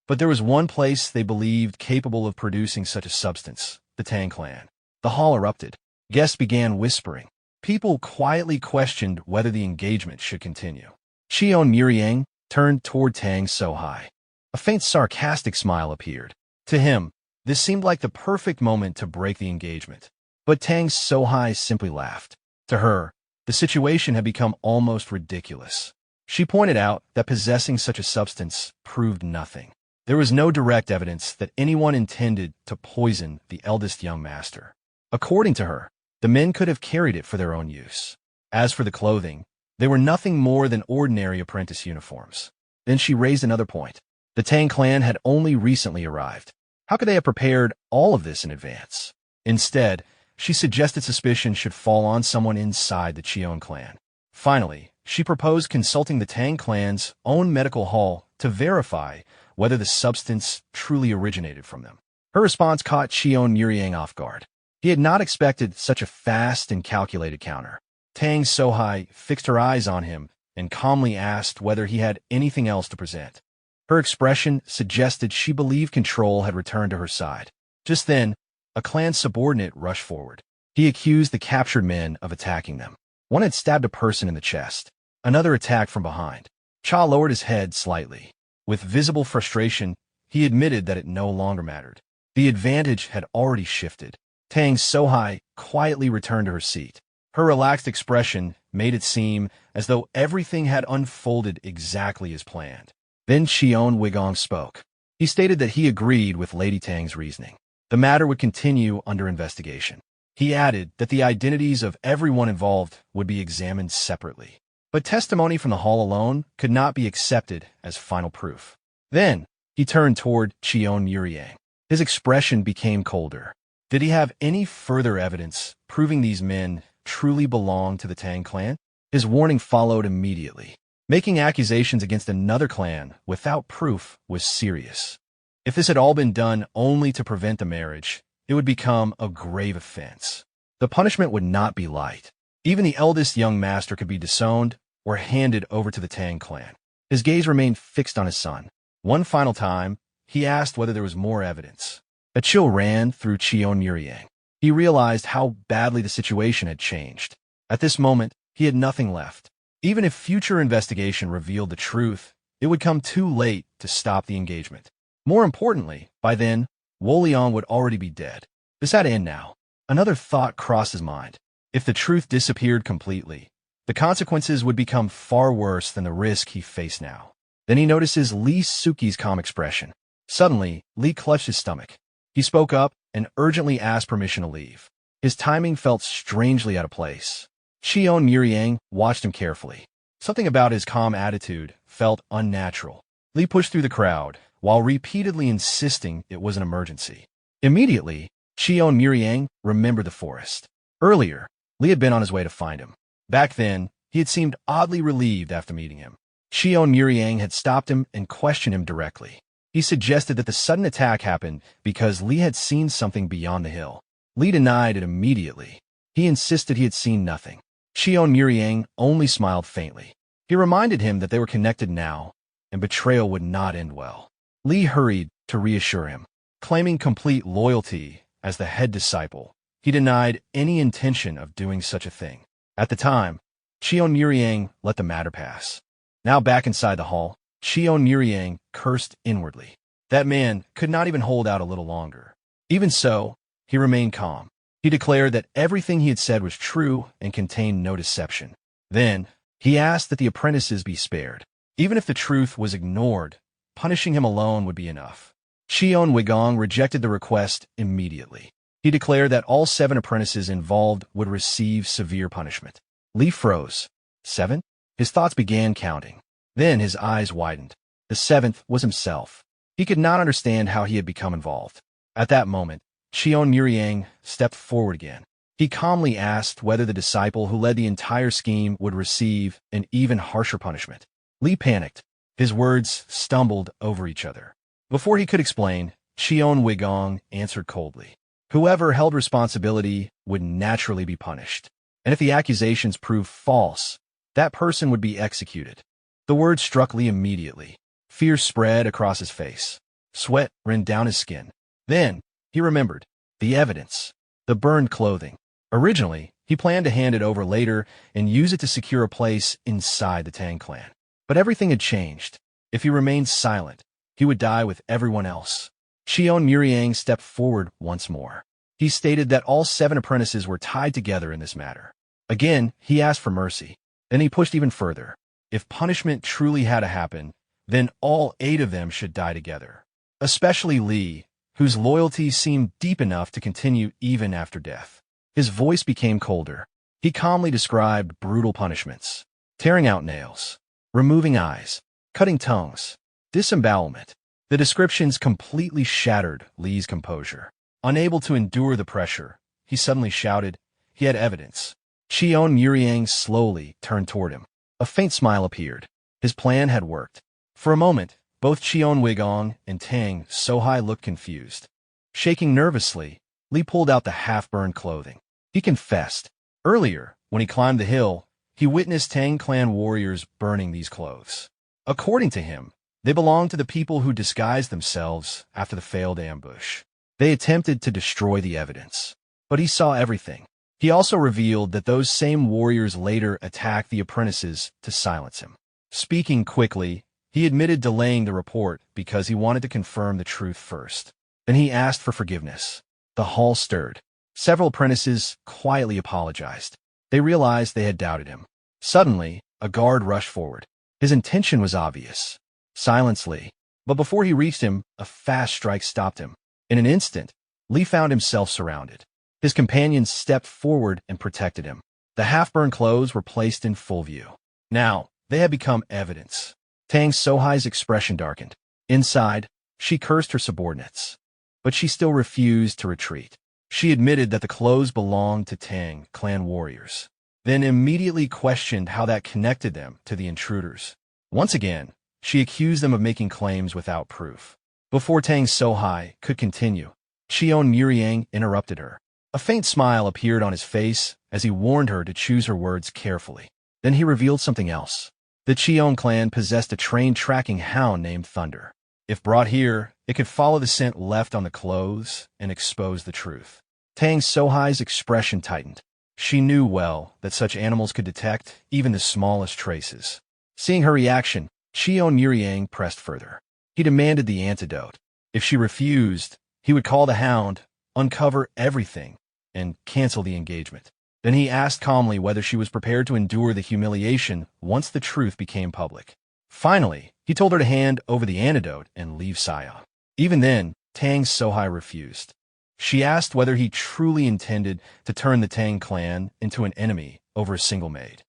But there was one place they believed capable of producing such a substance, the Tang clan. The hall erupted. Guests began whispering. People quietly questioned whether the engagement should continue. Cheon Muryang turned toward Tang Sohai. A faint sarcastic smile appeared. To him, this seemed like the perfect moment to break the engagement. But Tang Sohai simply laughed. To her, the situation had become almost ridiculous. She pointed out that possessing such a substance proved nothing. There was no direct evidence that anyone intended to poison the eldest young master. According to her, the men could have carried it for their own use. As for the clothing, they were nothing more than ordinary apprentice uniforms. Then she raised another point. The Tang clan had only recently arrived. How could they have prepared all of this in advance? Instead, she suggested suspicion should fall on someone inside the Cheon clan. Finally, she proposed consulting the Tang clan's own medical hall to verify whether the substance truly originated from them. Her response caught Cheon Muryang off guard. He had not expected such a fast and calculated counter. Tang Sohai fixed her eyes on him and calmly asked whether he had anything else to present. Her expression suggested she believed control had returned to her side. Just then, a clan subordinate rushed forward. He accused the captured men of attacking them. One had stabbed a person in the chest. Another attacked from behind. Cha lowered his head slightly. With visible frustration, he admitted that it no longer mattered. The advantage had already shifted. Tang Sohai quietly returned to her seat. Her relaxed expression made it seem as though everything had unfolded exactly as planned. Then Cheon Muryang spoke. He stated that he agreed with Lady Tang's reasoning. The matter would continue under investigation. He added that the identities of everyone involved would be examined separately. But testimony from the hall alone could not be accepted as final proof. Then, he turned toward Cheon Muryang. His expression became colder. Did he have any further evidence proving these men truly belonged to the Tang clan? His warning followed immediately. Making accusations against another clan without proof was serious. If this had all been done only to prevent the marriage, it would become a grave offense. The punishment would not be light. Even the eldest young master could be disowned or handed over to the Tang clan. His gaze remained fixed on his son. One final time, he asked whether there was more evidence. A chill ran through Cheon Muryang. He realized how badly the situation had changed. At this moment, he had nothing left. Even if future investigation revealed the truth, it would come too late to stop the engagement. More importantly, by then, Woleon would already be dead. This had to end now. Another thought crossed his mind. If the truth disappeared completely, the consequences would become far worse than the risk he faced now. Then he notices Lee Suki's calm expression. Suddenly, Lee clutched his stomach. He spoke up and urgently asked permission to leave. His timing felt strangely out of place. Cheon Muryang watched him carefully. Something about his calm attitude felt unnatural. Lee pushed through the crowd, while repeatedly insisting it was an emergency. Immediately, Cheon Muryang remembered the forest. Earlier, Lee had been on his way to find him. Back then, he had seemed oddly relieved after meeting him. Cheon Muryang had stopped him and questioned him directly. He suggested that the sudden attack happened because Lee had seen something beyond the hill. Lee denied it immediately. He insisted he had seen nothing. Cheon Muryang only smiled faintly. He reminded him that they were connected now, and betrayal would not end well. Lee hurried to reassure him. Claiming complete loyalty as the head disciple, he denied any intention of doing such a thing. At the time, Cheon Muryang let the matter pass. Now back inside the hall, Cheon Muryang cursed inwardly. That man could not even hold out a little longer. Even so, he remained calm. He declared that everything he had said was true and contained no deception. Then, he asked that the apprentices be spared. Even if the truth was ignored, punishing him alone would be enough. Cheon Muryang rejected the request immediately. He declared that all 7 apprentices involved would receive severe punishment. Lee froze. 7? His thoughts began counting. Then his eyes widened. The 7th was himself. He could not understand how he had become involved. At that moment, Cheon Muryang stepped forward again. He calmly asked whether the disciple who led the entire scheme would receive an even harsher punishment. Lee panicked. His words stumbled over each other. Before he could explain, Cheon Muryang answered coldly. Whoever held responsibility would naturally be punished. And if the accusations proved false, that person would be executed. The words struck Lee immediately. Fear spread across his face. Sweat ran down his skin. Then, he remembered. The evidence. The burned clothing. Originally, he planned to hand it over later and use it to secure a place inside the Tang clan. But everything had changed. If he remained silent, he would die with everyone else. Cheon Muryang stepped forward once more. He stated that all 7 apprentices were tied together in this matter. Again, he asked for mercy. Then he pushed even further. If punishment truly had to happen, then all 8 of them should die together. Especially Lee, whose loyalty seemed deep enough to continue even after death. His voice became colder. He calmly described brutal punishments. Tearing out nails, removing eyes, cutting tongues, disembowelment. The descriptions completely shattered Lee's composure. Unable to endure the pressure, he suddenly shouted. He had evidence. Cheon Muryang slowly turned toward him. A faint smile appeared. His plan had worked. For a moment, both Cheon Muryang and Tang Sohai looked confused. Shaking nervously, Lee pulled out the half-burned clothing. He confessed. Earlier, when he climbed the hill, he witnessed Tang clan warriors burning these clothes. According to him, they belonged to the people who disguised themselves after the failed ambush. They attempted to destroy the evidence. But he saw everything. He also revealed that those same warriors later attacked the apprentices to silence him. Speaking quickly, he admitted delaying the report because he wanted to confirm the truth first. Then he asked for forgiveness. The hall stirred. Several apprentices quietly apologized. They realized they had doubted him. Suddenly, a guard rushed forward. His intention was obvious. Silence Lee. But before he reached him, a fast strike stopped him. In an instant, Lee found himself surrounded. His companions stepped forward and protected him. The half-burned clothes were placed in full view. Now, they had become evidence. Tang Sohai's expression darkened. Inside, she cursed her subordinates. But she still refused to retreat. She admitted that the clothes belonged to Tang clan warriors, then immediately questioned how that connected them to the intruders. Once again, she accused them of making claims without proof. Before Tang Sohai could continue, Cheon Muryang interrupted her. A faint smile appeared on his face as he warned her to choose her words carefully. Then he revealed something else. The Cheon clan possessed a trained tracking hound named Thunder. If brought here, it could follow the scent left on the clothes and expose the truth. Tang Sohai's expression tightened. She knew well that such animals could detect even the smallest traces. Seeing her reaction, Cheon Muryang pressed further. He demanded the antidote. If she refused, he would call the hound, uncover everything, and cancel the engagement. Then he asked calmly whether she was prepared to endure the humiliation once the truth became public. Finally, he told her to hand over the antidote and leave Saya. Even then, Tang Sohai refused. She asked whether he truly intended to turn the Tang clan into an enemy over a single maid.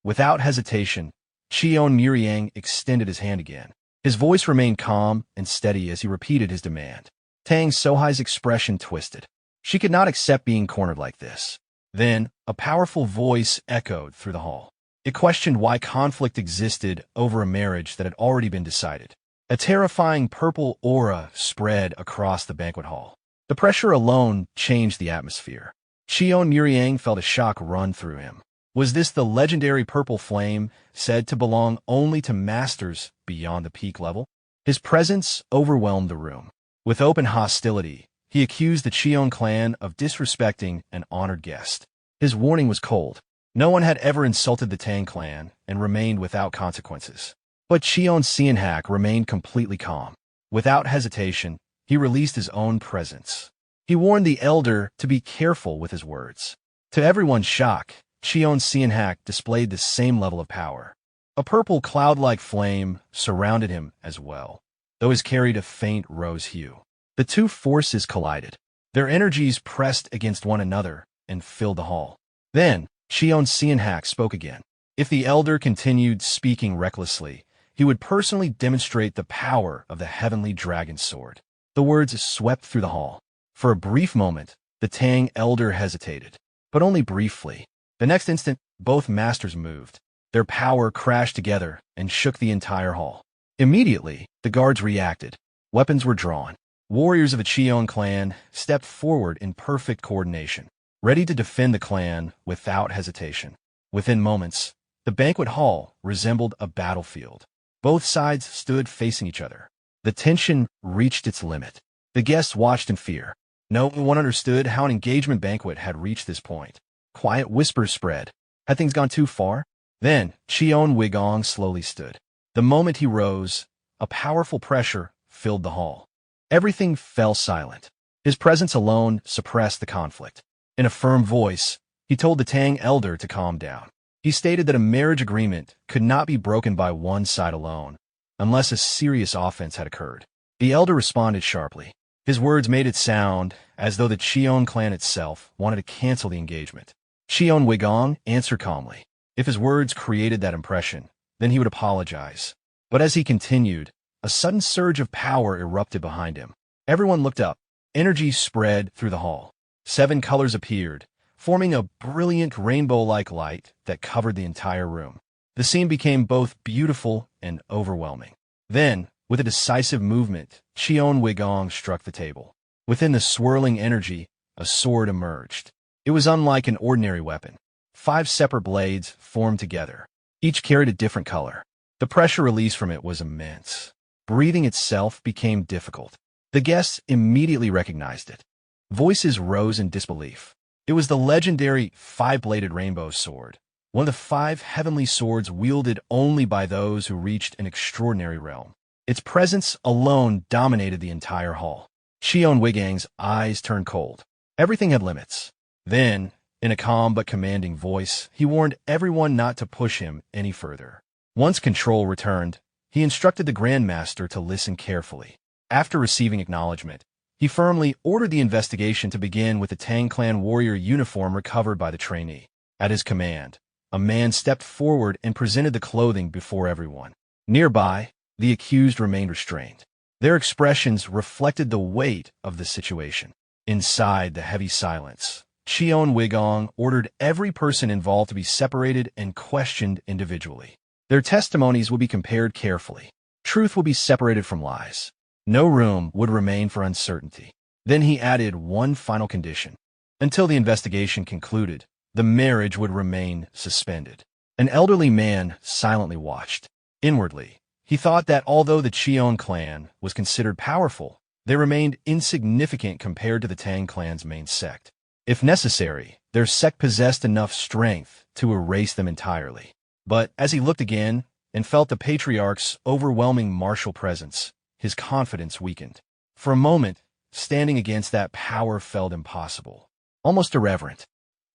Without hesitation, Cheon Muryang extended his hand again. His voice remained calm and steady as he repeated his demand. Tang Sohai's expression twisted. She could not accept being cornered like this. Then, a powerful voice echoed through the hall. It questioned why conflict existed over a marriage that had already been decided. A terrifying purple aura spread across the banquet hall. The pressure alone changed the atmosphere. Cheon Muryang felt a shock run through him. Was this the legendary purple flame said to belong only to masters beyond the peak level? His presence overwhelmed the room. With open hostility, he accused the Cheon clan of disrespecting an honored guest. His warning was cold. No one had ever insulted the Tang clan and remained without consequences. But Cheon Muryang remained completely calm. Without hesitation, he released his own presence. He warned the elder to be careful with his words. To everyone's shock, Cheon Muryang displayed the same level of power. A purple cloud-like flame surrounded him as well, though his carried a faint rose hue. The two forces collided. Their energies pressed against one another and filled the hall. Then, Cheon Muryang spoke again. If the elder continued speaking recklessly, he would personally demonstrate the power of the heavenly dragon sword. The words swept through the hall. For a brief moment, the Tang elder hesitated, but only briefly. The next instant, both masters moved. Their power crashed together and shook the entire hall. Immediately, the guards reacted. Weapons were drawn. Warriors of the Cheon clan stepped forward in perfect coordination, ready to defend the clan without hesitation. Within moments, the banquet hall resembled a battlefield. Both sides stood facing each other. The tension reached its limit. The guests watched in fear. No one understood how an engagement banquet had reached this point. Quiet whispers spread. Had things gone too far? Then, Cheon Muryang slowly stood. The moment he rose, a powerful pressure filled the hall. Everything fell silent. His presence alone suppressed the conflict. In a firm voice, he told the Tang elder to calm down. He stated that a marriage agreement could not be broken by one side alone, unless a serious offense had occurred. The elder responded sharply. His words made it sound as though the Cheon clan itself wanted to cancel the engagement. Cheon Muryang answered calmly. If his words created that impression, then he would apologize. But as he continued, a sudden surge of power erupted behind him. Everyone looked up. Energy spread through the hall. 7 colors appeared, forming a brilliant rainbow-like light that covered the entire room. The scene became both beautiful and overwhelming. Then, with a decisive movement, Cheon Muryang struck the table. Within the swirling energy, a sword emerged. It was unlike an ordinary weapon. 5 separate blades formed together. Each carried a different color. The pressure released from it was immense. Breathing itself became difficult. The guests immediately recognized it. Voices rose in disbelief. It was the legendary 5-bladed rainbow sword, one of the 5 heavenly swords wielded only by those who reached an extraordinary realm. Its presence alone dominated the entire hall. Cheon Muryang's eyes turned cold. Everything had limits. Then, in a calm but commanding voice, he warned everyone not to push him any further. Once control returned, he instructed the Grand Master to listen carefully. After receiving acknowledgement, he firmly ordered the investigation to begin with the Tang clan warrior uniform recovered by the trainee. At his command, a man stepped forward and presented the clothing before everyone. Nearby, the accused remained restrained. Their expressions reflected the weight of the situation. Inside the heavy silence, Cheon Muryang ordered every person involved to be separated and questioned individually. Their testimonies will be compared carefully. Truth will be separated from lies. No room would remain for uncertainty. Then he added one final condition. Until the investigation concluded, the marriage would remain suspended. An elderly man silently watched. Inwardly, he thought that although the Cheon clan was considered powerful, they remained insignificant compared to the Tang clan's main sect. If necessary, their sect possessed enough strength to erase them entirely. But as he looked again and felt the patriarch's overwhelming martial presence, his confidence weakened. For a moment, standing against that power felt impossible, almost irreverent.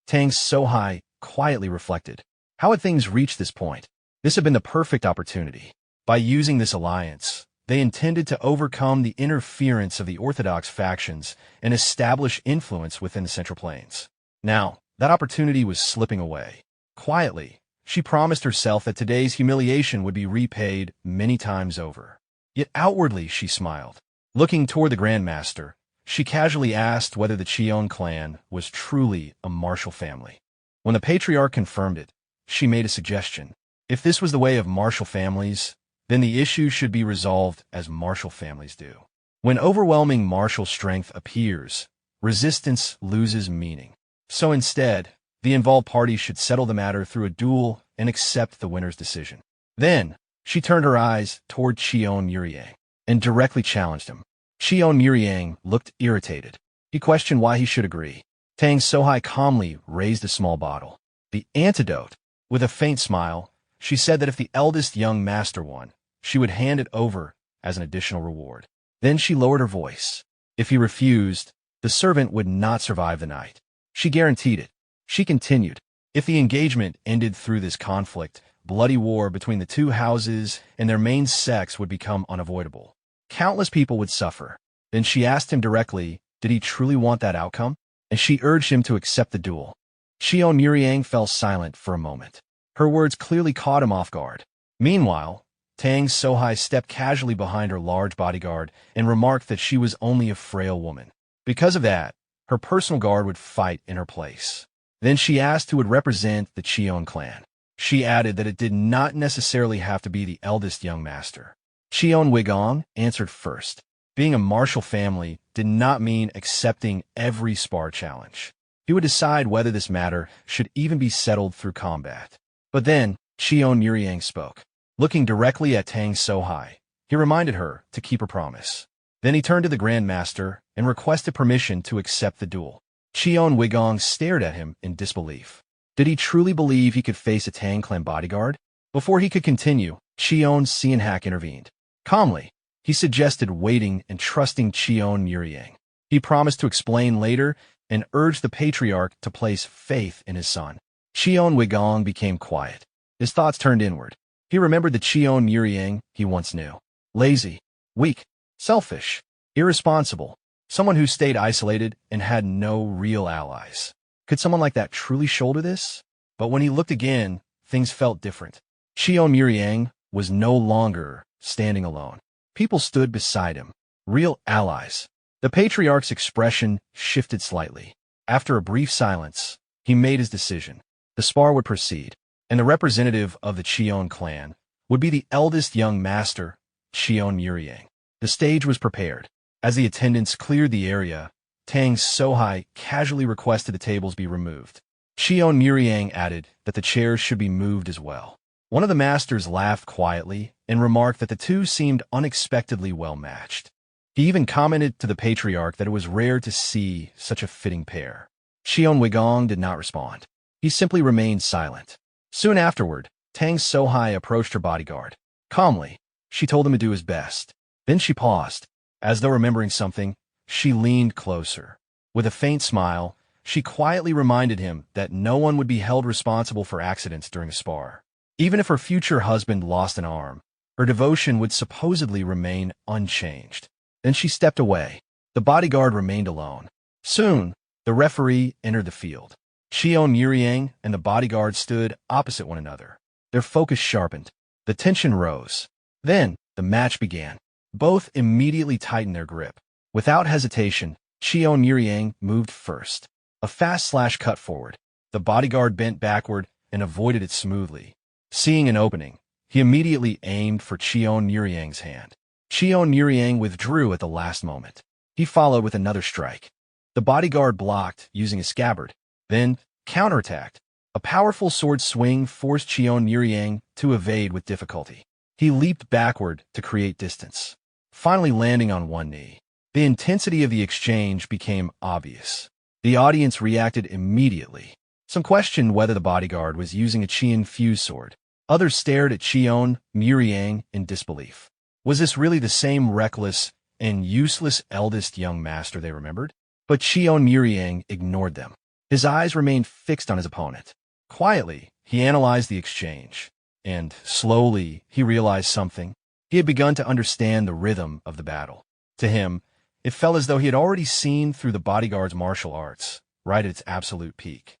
Tang Sohai quietly reflected. How had things reached this point? This had been the perfect opportunity. By using this alliance, they intended to overcome the interference of the orthodox factions and establish influence within the Central Plains. Now, that opportunity was slipping away. Quietly, she promised herself that today's humiliation would be repaid many times over. Yet outwardly she smiled. Looking toward the Grand Master, she casually asked whether the Cheon clan was truly a martial family. When the patriarch confirmed it, she made a suggestion. If this was the way of martial families, then the issue should be resolved as martial families do. When overwhelming martial strength appears, resistance loses meaning. So instead, the involved parties should settle the matter through a duel and accept the winner's decision. Then, she turned her eyes toward Cheon Muryang and directly challenged him. Cheon Muryang looked irritated. He questioned why he should agree. Tang Sohai calmly raised a small bottle. The antidote. With a faint smile, she said that if the eldest young master won, she would hand it over as an additional reward. Then she lowered her voice. If he refused, the servant would not survive the night. She guaranteed it. She continued. If the engagement ended through this conflict, bloody war between the two houses and their main sects would become unavoidable. Countless people would suffer. Then she asked him directly, did he truly want that outcome? And she urged him to accept the duel. Cheon Muryang fell silent for a moment. Her words clearly caught him off guard. Meanwhile, Tang Sohai stepped casually behind her large bodyguard and remarked that she was only a frail woman. Because of that, her personal guard would fight in her place. Then she asked who would represent the Cheon clan. She added that it did not necessarily have to be the eldest young master. Cheon Muryang answered first. Being a martial family did not mean accepting every spar challenge. He would decide whether this matter should even be settled through combat. But then, Cheon Muryang spoke. Looking directly at Tang Sohai, he reminded her to keep her promise. Then he turned to the Grand Master and requested permission to accept the duel. Cheon Muryang stared at him in disbelief. Did he truly believe he could face a Tang clan bodyguard? Before he could continue, Cheon Seonhak intervened. Calmly, he suggested waiting and trusting Cheon Muryang. He promised to explain later and urged the patriarch to place faith in his son. Cheon Muryang became quiet. His thoughts turned inward. He remembered the Cheon Muryang he once knew. Lazy, weak, selfish, irresponsible, someone who stayed isolated and had no real allies. Could someone like that truly shoulder this? But when he looked again, things felt different. Cheon Muryang was no longer standing alone. People stood beside him, real allies. The patriarch's expression shifted slightly. After a brief silence, he made his decision. The spar would proceed, and the representative of the Cheon clan would be the eldest young master, Cheon Muryang. The stage was prepared. As the attendants cleared the area, Tang Sohai casually requested the tables be removed. Cheon Muryang added that the chairs should be moved as well. One of the masters laughed quietly and remarked that the two seemed unexpectedly well matched. He even commented to the patriarch that it was rare to see such a fitting pair. Cheon Muryang did not respond. He simply remained silent. Soon afterward, Tang Sohai approached her bodyguard. Calmly, she told him to do his best. Then she paused. As though remembering something, she leaned closer. With a faint smile, she quietly reminded him that no one would be held responsible for accidents during a spar. Even if her future husband lost an arm, her devotion would supposedly remain unchanged. Then she stepped away. The bodyguard remained alone. Soon, the referee entered the field. Cheon Muryang and the bodyguard stood opposite one another. Their focus sharpened. The tension rose. Then, the match began. Both immediately tightened their grip. Without hesitation, Cheon Muryang moved first. A fast slash cut forward. The bodyguard bent backward and avoided it smoothly. Seeing an opening, he immediately aimed for Cheon Muryang's hand. Cheon Muryang withdrew at the last moment. He followed with another strike. The bodyguard blocked using a scabbard, then counterattacked. A powerful sword swing forced Cheon Muryang to evade with difficulty. He leaped backward to create distance, finally landing on one knee. The intensity of the exchange became obvious. The audience reacted immediately. Some questioned whether the bodyguard was using a Cheon fuse sword. Others stared at Cheon Muryang in disbelief. Was this really the same reckless and useless eldest young master they remembered? But Cheon Muryang ignored them. His eyes remained fixed on his opponent. Quietly, he analyzed the exchange. And slowly, he realized something. He had begun to understand the rhythm of the battle. To him, it felt as though he had already seen through the bodyguard's martial arts, right at its absolute peak.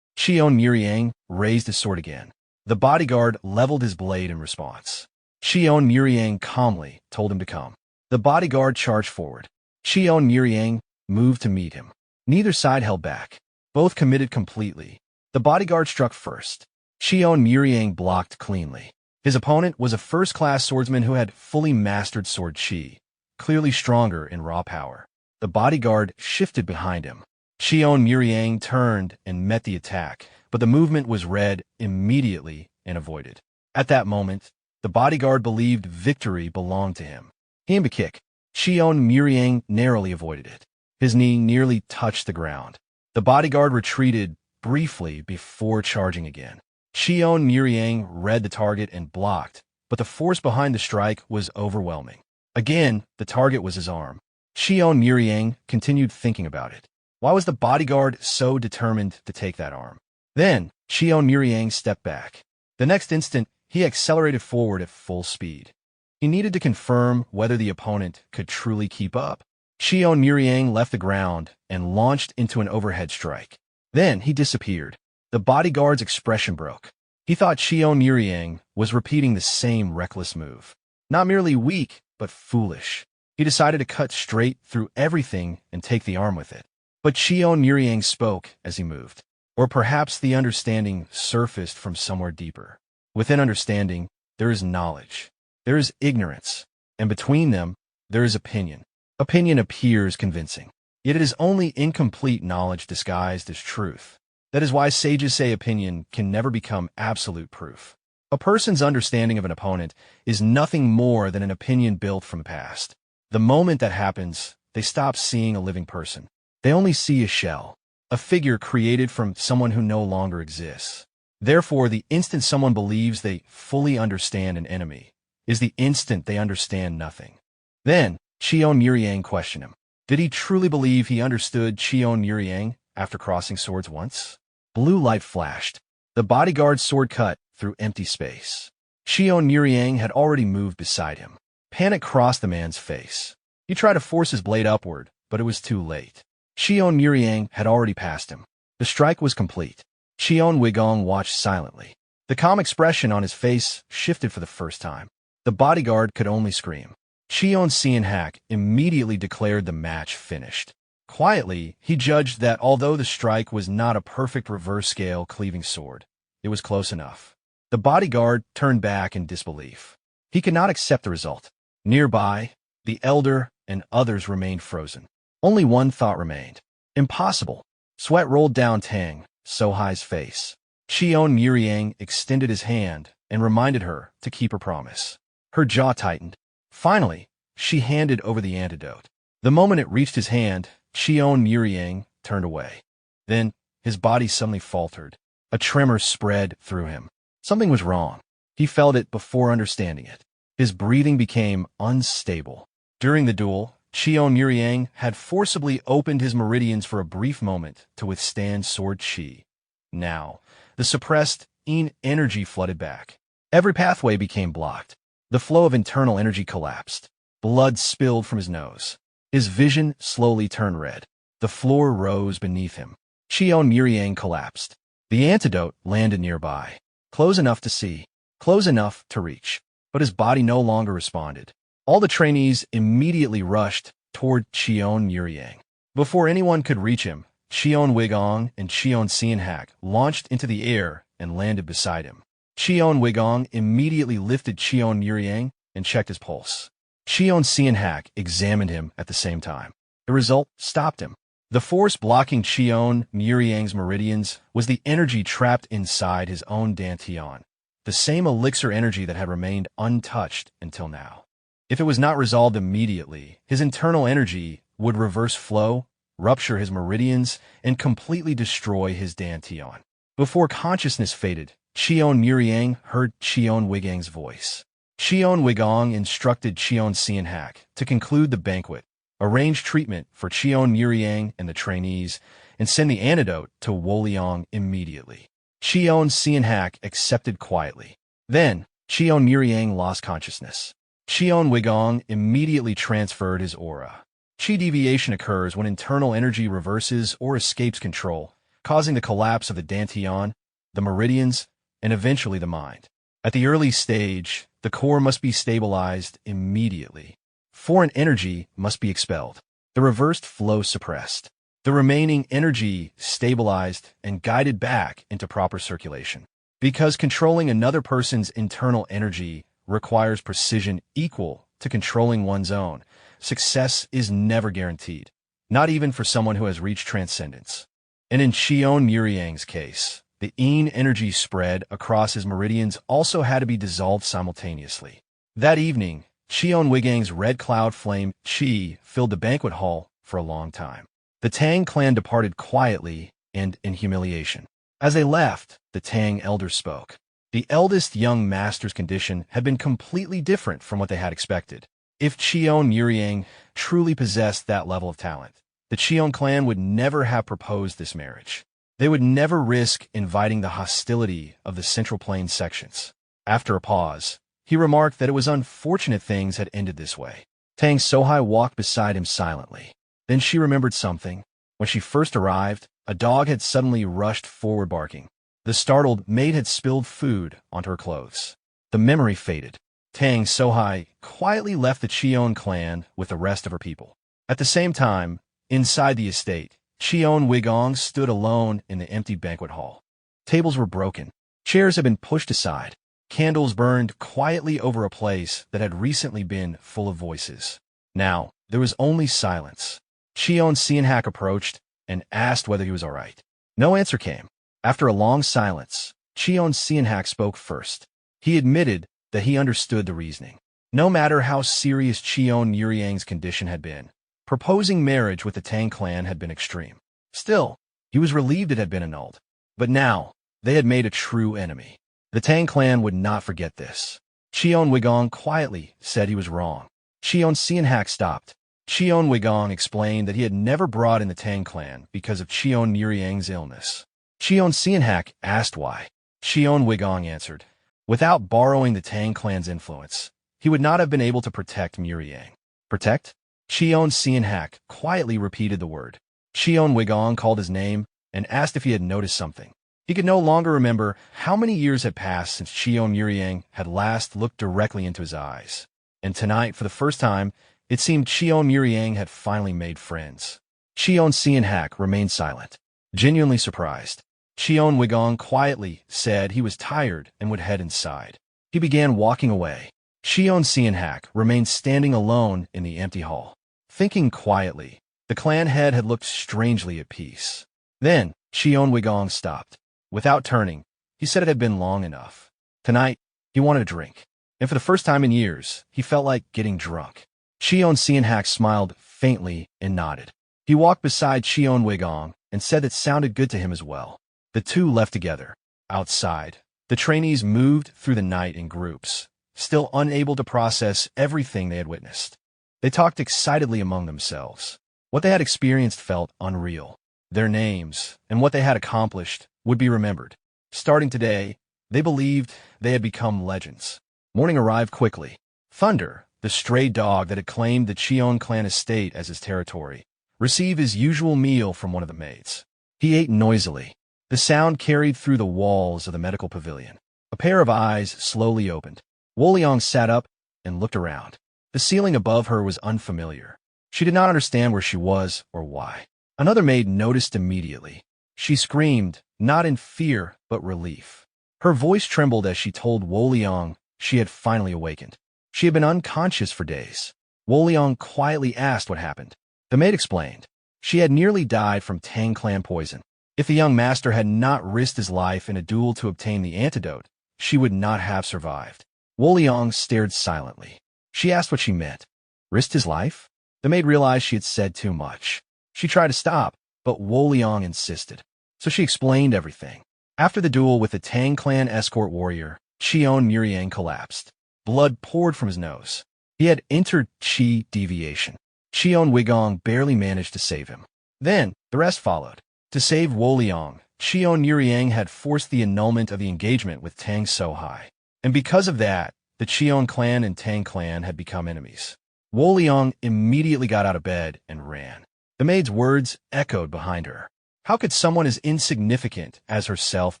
Cheon Muryang raised his sword again. The bodyguard leveled his blade in response. Cheon Muryang calmly told him to come. The bodyguard charged forward. Cheon Muryang moved to meet him. Neither side held back. Both committed completely. The bodyguard struck first. Cheon Muryang blocked cleanly. His opponent was a first-class swordsman who had fully mastered sword chi, clearly stronger in raw power. The bodyguard shifted behind him. Cheon Muryang turned and met the attack, but the movement was read immediately and avoided. At that moment, the bodyguard believed victory belonged to him. He aimed a kick. Cheon Muryang narrowly avoided it. His knee nearly touched the ground. The bodyguard retreated briefly before charging again. Cheon Muryang read the target and blocked, but the force behind the strike was overwhelming. Again, the target was his arm. Cheon Muryang continued thinking about it. Why was the bodyguard so determined to take that arm? Then, Cheon Muryang stepped back. The next instant, he accelerated forward at full speed. He needed to confirm whether the opponent could truly keep up. Cheon Muryang left the ground and launched into an overhead strike. Then he disappeared. The bodyguard's expression broke. He thought Cheon Muryang was repeating the same reckless move. Not merely weak, but foolish. He decided to cut straight through everything and take the arm with it. But Cheon Muryang spoke as he moved. Or perhaps the understanding surfaced from somewhere deeper. Within understanding, there is knowledge. There is ignorance. And between them, there is opinion. Opinion appears convincing. Yet it is only incomplete knowledge disguised as truth. That is why sages say opinion can never become absolute proof. A person's understanding of an opponent is nothing more than an opinion built from the past. The moment that happens, they stop seeing a living person. They only see a shell, a figure created from someone who no longer exists. Therefore, the instant someone believes they fully understand an enemy is the instant they understand nothing. Then, Cheon Muryang questioned him. Did he truly believe he understood Cheon Muryang after crossing swords once? Blue light flashed. The bodyguard's sword cut through empty space. Cheon Muryang had already moved beside him. Panic crossed the man's face. He tried to force his blade upward, but it was too late. Cheon Muryang had already passed him. The strike was complete. Cheon Muryang watched silently. The calm expression on his face shifted for the first time. The bodyguard could only scream. Cheon Muryang immediately declared the match finished. Quietly, he judged that although the strike was not a perfect reverse-scale cleaving sword, it was close enough. The bodyguard turned back in disbelief. He could not accept the result. Nearby, the elder and others remained frozen. Only one thought remained. Impossible. Sweat rolled down Tang Sohai's face. Cheon Muryang extended his hand and reminded her to keep her promise. Her jaw tightened. Finally, she handed over the antidote. The moment it reached his hand, Cheon Muryang turned away. Then, his body suddenly faltered. A tremor spread through him. Something was wrong. He felt it before understanding it. His breathing became unstable. During the duel, Cheon Muryang had forcibly opened his meridians for a brief moment to withstand sword chi. Now, the suppressed energy flooded back. Every pathway became blocked. The flow of internal energy collapsed. Blood spilled from his nose. His vision slowly turned red. The floor rose beneath him. Cheon Muryang collapsed. The antidote landed nearby. Close enough to see. Close enough to reach. But his body no longer responded. All the trainees immediately rushed toward Cheon Muryang. Before anyone could reach him, Cheon Muryang and Cheon Muryang launched into the air and landed beside him. Cheon Muryang immediately lifted Cheon Muryang and checked his pulse. Cheon Muryang examined him at the same time. The result stopped him. The force blocking Cheon Muryang's meridians was the energy trapped inside his own dantian, the same elixir energy that had remained untouched until now. If it was not resolved immediately, his internal energy would reverse flow, rupture his meridians, and completely destroy his dantian. Before consciousness faded, Cheon Muryang heard Cheon Muryang's voice. Cheon Muryang instructed Cheon Muryang to conclude the banquet, arrange treatment for Cheon Muryang and the trainees, and send the antidote to Woleong immediately. Cheon Muryang accepted quietly. Then, Cheon Muryang lost consciousness. Cheon Muryang immediately transferred his aura. Chi deviation occurs when internal energy reverses or escapes control, causing the collapse of the dantian, the meridians, and eventually the mind. At the early stage, the core must be stabilized immediately. Foreign energy must be expelled. The reversed flow suppressed. The remaining energy stabilized and guided back into proper circulation. Because controlling another person's internal energy requires precision equal to controlling one's own, success is never guaranteed, not even for someone who has reached transcendence. And in Cheon Muryang's case, the energy spread across his meridians also had to be dissolved simultaneously. That evening, Cheon Muryang's red cloud flame chi filled the banquet hall for a long time. The Tang clan departed quietly and in humiliation. As they left, the Tang elders spoke. The eldest young master's condition had been completely different from what they had expected. If Cheon Muryang truly possessed that level of talent, the Cheon clan would never have proposed this marriage. They would never risk inviting the hostility of the Central Plains sections. After a pause, he remarked that it was unfortunate things had ended this way. Tang Sohai walked beside him silently. Then she remembered something. When she first arrived, a dog had suddenly rushed forward barking. The startled maid had spilled food onto her clothes. The memory faded. Tang Sohai quietly left the Cheon clan with the rest of her people. At the same time, inside the estate, Cheon Muryang stood alone in the empty banquet hall. Tables were broken. Chairs had been pushed aside. Candles burned quietly over a place that had recently been full of voices. Now, there was only silence. Cheon Muryang approached and asked whether he was all right. No answer came. After a long silence, Cheon Muryang spoke first. He admitted that he understood the reasoning. No matter how serious Cheon Muryang's condition had been, proposing marriage with the Tang clan had been extreme. Still, he was relieved it had been annulled. But now, they had made a true enemy. The Tang clan would not forget this. Cheon Muryang quietly said he was wrong. Cheon Muryang stopped. Cheon Muryang explained that he had never brought in the Tang clan because of Cheon Muryang's illness. Cheon Muryang asked why. Cheon Muryang answered, without borrowing the Tang clan's influence, he would not have been able to protect Muryang. Protect? Cheon Muryang quietly repeated the word. Cheon Muryang called his name and asked if he had noticed something. He could no longer remember how many years had passed since Cheon Muryang had last looked directly into his eyes. And tonight, for the first time, it seemed Cheon Muryang had finally made friends. Cheon Muryang remained silent, genuinely surprised. Cheon Muryang quietly said he was tired and would head inside. He began walking away. Cheon Muryang remained standing alone in the empty hall. Thinking quietly, the clan head had looked strangely at peace. Then, Cheon Muryang stopped. Without turning, he said it had been long enough. Tonight, he wanted a drink. And for the first time in years, he felt like getting drunk. Cheon Muryang smiled faintly and nodded. He walked beside Cheon Muryang and said it sounded good to him as well. The two left together. Outside, the trainees moved through the night in groups, still unable to process everything they had witnessed. They talked excitedly among themselves. What they had experienced felt unreal. Their names and what they had accomplished would be remembered. Starting today, they believed they had become legends. Morning arrived quickly. Thunder, the stray dog that had claimed the Cheon clan estate as his territory, received his usual meal from one of the maids. He ate noisily. The sound carried through the walls of the medical pavilion. A pair of eyes slowly opened. Wolyang sat up and looked around. The ceiling above her was unfamiliar. She did not understand where she was or why. Another maid noticed immediately. She screamed, not in fear, but relief. Her voice trembled as she told Wolyang she had finally awakened. She had been unconscious for days. Wolyang quietly asked what happened. The maid explained. She had nearly died from Tang clan poison. If the young master had not risked his life in a duel to obtain the antidote, she would not have survived. Wolyang stared silently. She asked what she meant. Risked his life? The maid realized she had said too much. She tried to stop, but Wolyang insisted. So she explained everything. After the duel with the Tang clan escort warrior, Cheon Muryang collapsed. Blood poured from his nose. He had entered chi deviation. Cheon Muryang barely managed to save him. Then, the rest followed. To save Wolyang, Cheon Muryang had forced the annulment of the engagement with Tang Sohai. And because of that, the Cheon clan and Tang clan had become enemies. Wolyang immediately got out of bed and ran. The maid's words echoed behind her. How could someone as insignificant as herself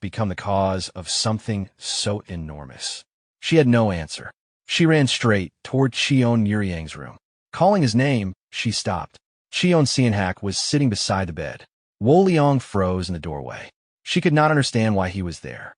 become the cause of something so enormous? She had no answer. She ran straight toward Cheon Muryang's room. Calling his name, she stopped. Cheon Muryang was sitting beside the bed. Wolyang froze in the doorway. She could not understand why he was there.